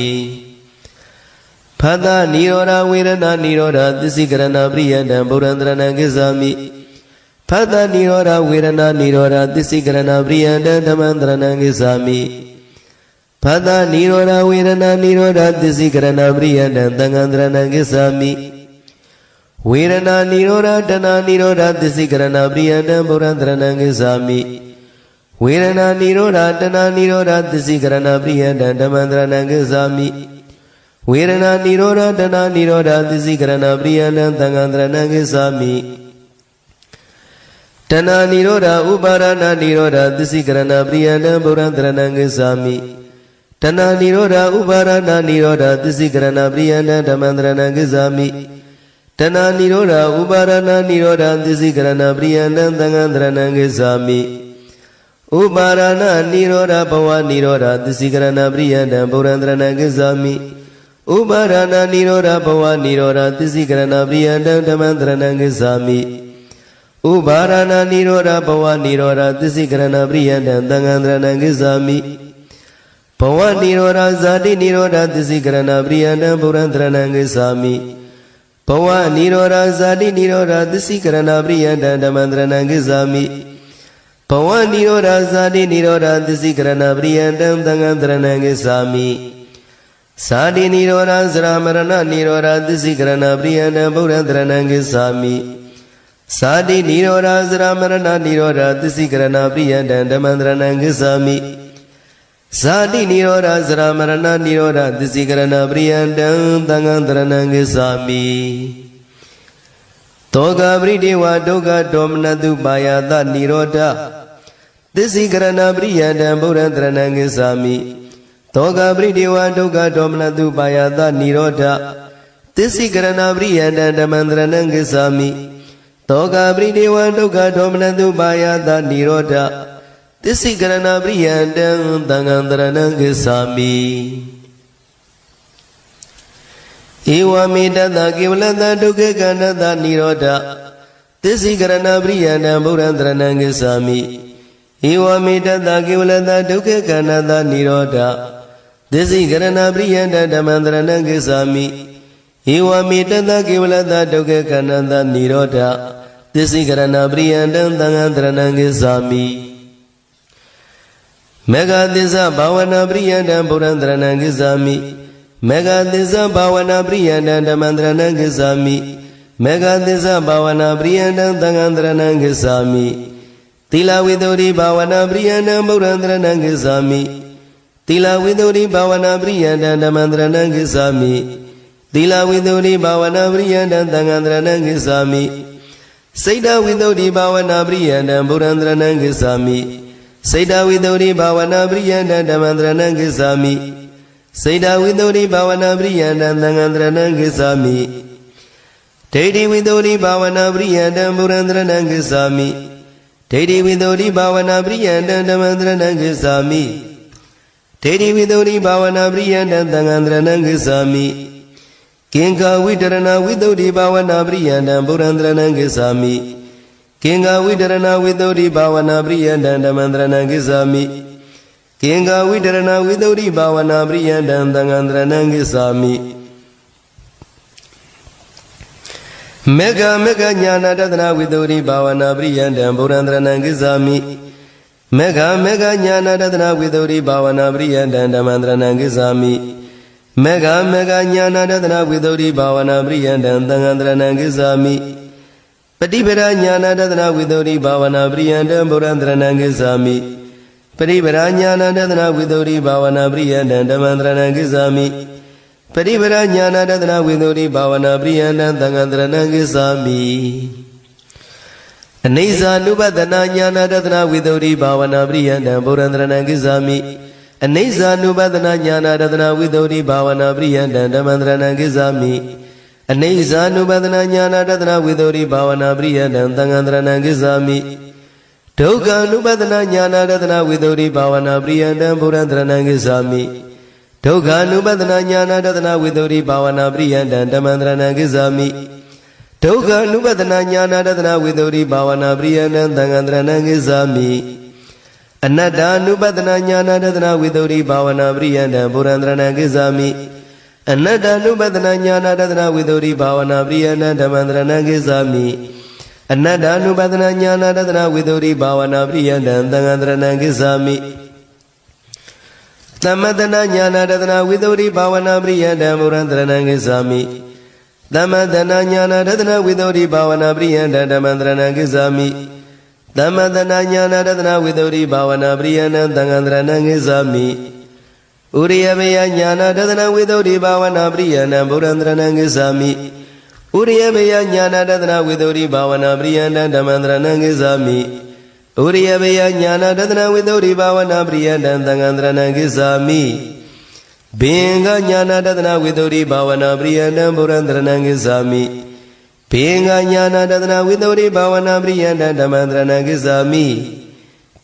ဖတ္တနိရောဓဝေရဏနိရောဓသစ္စိကရဏပရိယန္တံဗုဒ္ဓံတရဏံဂစ္ဆာမိဖတ္တနိရောဓဝေရဏနိရောဓသစ္စိကရဏပရိယန္တံဓမ္မံတရဏံဂစ္ဆာမိဖတ္တနိရောဓဝေရဏနိရောဓသစ္စိကရဏပရိယန္တံသံဃံတရဏံဂစ္ဆာမိဝေရဏနိရောဓတဏနိရောဓသစ္စိကရဏပရိယန္တံဗုဒ္ဓံတရဏံဂစ္ဆာမိဝေရဏနိရောဓတဏနိရောဓသစ္စိကရဏပရိယန္တံဓမ္မံတရဏံဂစ္ဆာမိဝေရဏနိရောဓတဏနိရောဓသစ္စိကရဏပရိယန္တံသံဃံတရဏံဂစ္ဆာမိတဏနိရောဓဥပါရဏနိရောဓသစ္စိကရဏပရိယန္တံဗုဒ္ဓံတရဏံဂစ္ဆာမိတဏနိရောဓဥပါရဏနိရောဓသစ္စိကရဏပရိယန္တံဓမ္မံတရဏံဂစ္ဆာမိတဏနိရောဓဥပါရဏနိရောဓသစ္စိကရဏပရိယန္တံသံဃံတရဏံဂစ္ဆာမိဥပါရဏနိရောဓဘဝနိရောဓသစ္စိကရဏပရိယန္တံဗုဒ္ဓံတရဏံဂစ္ဆာမိဥပါရဏနိရောဓဘဝနိရောဓသစ္စိကရဏပရိယန္တံဓမ္မံတရဏံဂစ္ဆာမိဥပါရဏနိရောဓဘဝနိရောဓသစ္စိကရဏပရိယန္တံသံဃံတရဏံဂစ္ဆာမိဘဝနိရောဓဇာတိနိရောဓသစ္စိကရဏပရိယန္တံဗုဒ္ဓံတရဏံဂစ္ဆာမိဘဝနိရောဓဇာတိနိရောဓသစ္စိကရဏပရိယန္တံဓမ္မံတရဏံဂစ္ဆာမိဘဝနိရောဓဇာတိနိရောဓသစ္စိကရဏပရိယန္တံသံဃံတရဏံဂစ္ဆာမိဇာတိနိရောဓဇရာမရဏနိရောဓသစ္စိကရဏပရိယန္တံဗုဒ္ဓံတရဏံဂစ္ဆာမိဇာတိနိရောဓဇရာမရဏနိရောဓသစ္စိကရဏပရိယန္တံဓမ္မံတရဏံဂစ္ဆာမိဇာတိနိရောဓဇရာမရဏနိရောဓသစ္စိကရဏပရိယန္တံသံဃံတရဏံဂစ္ဆာမိတောကပရိဒေဝဒုက္ခဒေါမနတုပါယတနိရောဓသစ္စိကရဏပရိယန္တံဗုဒ္ဓံတရဏံဂစ္ဆာမိတောကပရိဒေဝဒုက္ခဒေါမနတုပါယတနိရောဓသစ္စိကရဏပရိယန္တံဓမ္မံတရဏံဂစ္ဆာမိတောကပရိဒေဝဒုက္ခဒေါမနတုပါယတနိရောဓသစ္စိကရဏပရိယန္တံသံဃံတရဏံဂစ္ဆာမိဧဝမေတ္တကေဝလတဒုက္ခကန္တတနိရောဓသစ္စိကရဏပရိယန္တံဗုဒ္ဓံတရဏံဂစ္ဆာမိဧဝမေတ္တကေဝလတဒုက္ခကန္တတနိရောဓ သစ္စိကရဏပရိယန္တဓမ္မန္တရဏံကိသာမိဧဝမေတတကေဝလတဒုက္ခခန္ဓာနိရောဓသစ္စိကရဏပရိယန္တသံဃံတရဏံကိသာမိမေဃသစ္စာဘာဝနာပရိယန္တဗုဒ္ဓံတရဏံကိသာမိမေဃသစ္စာဘာဝနာပရိယန္တဓမ္မန္တရဏံကိသာမိမေဃသစ္စာဘာဝနာပရိယန္တသံဃံတရဏံကိသာမိသီလဝိတ္တုရိဘာဝနာပရိယန္တဗုဒ္ဓံတရဏံကိသာမိသီလဝိတ္တုရိဘာဝနာပရိယန္တဓမ္မန္တရဏံကိသာမိသီလဝိတ္တုရိဘာဝနာပရိယန္တသံဃံတရဏံကိသာမိစိတ်တဝိတ္တုရိဘာဝနာပရိယန္တဗုဒ္ဓံတရဏံကိသာမိစိတ်တဝိတ္တုရိဘာဝနာပရိယန္တဓမ္မန္တရဏံကိသာမိစိတ်တဝိတ္တုရိဘာဝနာပရိယန္တသံဃံတရဏံကိသာမိဒိဋ္ဌိဝိတ္တုရိဘာဝနာပရိယန္တဗုဒ္ဓံတရဏံကိသာမိဒိဋ္ဌိဝိတ္တုရိဘာဝနာပရိယန္တဓမ္မန္တရဏံကိသာမိဒိဋ္ဌိဝိတ္တုရိဘာဝနာပရိယန္တသံဃံတရဏံကိသာမိကင်္ခာဝိတရဏဝိတ္တုရိဘာဝနာပရိယန္တဗုဒ္ဓံတရဏံကိသာမိကင်္ခာဝိတရဏဝိတ္တုရိဘာဝနာပရိယန္တဓမ္မန္တရဏံကိသာမိကင်္ခာဝိတရဏဝိတ္တုရိဘာဝနာပရိယန္တသံဃံတရဏံကိသာမိမေဃမေဃညာနာတသနာဝိတ္တုရိဘာဝနာပရိယန္တဗုဒ္ဓံတရဏံကိသာမိမေဃမေဃညာနာတသနာဝိတ္တုရိဘာဝနာပရိယန္တဓမ္မန္တရဏံကိသာမိမေဃမေဃညာနာတသနာဝိတ္တုရိဘာဝနာပရိယန္တသံဃံတရဏံကိသာမိပฏิပဒညာနာတသနာဝိတ္တုရိဘာဝနာပရိယန္တဗုဒ္ဓံတရဏံကိသာမိပฏิပဒညာနာတသနာဝိတ္တုရိဘာဝနာပရိယန္တဓမ္မန္တရဏံကိသာမိပฏิပဒညာနာတသနာဝိတ္တုရိဘာဝနာပရိယန္တသံဃံတရဏံကိသာမိအနိစ္စ ानु ပဒနာညာနာတသနာဝိတ္တုရိဘာဝနာပရိယန္တဗုဒ္ဓံတရဏံကိသာမိအနိစ္စ ानु ပဒနာညာနာတသနာဝိတ္တုရိဘာဝနာပရိယန္တဓမ္မန္တရဏံကိသာမိအနိစ္စ ानु ပဒနာညာနာတသနာဝိတ္တုရိဘာဝနာပရိယန္တသံဃံတရဏံကိသာမိဒုက္ခ ानु ပဒနာညာနာတသနာဝိတ္တုရိဘာဝနာပရိယန္တဗုဒ္ဓံတရဏံကိသာမိဒုက္ခ ानु ပဒနာညာနာတသနာဝိတ္တုရိဘာဝနာပရိယန္တဓမ္မန္တရဏံကိသာမိဒုက္ခ ानु ပဒနာညာနာတသနာဝိတ္တုရိဘာဝနာပရိယန္တသံဃံတရဏံကိသာမိအနတ္တ ानु ပဒနာညာနာတသနာဝိတ္တုရိဘာဝနာပရိယန္တဗုဒ္ဓံတရဏံကိသာမိအနတ္တ ानु ပဒနာညာနာတသနာဝိတ္တုရိဘာဝနာပရိယန္တဓမ္မန္တရဏံကိသာမိအနတ္တ ानु ပဒနာညာနာတသနာဝိတ္တုရိဘာဝနာပရိယန္တသံဃံတရဏံကိသာမိသမတနာညာနာတသနာဝိတ္တုရိဘာဝနာပရိယန္တဗုဒ္ဓံတရဏံကိသာမိသမတနာညာနာတသနာဝိတ္တုရိဘာဝနာပရိယန္တဓမ္မန္တရဏံကိသာမိသမတနာညာနာတသနာဝိတ္တုရိဘာဝနာပရိယန္တသံဃံတရဏံကိသာမိဥရိယမေယညာနာတသနာဝိတ္တုရိဘာဝနာပရိယန္တဗုဒ္ဓံတရဏံကိသာမိဥရိယမေယညာနာတသနာဝိတ္တုရိဘာဝနာပရိယန္တဓမ္မန္တရဏံကိသာမိဥရိယမေယညာနာတသနာဝိတ္တုရိဘာဝနာပရိယန္တသံဃံတရဏံကိသာမိဘင်္ဂညာနာတသနာဝိတ္တုရိဘာဝနာပရိယန္တဗုဒ္ဓံတရဏံကိသာမိဘင်္ဂညာနာတသနာဝိတ္တုရိဘာဝနာပရိယန္တဓမ္မန္တရဏံကိသာမိ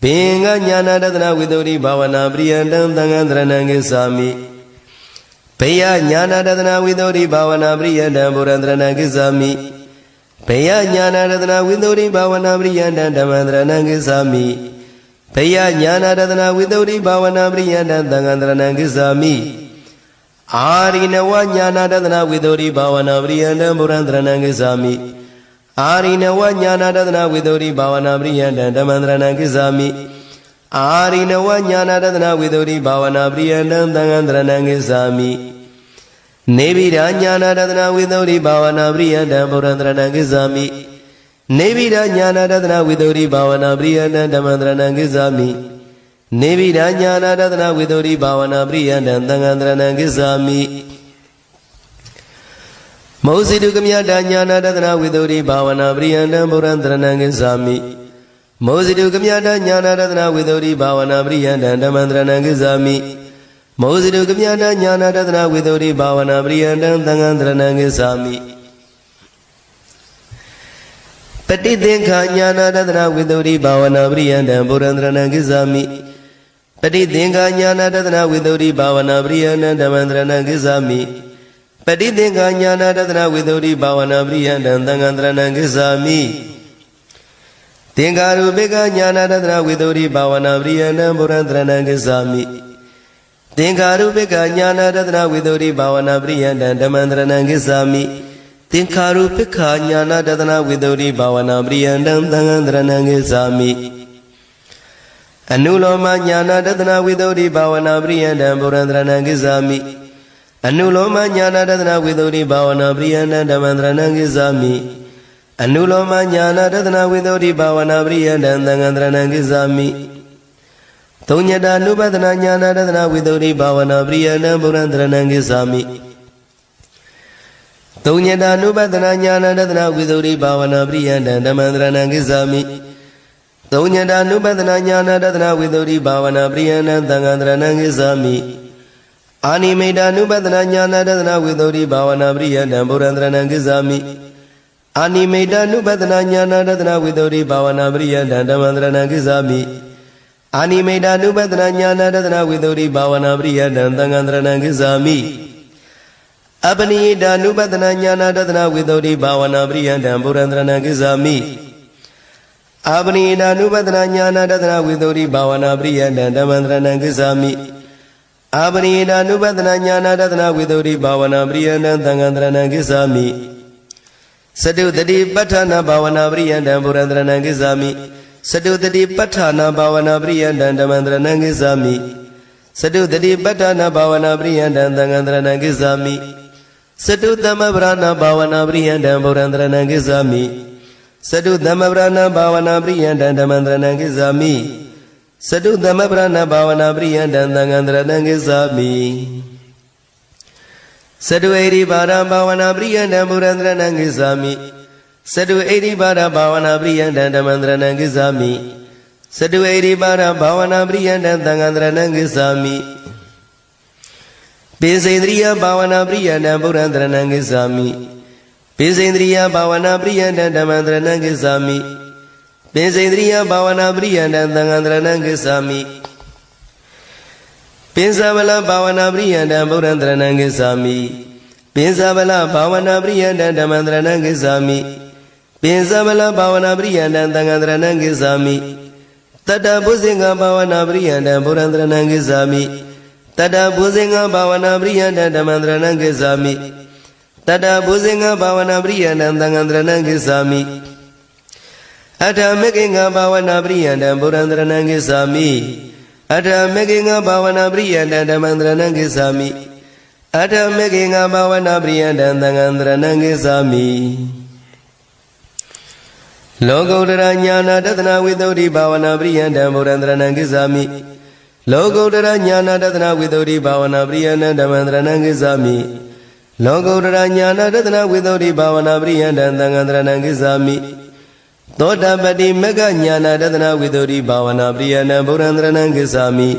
ဘင်္ဂညာနာတသနာဝိတ္တုရိဘာဝနာပရိယန္တသံဃံတရဏံကိသာမိဘေယညာနာတသနာဝိတ္တုရိဘာဝနာပရိယန္တဗုဒ္ဓံတရဏံကိသာမိဘေယညာနာတသနာဝိတ္တုရိဘာဝနာပရိယန္တဓမ္မန္တရဏံကိသာမိဘေယညာနာတသနာဝိတ္တုရိဘာဝနာပရိယန္တသံဃံတရဏံကိသာမိအာရိနဝညာနာတသနာဝိတ္တုရိဘာဝနာပရိယန္တဗုဒ္ဓံတရဏံကိသာမိအာရိနဝညာနာတသနာဝိတ္တုရိဘာဝနာပရိယန္တဓမ္မန္တရဏံကိသာမိအာရိနဝညာနာတသနာဝိတ္တုရိဘာဝနာပရိယန္တသံဃံတရဏံကိသာမိနေဗိဒာညာနာတသနာဝိတ္တုရိဘာဝနာပရိယန္တဗုဒ္ဓံတရဏံကိသာမိနေဗိဒာညာနာတသနာဝိတ္တုရိဘာဝနာပရိယန္တဓမ္မန္တရဏံကိသာမိနေဗိဒာညာနာတသနာဝိတ္တုရိဘာဝနာပရိယန္တသံဃံတရဏံကိသာမိမောဇိတုကမြတညာနာတသနာဝိတ္တုရိဘာဝနာပရိယန္တဗုဒ္ဓံတရဏံကိသာမိမောဇိတုကမြတညာနာတသနာဝိတ္တုရိဘာဝနာပရိယန္တဓမ္မန္တရဏံကိသာမိမောဇိတုကမြတညာနာတသနာဝိတ္တုရိဘာဝနာပရိယန္တသံဃံတရဏံကိသာမိပฏิသင်္ခာညာနာတသနာဝိတ္တုရိဘာဝနာပရိယန္တဗုဒ္ဓံတရဏံကိသာမိပฏิသင်္ခာညာနာတသနာဝိတ္တုရိဘာဝနာပရိယန္တဓမ္မန္တရဏံကိသာမိပฏิသင်္ခာညာနာတသနာဝိတ္တုရိဘာဝနာပရိယန္တသံဃံတရဏံကိသာမိသင်္ကာရုပိကညာနာတသနာဝိတ္တုရိဘာဝနာပရိယန္တဗုဒ္ဓံတရဏံကိသာမိ သင်္ခါရုပ္ပကညာနာတဒနာဝိသုဒ္ဓိဘာဝနာပရိယန္တံဓမ္မန္တရဏံကိစ္ဆာမိသင်္ခါရုပ္ပကညာနာတဒနာဝိသုဒ္ဓိဘာဝနာပရိယန္တံသံဃံတရဏံကိစ္ဆာမိအနုလောမညာနာတဒနာဝိသုဒ္ဓိဘာဝနာပရိယန္တံဗုဒ္ဓံတရဏံကိစ္ဆာမိအနုလောမညာနာတဒနာဝိသုဒ္ဓိဘာဝနာပရိယန္တံဓမ္မန္တရဏံကိစ္ဆာမိအနုလောမညာနာတဒနာဝိသုဒ္ဓိဘာဝနာပရိယန္တံသံဃံတရဏံကိစ္ဆာမိသုံးညတာနုပဒနာညာနာတဒနာဝိသုဒ္ဓိဘာဝနာပရိယန္တံဗုဒ္ဓံတရဏံကိစ္ဆာမိသုံးညတာနုပဒနာညာနာတဒနာဝိသုဒ္ဓိဘာဝနာပရိယန္တံဓမ္မန္တရဏံကိစ္ဆာမိသုံးညတာနုပဒနာညာနာတဒနာဝိသုဒ္ဓိဘာဝနာပရိယန္တံသံဃံတရဏံကိစ္ဆာမိအာနိမိတာနုပဒနာညာနာတဒနာဝိသုဒ္ဓိဘာဝနာပရိယန္တံဗုဒ္ဓံတရဏံကိစ္ဆာမိအာနိမိတာနုပဒနာညာနာတဒနာဝိသုဒ္ဓိဘာဝနာပရိယန္တံဓမ္မန္တရဏံကိစ္ဆာမိအာနိမိတာနုပဒနာညာနာတဒနာဝိသုဒ္ဓိဘာဝနာပရိယန္တံသံဃံတရဏံကိစ္ဆာမိအပနိယတာနုပဒနာညာနာတဒနာဝိသုဒ္ဓိဘာဝနာပရိယန္တံဗုဒ္ဓံတရဏံကိစ္ဆာမိအပနိယတာနုပဒနာညာနာတဒနာဝိသုဒ္ဓိဘာဝနာပရိယန္တံဓမ္မန္တရဏံကိစ္ဆာမိအပနိယတာနုပဒနာညာနာတဒနာဝိသုဒ္ဓိဘာဝနာပရိယန္တံသံဃံတရဏံကိစ္ဆာမိစတုတတိပဋ္ဌာနာဘာဝနာပရိယန္တံဗုဒ္ဓံတရဏံကိစ္ဆာမိစတုတတိပဋ္ဌာနာဘာဝနာပရိယန္တံဓမ္မန္တရဏံကိစ္ဆာမိစတုတတိပဋ္ဌာနာဘာဝနာပရိယန္တံသံဃံတရဏံကိစ္ဆာမိစတုသမ္မဗရဏဘာဝနာပရိယန္တံဗုဒ္ဓံတရဏံကိစ္ဆာမိစတုသမ္မဗရဏဘာဝနာပရိယန္တံဓမ္မန္တရဏံကိစ္ဆာမိစတုသမ္မဗရဏဘာဝနာပရိယန္တံသံဃံတရဏံကိစ္ဆာမိစတုဣရိပါဒဘာဝနာပရိယန္တံဗုဒ္ဓံတရဏံကိစ္ဆာမိစတုဣရိပါဒဘာဝနာပရိယန္တံဓမ္မန္တရဏံကိစ္ဆာမိစတုဣရိပါဒဘာဝနာပရိယန္တံသံဃံတရဏံကိစ္ဆာမိပိစေန္ဒရိယဘာဝနာပရိယန္တံဗုဒ္ဓံတရဏံကိစ္ဆာမိပိစေန္ဒရိယဘာဝနာပရိယန္တံဓမ္မန္တရဏံကိစ္ဆာမိပိစေန္ဒရိယဘာဝနာပရိယန္တံသံဃံတရဏံကိစ္ဆာမိပိစဗလဘာဝနာပရိယန္တံဗုဒ္ဓံတရဏံကိစ္ဆာမိပိစဗလဘာဝနာပရိယန္တံဓမ္မန္တရဏံကိစ္ဆာမိပိစဗလဘာဝနာပရိယန္တံသံဃံတရဏံကိစ္ဆာမိတတ္တဘုဇင်္ဂဘာဝနာပရိယန္တံဗုဒ္ဓံတရဏံကိစ္ဆာမိတတ္တဘုဇင်္ဂဘာဝနာပရိယန္တံဓမ္မန္တရဏံကိစ္ဆာမိတတ္တဘုဇင်္ဂဘာဝနာပရိယန္တံသံဃံတရဏံကိစ္ဆာမိအထမေကိင္ဂဘာဝနာပရိယန္တံဗုဒ္ဓံတရဏံကိစ္ဆာမိအထမေကိင္ဂဘာဝနာပရိယန္တံဓမ္မန္တရဏံကိစ္ဆာမိအထမေကိင္ဂဘာဝနာပရိယန္တံသံဃံတရဏံကိစ္ဆာမိလောကုတ္တရညာနာတဒနာဝိသုဒ္ဓိဘာဝနာပရိယန္တံဗုဒ္ဓံတရဏံကိစ္ဆာမိလောကုတ္တရညာနာတဒနာဝိသုဒ္ဓိဘာဝနာပရိယန္တံဓမ္မန္တရဏံကိစ္ဆာမိလောကုတ္တရညာနာတဒနာဝိသုဒ္ဓိဘာဝနာပရိယန္တံသံဃံတရဏံကိစ္ဆာမိသောတပတိမဂ္ဂညာနာတဒနာဝိသုဒ္ဓိဘာဝနာပရိယန္တံဗုဒ္ဓံတရဏံကိစ္ဆာမိ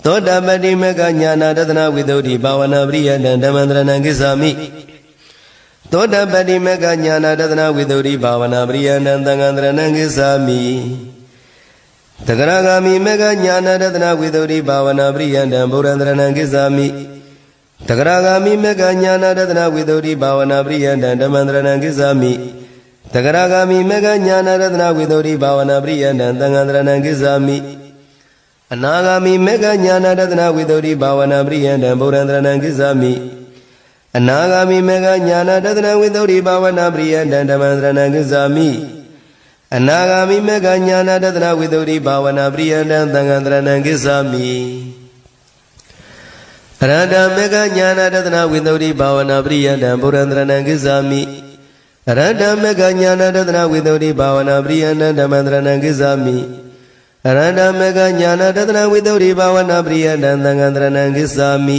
သောတပတိမဂ္ဂညာနာတဒနာဝိသုဒ္ဓိဘာဝနာပရိယန္တံဓမ္မန္တရဏံကိစ္ဆာမိသောတပတိမဂ္ဂညာနာတဒနာဝိသုဒ္ဓိဘာဝနာပရိယန္တံသံဃံတရဏံကိစ္ဆာမိတဂရဂာမိမဂ္ဂညာနာတဒနာဝိသုဒ္ဓိဘာဝနာပရိယန္တံဗုဒ္ဓံတရဏံကိစ္ဆာမိတဂရဂာမိမဂ္ဂညာနာတဒနာဝိသုဒ္ဓိဘာဝနာပရိယန္တံဓမ္မန္တရဏံကိစ္ဆာမိတဂရဂာမိမဂ္ဂညာနာတဒနာဝိသုဒ္ဓိဘာဝနာပရိယန္တံသံဃံတရဏံကိစ္ဆာမိအနာဂာမိမဂ္ဂညာနာတဒနာဝိသုဒ္ဓိဘာဝနာပရိယန္တံဗုဒ္ဓံတရဏံကိစ္ဆာမိအနာဂာမိမဂ္ဂညာနာတဒနာဝိသုဒ္ဓိဘာဝနာပရိယန္တံဓမ္မန္တရဏံကိစ္ဆာမိအနာဂာမိမဂ္ဂညာနာတဒနာဝိသုဒ္ဓိဘာဝနာပရိယန္တံသံဃံတရဏံကိစ္ဆာမိအရဟတမဂ္ဂညာနာတဒနာဝိသုဒ္ဓိဘာဝနာပရိယန္တံဗုဒ္ဓံတရဏံကိစ္ဆာမိအရဟတမဂ္ဂညာနာတဒနာဝိသုဒ္ဓိဘာဝနာပရိယန္တံဓမ္မန္တရဏံကိစ္ဆာမိအရဟတမဂ္ဂညာနာတဒနာဝိသုဒ္ဓိဘာဝနာပရိယန္တံသံဃံတရဏံကိစ္ဆာမိ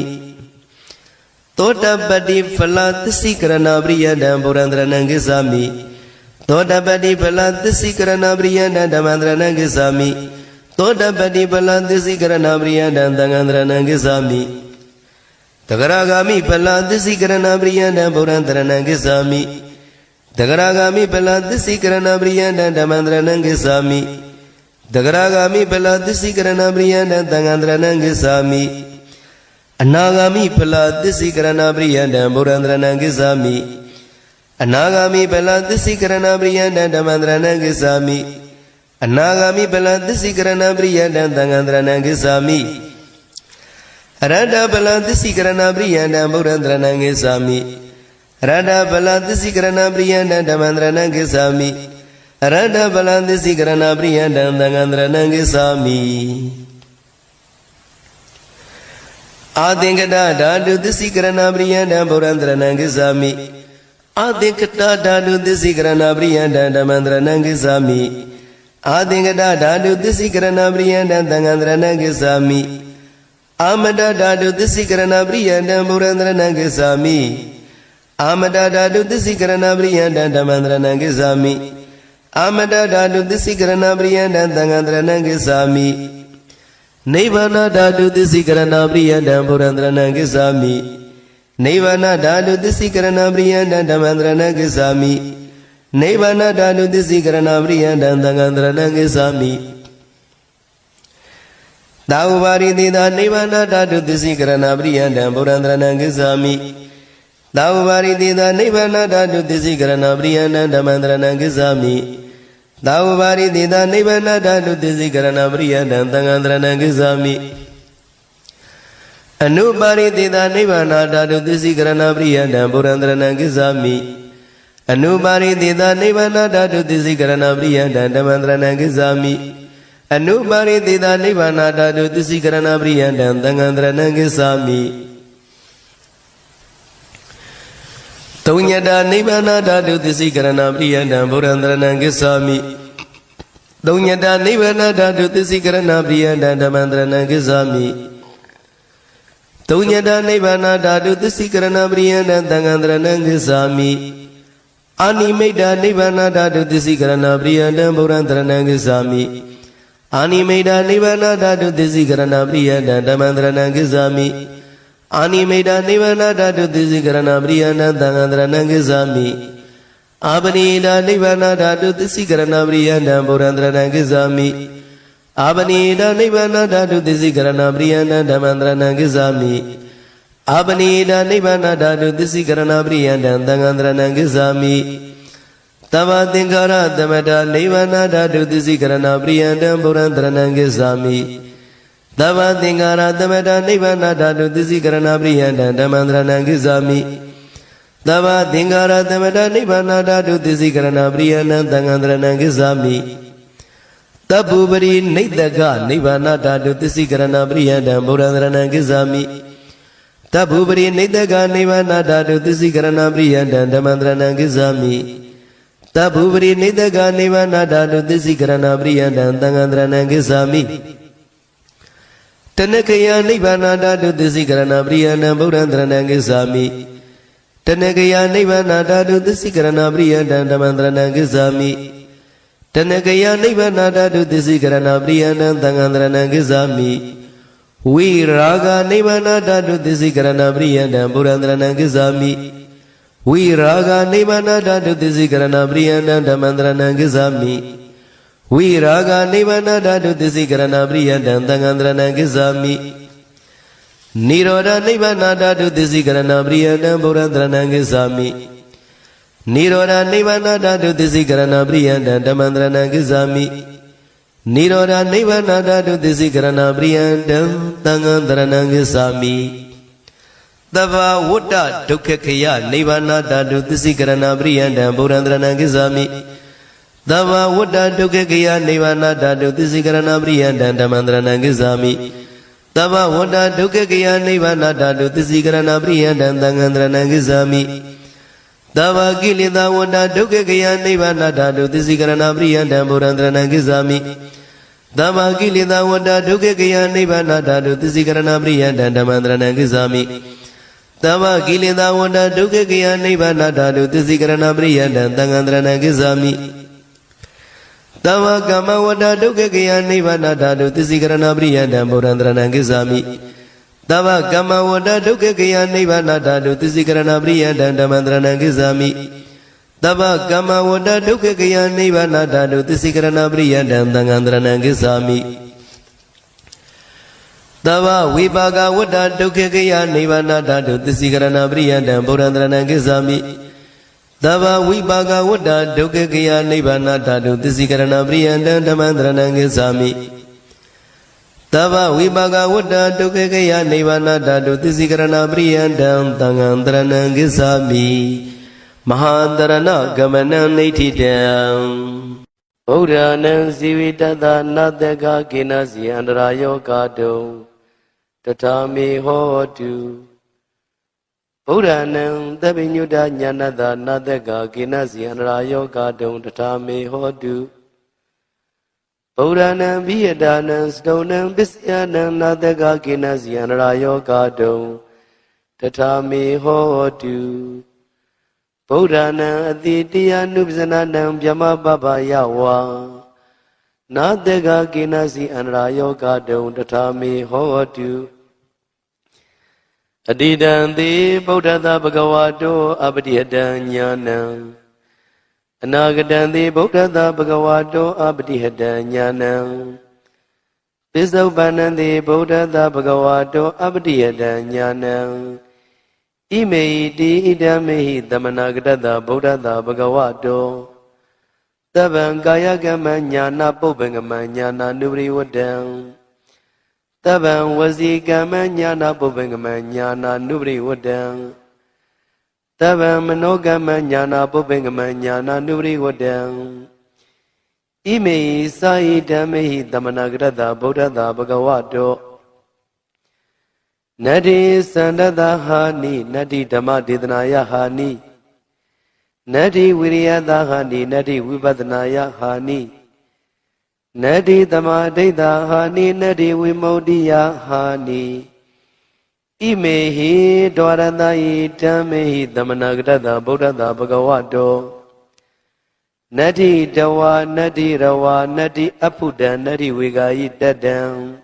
သောတပတိဖလသစ္စိကရဏပရိယန္တံဗုဒ္ဓံတရဏံကိစ္ဆာမိသောတပတိဖလသစ္စိကရဏပရိယန္တံဓမ္မန္တရဏံကိစ္ဆာမိသောတပတိဖလသစ္စိကရဏပရိယန္တံသံဃံတရဏံကိစ္ဆာမိတဂရဂာမိဖလသစ္စိကရဏပရိယန္တံဗုဒ္ဓံတရဏံကိစ္ဆာမိတဂရဂာမိဖလသစ္စိကရဏပရိယန္တံဓမ္မန္တရဏံကိစ္ဆာမိတဂရဂာမိဖလသစ္စိကရဏပရိယန္တံသံဃံတရဏံကိစ္ဆာမိအနာဂာမိဖလသစ္စိကရဏပရိယန္တံဗုဒ္ဓံတရဏံကိစ္ဆာမိအနာဂာမိဖလသစ္စိကရဏပရိယန္တံဓမ္မန္တရဏံကိစ္ဆာမိအနာဂာမိဖလသစ္စိကရဏပရိယန္တံသံဃံတရဏံကိစ္ဆာမိ Arada bala disikarana priyanda Buddhandrana Gesami Arada bala disikarana priyanda Dhamandrana Gesami Arada bala disikarana priyanda Dhangandrana Gesami Adingada dadu disikarana priyanda Buddhandrana Gesami Adingada dadu disikarana priyanda Dhamandrana Gesami Adingada dadu disikarana priyanda Dhangandrana Gesami Amada dadu disikarana priyanda Buddhandrana Gesami Amada dadu disikarana priyanda Dhamandrana Gesami Amada dadu disikarana priyanda Dhangandrana Gesami Nivana dadu disikarana priyanda Buddhandrana Gesami Nivana dadu disikarana priyanda Dhamandrana Gesami Nivana dadu disikarana priyanda Dhangandrana Gesami Dauvari dida Nivana dadu disikarana priyanda Buddhandrana Gesami Dauvari dida Nivana dadu disikarana priyanda Dhamandrana Gesami Dauvari dida Nivana dadu disikarana priyanda Dhangandrana Gesami Anubari dida Nivana dadu disikarana priyanda Buddhandrana Gesami Anubari dida Nivana dadu disikarana priyanda Dhamandrana Gesami Anubari dida Nivana dadu disikarana priyanda Dhangandrana Gesami Daunyada Nivana dadu disikarana priyanda Buddhandrana Gesami Daunyada Nivana dadu disikarana priyanda Dhamandrana Gesami Daunyada Nivana dadu disikarana priyanda Dhangandrana Gesami Animeda Nivana dadu disikarana priyanda Buddhandrana Gesami Animeda Nivana dadu disikarana priyanda Dhamandrana Gesami Animeda Nivana dadu disikarana priyanda Dhangandrana Gesami Abanida Nivana dadu disikarana priyanda Buddhandrana Gesami Abanida Nivana dadu disikarana priyanda Dhamandrana Gesami Abanida Nivana dadu disikarana priyanda Dhangandrana Gesami Tava Dingara Dhamada Nivana dadu disikarana priyanda Buddhandrana Gesami Tava Dingara Dhamada Nivana dadu disikarana priyanda Dhamandrana Gesami Tava Dingara Dhamada Nivana dadu disikarana priyanda Dhangandrana Gesami Tabubari Niddaga Nivana dadu disikarana priyanda Buddhandrana Gesami Tabubari Niddaga Nivana dadu disikarana priyanda Dhamandrana Gesami Tabubari Niddaga Nivana dadu disikarana priyanda Dhangandrana Gesami Tanakaya Nivana dadu disikarana priyanda Buddhandrana Gesami Tanakaya Nivana dadu disikarana priyanda Dhamandrana Gesami Tanakaya Nivana dadu disikarana priyanda Dhangandrana Gesami Viraga Nivana dadu disikarana priyanda Buddhandrana Gesami Viraga Nivana dadu disikarana priyanda Dhamandrana Gesami Viraga Nivana dadu disikarana priyanda Dhangandrana Gesami Nirodha Nivana dadu disikarana priyanda Buddhandrana Gesami Nirodha Nivana dadu disikarana priyanda Dhamandrana Gesami Nirodha Nivana dadu disikarana priyanda Dhangandrana Gesami Tava Vutta Dukkakaya Nivana dadu disikarana priyanda Buddhandrana Gesami Tava Vutta Dukkakaya Nivana dadu disikarana priyanda Dhamandrana Gesami Tava Vutta Dukkakaya Nivana dadu disikarana priyanda Dhangandrana Gesami Tava Kilita Vutta Dukkakaya Nivana dadu disikarana priyanda Buddhandrana Gesami Tava Kilita Vutta Dukkakaya Nivana dadu disikarana priyanda Dhamandrana Gesami Tava Kilita Vutta Dukkakaya Nivana dadu disikarana priyanda Dhangandrana Gesami Tava Kama Vutta Dukkakaya Nivana dadu disikarana priyanda Buddhandrana Gesami Tava Kama Vutta Dukkakaya Nivana dadu disikarana priyanda Dhamandrana Gesami Tava Kama Vutta Dukkakaya Nivana dadu disikarana priyanda Dhangandrana Gesami Tava Vibhaga Vutta Dukkakaya Nivana dadu disikarana priyanda Buddhandrana Gesami Tava Vibhaga Vutta Dukkakaya Nivana dadu disikarana priyanda Dhamandrana Gesami Tava Vibaga Wutta Tukekaya Nivanata Tisikarana Priyandam Tangandrana Gisami Mahandarana Gamana Nitidam Buddhanam Sivitata Nataka Kinasi Andrayo Kato Tatami Hotu Buddhanam Tabinyuda Nyanada Nataka Kinasi Andrayo Kato Tatami Hotu Buddhanam Viyadanam Stonam Visyanam Nataka Kinasi Andrayo Kato Tatami Hotu Buddhana Aditya Nubzananam Vyama Baba Yawa Nataka Kinasi Anrayo Kadam Tatami Hotu Adidanti Buddhata Bhagavato Abdihadan Nyanam Anagadanti Buddhata Bhagavato Abdihadan Nyanam Visaupananti Buddhata Bhagavato Abdihadan Nyanam Imeiti Idamehi Damanagadada Buddhata Bhagavato Tavan Kayagama Nyana Bobangama Nyana Nubri Wadam Tavan Wazigama Nyana Bobangama Nyana Nubri Wadam Tavan Manogama Nyana Bobangama Nyana Nubri Wadam Imei Saidamehi Damanagadada Buddhata Bhagavato Nadi Sandada Hani, Nadi Dhamma Didanaya Hani, Nadi Viriyada Hani, Nadi Vibhadanaya Hani, Nadi Dhamma Deda Hani, Nadi Vimodiya Hani, Imehi Dwarandayi Dhamehi Dhammanagadada Buddhata Bhagavato, Nadi Dawa, Nadi Rawa, Nadi Apuda, Nadi Vigayi Dadam,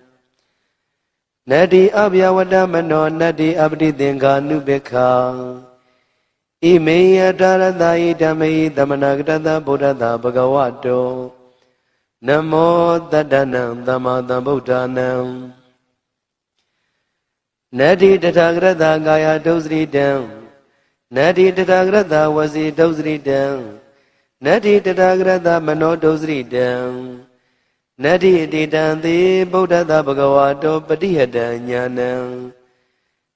Nadi Abhyavada Mano Nadi Abdi Dinga Nubekha Imeya Dharadai Dhamai Dhammanagadada Buddhata Bhagavato Namo Tadanam Dhammadam Buddhanam Nadi Tathagrata Gaya Dosridam Nadi Tathagrata Vasi Dosridam Nadi Tathagrata Mano Dosridam Nadi Didanti Buddhata Bhagavato Patihada Nyanam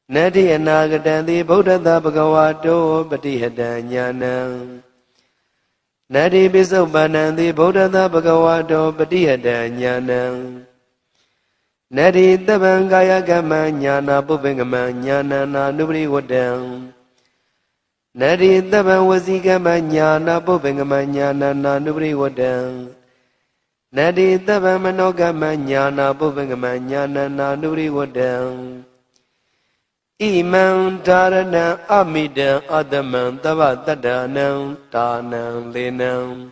Nadi Anagadanti Buddhata Bhagavato Patihada Nyanam Nadi Visaupananti Buddhata Bhagavato Patihada Nyanam Nadi Tabangaya Gama Nyana Bubangama Nyana Nubri Wadam Nadi Tabangwasigama Nyana Bubangama Nyana Nubri Wadam Nadi Tava Manogama Nyana Bhuvangama Nyana Nuri Wadam Imam Dharana Amida Adaman Tava Tadanam Tanam Linam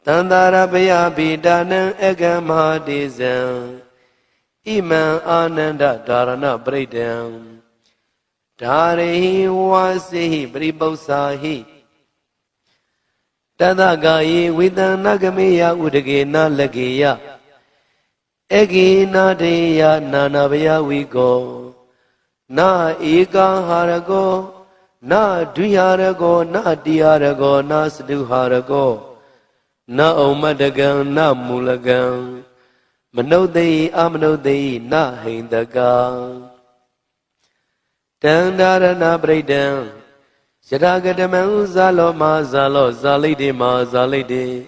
Tandara Bhayabidanam Egamahadizam Imam Ananda Dharana Bridam Dharihi Wasihi Bribausahi Tadagayi Vidanagamaya Udagena Lagiya Egina Deya Nanavaya Vigo Na Eka Harago Na Duyarago Na Diarago Na Saduharago Na Omadagan Na Mulagan Manodei Amanodei Na Hindaga Tandarana Bredam Shadagadamam Zalo Ma Zalo Zalide Ma Zalide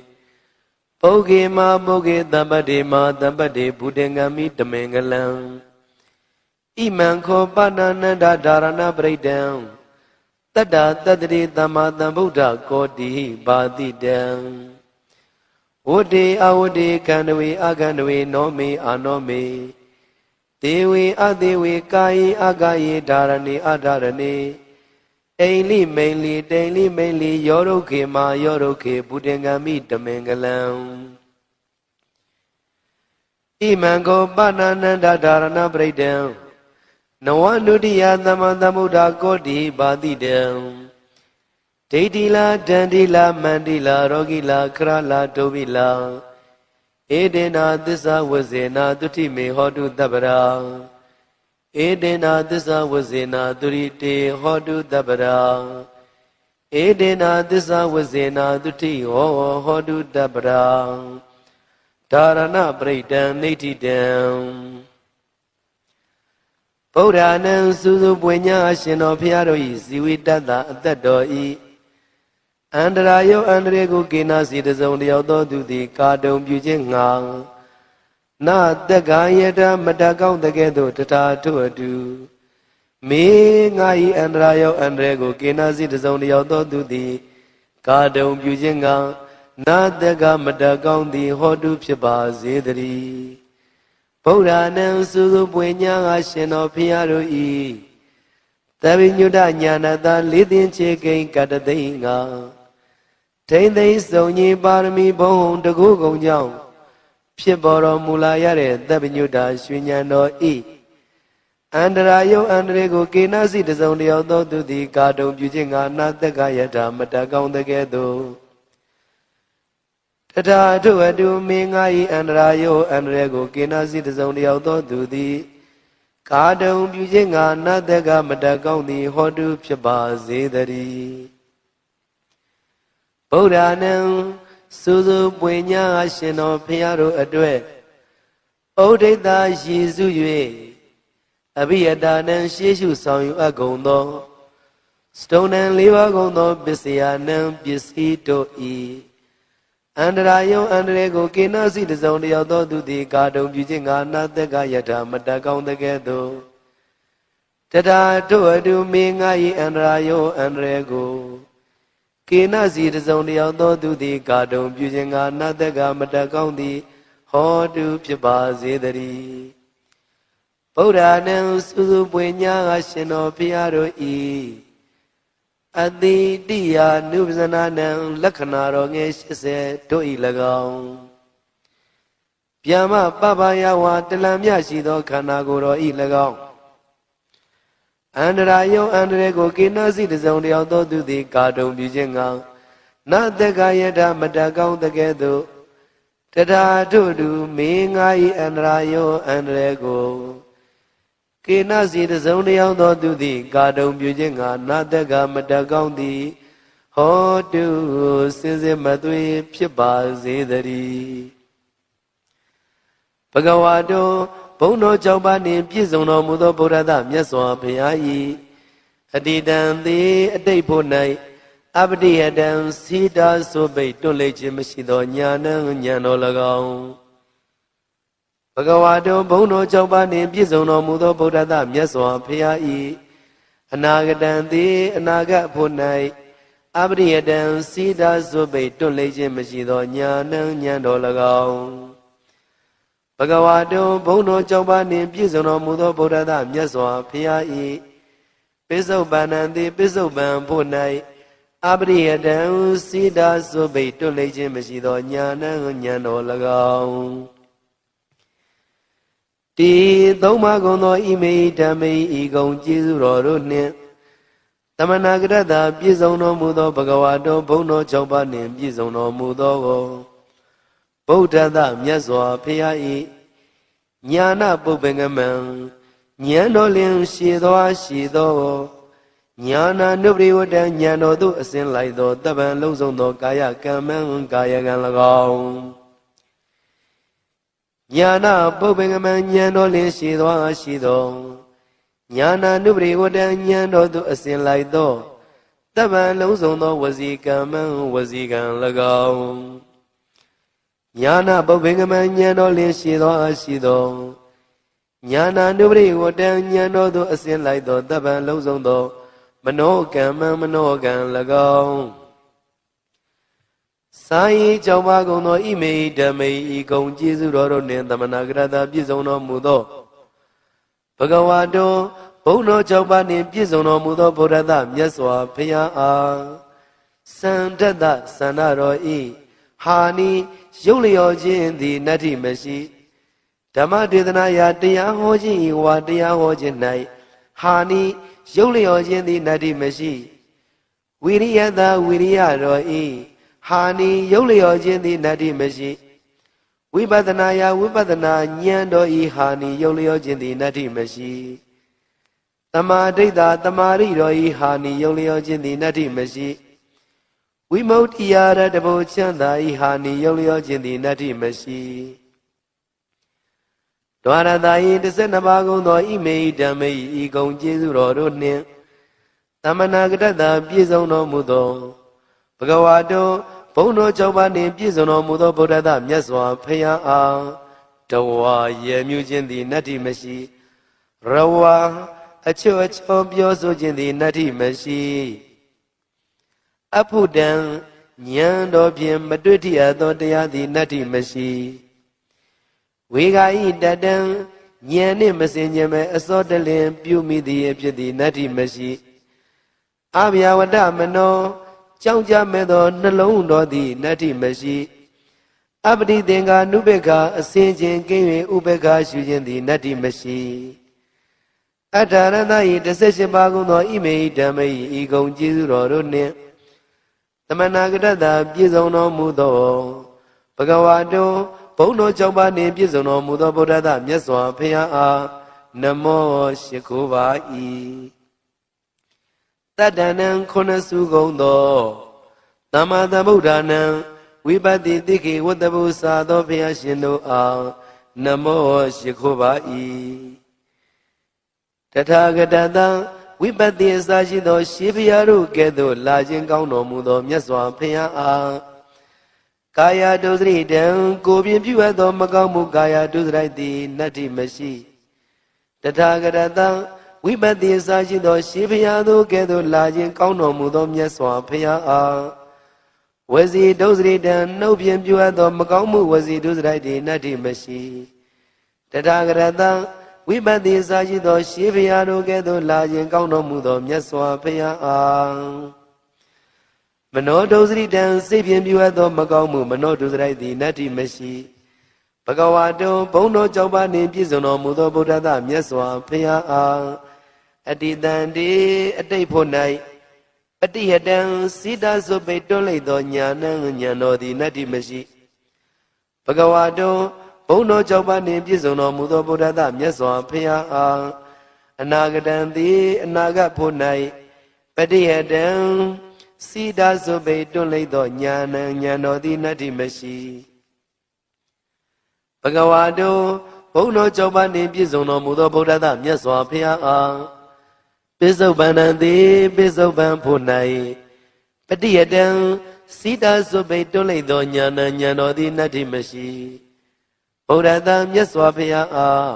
Boge Ma Boge Dambade Ma Dambade Budengami Damangalam Imanko Banananda Dharana Bredam Tada Tadri Dhamma Buddha Kodi Badidam Ode Awode Kanwe Aganwe Nomi Anomi Dewi Adewi Kai Agaye Dharani Adarani Aili mainly, daily mainly, Yoroke ma Yoroke, Budengami Damangalam. Imango Banananda Dharana Bredam. No one do the Adamadamuda Godi Badidam. Tadila, Dandila, Mandila, Rogila, Krala, Dobila. Edena, Disa was in a duty me Hodu Dabara. Edena Disa was in a Durite Hodu Dabara. Edena Disa was in a Duti Hodu Dabara. ဒါရဏပရိတံနေတိတံဗုဒ္ဓနံစုစုပွင့်ညာအရှင်တော်ဖျားတို့၏ဇီဝိတ္တအသက်တော်ဤအန္တရာယောအန္တရေကိုကေနာစီတစုံတယောက်သောသူသည်ကာတုံပြုခြင်းငှာနာတက္ကယတမတကောင်းတကဲ့သို့တထာထုအတူမေငါဤအန္တရာယောအန္တရေကိုကေနာစီတစုံတယောက်သောသူသည်ကာတုံပြုခြင်းငှာနာတက္ကမတကောင်းသည်ဟောတုဖြစ်ပါစေတည်းဗုဒ္ဓနံစုစုပွင့်ညာအရှင်တော်ဖျားတို့ဤသဗ္ဗညုတညာဏတာလေးသိင်းချေကိန်းကတသိန်းငါထိမ့်သိမ့်စုံကြီးပါရမီဘုံတကူကုန်ကြောင့်ဖြစ်ပေါ်တော်မူလာရတဲ့သဗ္ဗညုတရွှေဉဏ်တော်ဤအန္တရာယုအန္တရေကိုကေနာစီတစုံတယောက်သောသူသည်ကာတုံပြုခြင်းငါနာတက္ကယထာမတကောင်းတကဲ့သို့တထာထုအတုမေငါဤအန္တရာယုအန္တရေကိုကေနာစီတစုံတယောက်သောသူသည်ကာတုံပြုခြင်းငါနာတက္ကမတကောင်းသည်ဟောတုဖြစ်ပါစေတည်းဗုဒ္ဓနံစုစုပွင့်ညာအရှင်တော်ဖျားတို့အတွက်ဩဒိတရည်စု၍အဘိယတာနံရှေးရှုဆောင်ယူအပ်ကုန်သောစတုံနံ၄ပါးကုန်သောပစ္စယနံပစ္စည်းတို့ဤအန္တရာယုအန္တရေကိုကေနစီတစုံတယောက်သောသူသည်ကာတုံပြုခြင်းငါနာတက္ကယထာမတကောင်းတကဲ့သို့တထာထုအတုမေငါဤအန္တရာယုအန္တရေကိုကေနစီတစုံတယောက်သောသူသည်ကာတုံပြုခြင်းငါနာတက္ကမတကောင်းသည်ဟောတုဖြစ်ပါစေတည်းဗုဒ္ဓနံစုစုပွင့်ညာအရှင်တော်ဖျားတို့ဤအတိတိယနုပဇနာနံလက္ခဏာတော်ငယ်80တို့ဤ၎င်းဗျာမပပယဝတလံမြရှိသောခန္ဓာကိုယ်တော်ဤ၎င်းအန္တရာယုအန္တရေကိုကေနစီတစုံတယောက်သောသူသည်ကာတုံပြုခြင်းငှာနာတက္ကယထာမတကောင်းတကဲ့သို့တထာထုတုမေငါဤအန္တရာယုအန္တရေကိုကေနစီတစုံတယောက်သောသူသည်ကာတုံပြုခြင်းငှာနာတက္ကမတကောင်းသည်ဟောတုစင်စစ်မသွေဖြစ်ပါစေတည်းဘဂဝါတောဘုံတော်၆ပါးနှင့်ပြည့်စုံတော်မူသောဗုဒ္ဓသမြတ်စွာဘုရား၏အတ္တိတံသည်အတိတ်ဖို့၌အပတိယတံစီတာဆိုပိတ်တွန့်လိတ်ခြင်းမရှိသောညာဏဉာဏ်တော်၎င်းဘဂဝါတောဘုံတော်၆ပါးနှင့်ပြည့်စုံတော်မူသောဗုဒ္ဓသမြတ်စွာဘုရား၏အနာဂတံသည်အနာဂတ်ဖို့၌အပတိယတံစီတာဆိုပိတ်တွန့်လိတ်ခြင်းမရှိသောညာဏဉာဏ်တော်၎င်းဘဂဝါတောဘုံတော်၆ပါးနှင့်ပြည့်စုံတော်မူသောဗုဒ္ဓသမြတ်စွာဘုရား၏ပိစုပန္နံသည်ပိစုပန်ဖို့၌အပရိယတံစီတာဆိုပိတ်တွန့်လိတ်ခြင်းမရှိသောညာဏဉာဏ်တော်၎င်းဒီသုံးပါးကုန်သောဣမေဓမ္မေဤကုံကျေးဇူးတော်တို့နှင့်တမနာကရတ္တပြည့်စုံတော်မူသောဘဂဝါတောဘုံတော်၆ပါးနှင့်ပြည့်စုံတော်မူသောဗုဒ္ဓသမြတ်စွာဘုရား၏ညာဏပုပ္ပင်္ဂမံဉာဏ်တော်လင်ရှည်သောညာဏနုပရိဝတ္တဉာဏ်တော်သို့အစဉ်လိုက်သောတပ္ပံလုံးစုံသောကာယကမ္မံကာယကံ၎င်းညာဏပုပ္ပင်္ဂမံဉာဏ်တော်လင်ရှည်သောညာဏနုပရိဝတ္တဉာဏ်တော်သို့အစဉ်လိုက်သောတပ္ပံလုံးစုံသောဝစီကမ္မံဝစီကံ၎င်းညာဏပုပ္ပင်္ဂမံဉာဏ်တော်လင်ရှည်သောညာဏနုပရိဝတ္တဉာဏ်တော်သို့အစဉ်လိုက်သောတပ္ပံလုံးစုံသောမနောကမ္မံမနောကံ၎င်းစာရေးကြောင့်ပါကုန်သောဣမေဓမ္မေဤကုံကျေးဇူးတော်တို့နှင့်သမဏဂရတပြည့်စုံတော်မူသောဘဂဝါတောဘုံတော်၆ပါးနှင့်ပြည့်စုံတော်မူသောဗုဒ္ဓသမြတ်စွာဘုရားအားစန္ဒတ္တသန္ဓတော်ဤဟာနိရုပ်လျော်ခြင်းသည်နတ္ထိမရှိဓမ္မဒေသနာယတရားဟောခြင်းဤဝါတရားဟောခြင်း၌ဟာနိရုပ်လျော်ခြင်းသည်နတ္ထိမရှိဝိရိယသာဝိရိယတော်ဤဟာနိရုပ်လျော်ခြင်းသည်နတ္ထိမရှိဝိပဿနာယဝိပဿနာဉာဏ်တော်ဤဟာနိရုပ်လျော်ခြင်းသည်နတ္ထိမရှိသမာဓိတာသမာရိတော်ဤဟာနိရုပ်လျော်ခြင်းသည်နတ္ထိမရှိဝိမု ക്തി ယရတဘောချမ်းသာဤဟာနိရုပ်လျောခြင်းသည်နတ္ထိမရှိ ဒွါရတာယိ12ပါးကုန်သောဣမေဟိဓမ္မေဟိဤကုံကျေးဇူးတော်တို့နှင့်သမဏဂတတပြည့်စုံတော်မူသောဘဂဝါတော်ဘုန်းတော်6ပါးနှင့်ပြည့်စုံတော်မူသောဗုဒ္ဓတမြတ်စွာဘုရားအားတဝါရေမြူခြင်းသည်နတ္တိမရှိရဝါအချွတ်အချောပြောဆိုခြင်းသည်နတ္တိမရှိအဖုဒံဉာဏ်တော်ဖြင့်မတွေ့ထရသောတရားသည်နတ္တိမရှိဝေဂာဤတတံဉာဏ်နှင့်မစင်ကြမဲ့အစောတလင်ပြုမိသည်အဖြစ်သည်နတ္တိမရှိအဗျာဝတ္တမနောကြောင့်ကြမဲ့သောနှလုံးတော်သည်နတ္တိမရှိအပတိသင်္ကာနုပေက္ခအစင်ချင်းကင်း၍ဥပေက္ခရှုခြင်းသည်နတ္တိမရှိအထာရဏဤ18ပါးကုန်သောဣမေဟိဓမ္မေဟိဤကုံကျေးဇူးတော်တို့နှင့်သမဏဂတတပြည့်စုံတော်မူသောဘဂဝါတော်ဘုန်းတော်6ပါးနှင့်ပြည့်စုံတော်မူသောဗုဒ္ဓတမြတ်စွာဘုရားအားနမောရှိခိုးပါ၏တတ္တနံခုနစုကုန်သောသမ္မာသမ္ဗုဒ္ဓနံဝိပတ္တိတိခေဝတ္တဗုသာသောဘုရားရှင်တို့အားနမောရှိခိုးပါ၏တထာဂတတံဝိပတ္တိအစရှိသောရှေးဘုရားတို့ကဲ့သို့လာခြင်းကောင်းတော်မူသောမြတ်စွာဘုရားအားကာယဒုစရိတံကိုယ်ပြင်ပြုအပ်သောမကောင်းမှုကာယဒုစရိုက်သည်နတ္တိမရှိတထာဂတတံဝိပတ္တိအစရှိသောရှေးဘုရားတို့ကဲ့သို့လာခြင်းကောင်းတော်မူသောမြတ်စွာဘုရားအားဝစီဒုစရိတံနှုတ်ပြင်ပြုအပ်သောမကောင်းမှုဝစီဒုစရိုက်သည်နတ္တိမရှိတထာဂတတံဝိပတ္တိစာရှိသောရှေးဘုရားတို့ကဲ့သို့လာခြင်းကောင်းတော်မူသောမြတ်စွာဘုရားအားမနောဒုစရိတံစိတ်ဖြင့်ပြုအပ်သောမကောင်းမှုမနောဒုစရိုက်သည်နတ္တိမရှိဘဂဝါတော်ဘုန်းတော်6ပါးနှင့်ပြည့်စုံတော်မူသောဗုဒ္ဓတမြတ်စွာဘုရားအားအတ္တိတံတိအတိတ်ဖို့၌ပတိယတံစိတသုပိတွန်းလိုက်သောညာဏဉာဏ်တော်သည်နတ္တိမရှိဘဂဝါတော်ဘုန်းတော်6ပါးနှင့်ပြည့်စုံတော်မူသောဗုဒ္ဓတမြတ်စွာဘုရားအားအနာဂတံသည်အနာဂတ်ဖို့၌ပတိယတံစိတသုပိတွန်းလိုက်သောညာဏဉာဏ်တော်သည်နတ္တိမရှိဘဂဝါတော်ဘုန်းတော်6ပါးနှင့်ပြည့်စုံတော်မူသောဗုဒ္ဓတမြတ်စွာဘုရားအားပိစုပန္နံသည်ပိစုပန်ဖို့၌ပတိယတံစိတသုပိတွန်းလိုက်သောညာဏဉာဏ်တော်သည်နတ္တိမရှိဗုဒ္ဓတမြတ်စွာဘုရားအား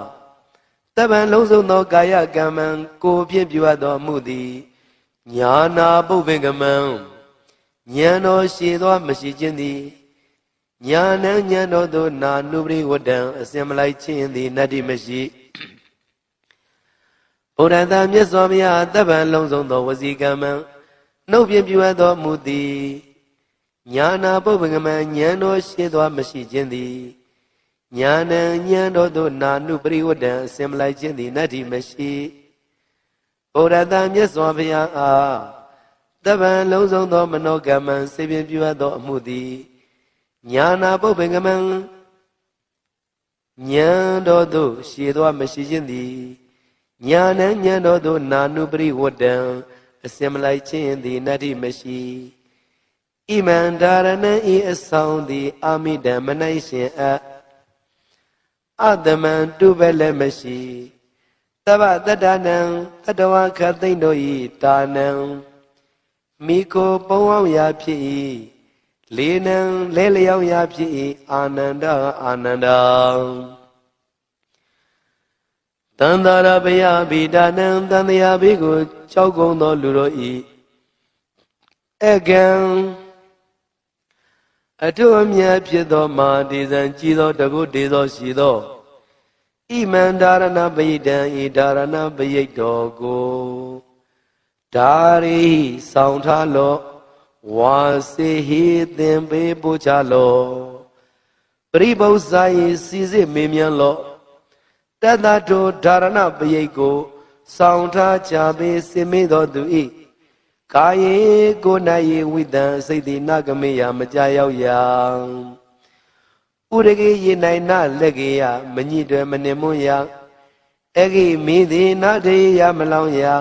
တပံလုံးစုံသောကာယကမ္မံကိုဖြင့်ပြုအပ်သောမှုသည်ညာနာပုဗ္ဗေကမံဉာဏ်တော်ရှိသောမရှိခြင်းသည်ညာဏဉာဏ်တော်သို့နာနုပရိဝတ္တံအစင်မလိုက်ခြင်းသည်နတ္တိမရှိဗုဒ္ဓတမြတ်စွာဘုရားတပံလုံးစုံသောဝစီကမ္မံနှုတ်ဖြင့်ပြုအပ်သောမှုသည်ညာနာပုဗ္ဗေကမံဉာဏ်တော်ရှိသောမရှိခြင်းသည်ညာဏဉာဏ်တော်သို့နာနုပရိဝတ္တံအစင်မလိုက်ခြင်းသည်နတ္တိမရှိဗုဒ္ဓတမြတ်စွာဘုရားအားတပံလုံးစုံသောမနောကမ္မံစေပြင်းပြုအပ်သောအမှုသည်ညာနာပုဗ္ဗေကမံဉာဏ်တော်သို့ရှည်သောမရှိခြင်းသည်ညာဏဉာဏ်တော်သို့နာနုပရိဝတ္တံအစင်မလိုက်ခြင်းသည်နတ္တိမရှိဣမံဒါရဏံဤအဆောင်သည်အာမိတံမနိုင်ရှင်အတမံတုပဲလည်းမရှိသဗ္ဗတတ္တနံတတဝခသိမ့်တို့ဤတာနံမိကိုပုံအောင်ရာဖြစ်၏လေးနံလဲလျောင်းရာဖြစ်၏အာနန္ဒအာနန္ဒံတန္တာရဘယဗိဒါနံတန်တရာဘေးကိုကြောက်ကုန်သောလူတို့ဤအကံအထုအမြတ်ဖြစ်သောမာဒေဇံကြီးသောတကုဒေသောရှိသောဣမံဒါရဏပယိတံဤဒါရဏပယိတ်တော်ကိုဒါရိဆောင်ထားလောဝါစေဟိသင်ပေးပို့ချလောပရိပု္ပ္ပဇာယစီစစ်မေးမြန်းလောတတတောဒါရဏပယိတ်ကိုဆောင်ထားချပေးစင်မေးတော်သူဤကာယေကို၌ယေဝိတံစိတ်တိနဂမေယမကြရောက်ရာဥရကေယေ၌နလက်ကေယမညိတွယ်မနှင်မွန်းရာအဂိမိတိနတေယမလောင်ရာ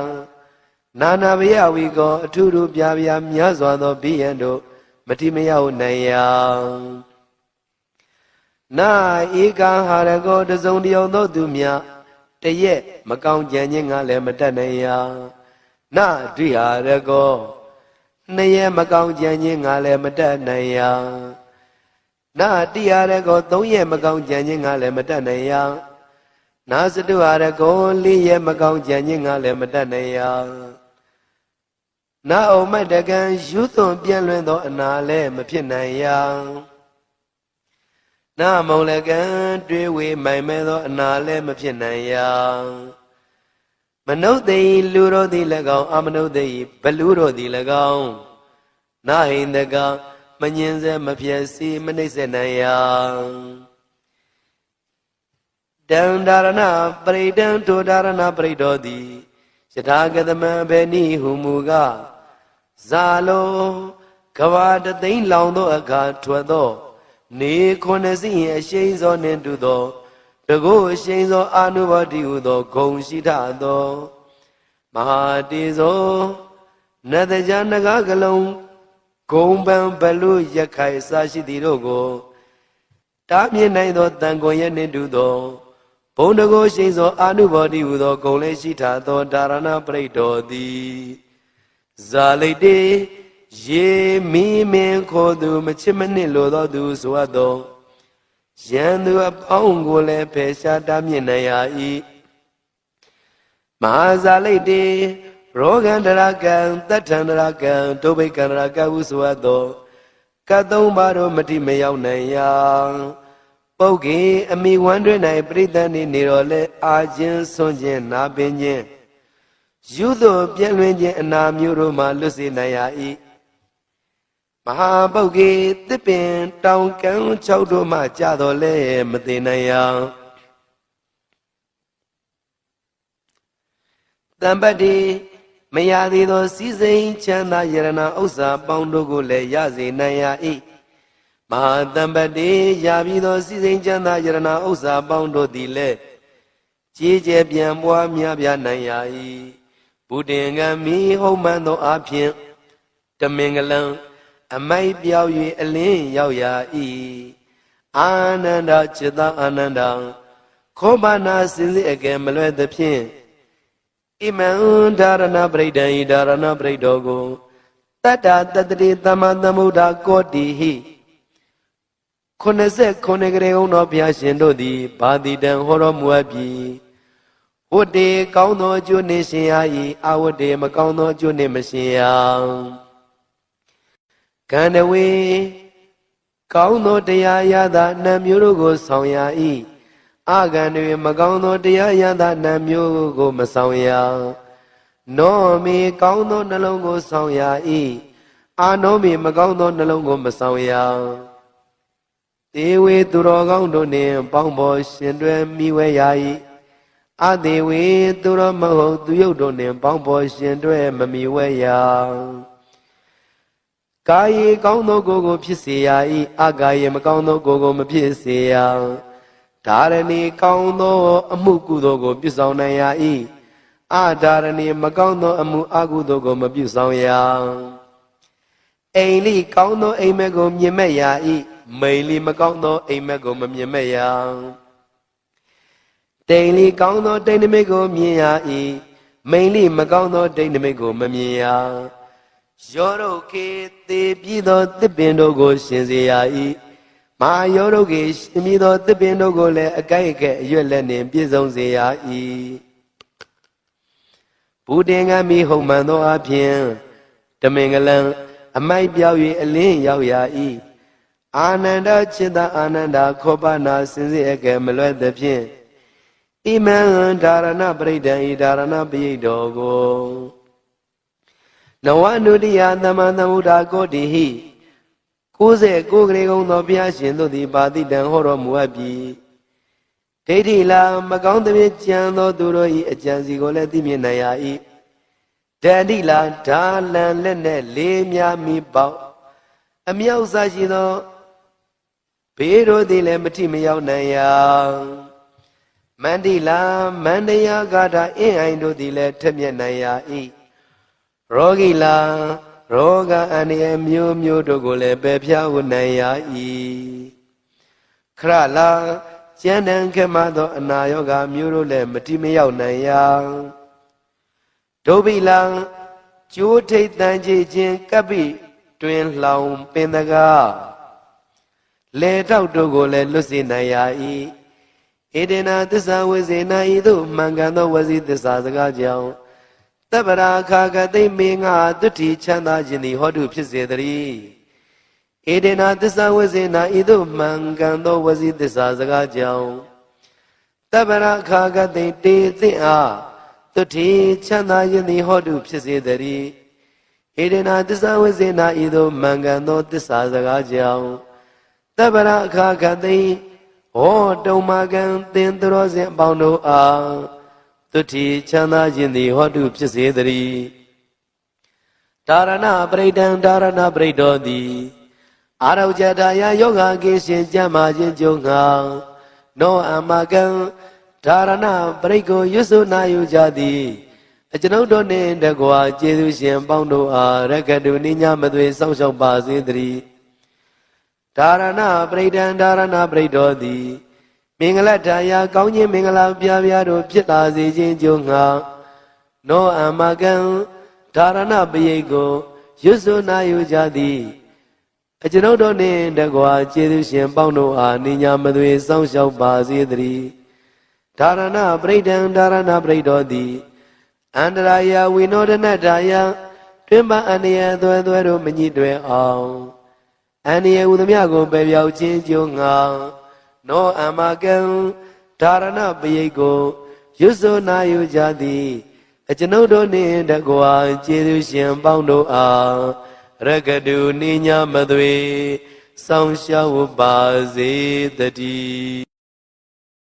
နာနာဘယဝီကောအထုထုပြပြများစွာသောဘိယံတို့မတိမရောက်နိုင်ရာ နာဧကဟာရကောတစုံတယောက်သောသူမြတရက်မကောင်းကြံခြင်းကလည်းမတတ်နိုင်ရာနာဒိဟာရကောနှစ်ရက်မကောင်းကြံခြင်းကလည်းမတတ်နိုင်ရာနာတိဟာရကောသုံးရက်မကောင်းကြံခြင်းကလည်းမတတ်နိုင်ရာနာစတုဟာရကောလေးရက်မကောင်းကြံခြင်းကလည်းမတတ်နိုင်ရာနာအုံမတ်တကံယူသွန်ပြန့်လွင်သောအနာလည်းမဖြစ်နိုင်ရာနာမုံလကံတွေးဝေမိုင်မဲသောအနာလည်းမဖြစ်နိုင်ရာမနုဿေလူတို့သည်၎င်းအမနုဿေဘလူတို့သည်၎င်းနာဟိန္ဒကမငင်စေမဖြစ်စီမနှိမ့်စေနိုင်ရာတံဒါရဏပရိဒံထိုဒါရဏပရိဒောသည်ယထာဂတမံဘေနိဟုမူကဇာလောကဘာတသိန်းလောင်သောအခါထွက်သောနေ9စီရင်အရှိန်သောနှင့်တူသောတကုအရှိန်သောအာနုဘောတိဟုသောဂုံရှိထသောမဟာတေဇောနတကြနဂကလုံးဂုံပံဘလူရခိုင်စာရှိသည်တို့ကိုတားမြင်နိုင်သောတန်ခွန်ရဲ့နှင့်တူသောဘုံတကုရှိန်သောအာနုဘောတိဟုသောဂုံလေးရှိထသောဒါရဏပရိဒောသည်ဇာလိတေရေမီမင်ခေါ်သူမချစ်မနစ်လိုသောသူဆိုအပ်သောယံသူအပေါင်းကိုလည်းဖယ်ရှားတားမြစ်နိုင်ရ၏မဟာဇာလိတေရောဂန္တရာကံတတ္ထန္တရာကံဒုဗိကန္တရာကဟုဆိုအပ်သောကတ်သုံးပါးတို့မတိမရောက်နိုင်ရာပုဂ္ဂေအမိဝမ်းတွင်၌ပရိသတ်နေတော်လဲအာခြင်းဆွန်ခြင်းနာပင်ခြင်းယူသို့ပြည့်လွင်ခြင်းအနာမျိုးတို့မှလွတ်စေနိုင်ရ၏မဟာပုဂ္ဂေသစ်ပင်တောင်ကံ၆တို့မှကြတော်လဲမသိနိုင်ရာတံပတ္တိမရသေးသောစည်းစိမ်ချမ်းသာယရဏဥစ္စာပေါင်းတို့ကိုလည်းရစေနိုင်ရ၏မဟာတံပတ္တိရပြီးသောစည်းစိမ်ချမ်းသာယရဏဥစ္စာပေါင်းတို့သည်လည်းကြီးကျယ်ပြန်ပွားများပြားနိုင်ရ၏ဘုဒ္ဓင်္ဂမီဟုတ်မှန်သောအဖြစ်တမင်္ဂလံအမိုက်ပြောက်၍အလင်းရောက်ရ၏အာနန္ဒจิตအာနန္ဒခောဘာနာစင်စစ်အကယ်မလွဲသဖြင့်ဣမံဒါရဏပရိဒံဤဒါရဏပရိဒောကိုတတ္တတတ္တိသမ္မာသမ္ဗုဒ္ဓကောတိဟိ89ကရေုံတော်ဘုရားရှင်တို့သည်ဘာတိတံဟောတော်မူအပ်ပြီဝတ္တေကောင်းသောအကျိုးနှင့်ရှင်ရ၏အဝတ္တေမကောင်းသောအကျိုးနှင့်မရှင်ရကန္တဝေကောင်းသောတရားရသာနံမျိုးတို့ကိုဆောင်ရ၏အကန္တဝေမကောင်းသောတရားရသာနံမျိုးကိုမဆောင်ရနောမေကောင်းသောနှလုံးကိုဆောင်ရ၏အာနောမေမကောင်းသောနှလုံးကိုမဆောင်ရတေဝေသူတော်ကောင်းတို့နှင့်ပေါင်းဖော်ရှင်တွဲမိဝဲရ၏အတေဝေသူတော်မဟုတ်သူယုတ်တို့နှင့်ပေါင်းဖော်ရှင်တွဲမမိဝဲရကာယေကောင်းသောကိုယ်ကိုဖြစ်စေရ၏အကာယေမကောင်းသောကိုယ်ကိုမဖြစ်စေရဓာရဏီကောင်းသောအမှုကုသိုလ်ကိုပြုဆောင်နိုင်ရ၏အဓာရဏီမကောင်းသောအမှုအကုသိုလ်ကိုမပြုဆောင်ရအိမ်လိကောင်းသောအိမ်မက်ကိုမြင်မဲ့ရ၏မိန်လိမကောင်းသောအိမ်မက်ကိုမမြင်မဲ့ရတိန်လိကောင်းသောတိန်နမိတ်ကိုမြင်ရ၏မိန်လိမကောင်းသောတိန်နမိတ်ကိုမမြင်ရယောရုခေသေပြီးသောသစ်ပင်တို့ကိုရှင်စေရ၏မဟာယောရုခေရှင်ပြီးသောသစ်ပင်တို့ကိုလည်းအကိုက်အခဲအရွက်လက်နှင့်ပြည့်စုံစေရ၏ဘုဒ္ဓင်္ဂမိဟုတ်မှန်သောအဖြစ်တမင်္ဂလံအမိုက်ပြောက်၍အလင်းရောက်ရ၏အာနန္ဒจิตအာနန္ဒခောပနာစင်စစ်အကဲမလွဲ့သဖြင့်ဣမံဒါရဏပရိဒံဤဒါရဏပရိဒောကိုနဝနုတ္တိယသမ္မာသမ္ဗုဒ္ဓကောတိဟိ99ကလေးကုံသောဘုရားရှင်တို့သည်ပါတိတံဟောတော်မူအပ်ပြီဒိဋ္ဌိလာမကောင်းသဖြင့်ကြံသောသူတို့၏အကြံစီကိုလည်းသိမြင်နိုင်ရ၏ဒန္တိလာဓာလံလက်နဲ့လေးများမိပေါက်အမြောက်စားရှိသောဘေးတို့သည်လည်းမထိမရောက်နိုင်ရမန္တိလာမန္တယာဂါထာအင်းအိုင်တို့သည်လည်းထက်မြက်နိုင်ရ၏ရောဂီလာရောဂအန္တရာယ်မျိုးမျိုးတို့ကိုလည်းပယ်ဖြားဝနိုင်ရ၏ ခရလာကျန်တန်ခမသောအနာယောဂမျိုးတို့လည်းမတိမရောက်နိုင်ရာဒုဗိလံကျိုးထိတ်တန်ကြည်ခြင်းကပ်ပြီးတွင်လှောင်ပင်တကားလေတောက်တို့ကိုလည်းလွတ်စေနိုင်ရာ၏ဧဒေနာသစ္စာဝိဇေနာဤသို့မှန်ကန်သောဝစီသစ္စာစကားကြောင့်တပ္ပရာခါကသိမင်းငါတုတိချမ်းသာခြင်းသည်ဟောတုဖြစ်စေတည်းဧဒေနာသစ္စာဝိဇေနာဤသို့မှန်ကန်သောဝစီသစ္စာစကားကြောင့်တပ္ပရာခါကသိတေသိအားတုတိချမ်းသာခြင်းသည်ဟောတုဖြစ်စေတည်းဧဒေနာသစ္စာဝိဇေနာဤသို့မှန်ကန်သောသစ္စာစကားကြောင့်တပ္ပရာခါကသိဟောတုံမာကံသင်သူတော်စင်အပေါင်းတို့အားတုတိချမ်းသာခြင်းသည်ဟောတုဖြစ်စေတည်းဒါရဏပရိဒံဒါရဏပရိဒောတိအာရောဇတာယယောဂကေရှင်ကြမ်းမာခြင်းကြုံငါနောအမကံဒါရဏပရိကိုရွတ်ဆိုနာယူကြသည်အကျွန်ုပ်တို့နှင့်တကွာကျေးဇူးရှင်ပေါင်းတို့အားရကတုနိညာမသွေစောင့်ရှောက်ပါစေတည်းဒါရဏပရိဒံဒါရဏပရိဒောတိမင်္ဂလထာယကောင်းခြင်းမင်္ဂလာပြားပြားတို့ဖြစ်လာစေခြင်းကြုံငါနောအမကံဒါရဏပရိကိုရွတ်ဆိုနာယူကြသည်အကျွန်ုပ်တို့နှင့်တကွာကျေးဇူးရှင်ပေါင်းတို့အားနိညာမသွေစောင့်ရှောက်ပါစေတည်းဒါရဏပရိဒံဒါရဏပရိဒောတိအန္တရာယဝိနောဒနထာယတွင်ပအန္တရာသွဲသွဲတို့မညှိတွယ်အောင်အန္တရာဥသမျှကိုပယ်ပြောက်ခြင်းကြုံငါနောအမကံဒါရဏပရိကိုရွတ်ဆိုနာယူကြသည်အကျွန်ုပ်တို့နှင့်တကွာကျေးဇူးရှင်ပေါင်းတို့အားရကတုနိညာမသွေစောင့်ရှောက်ပါစေတည်း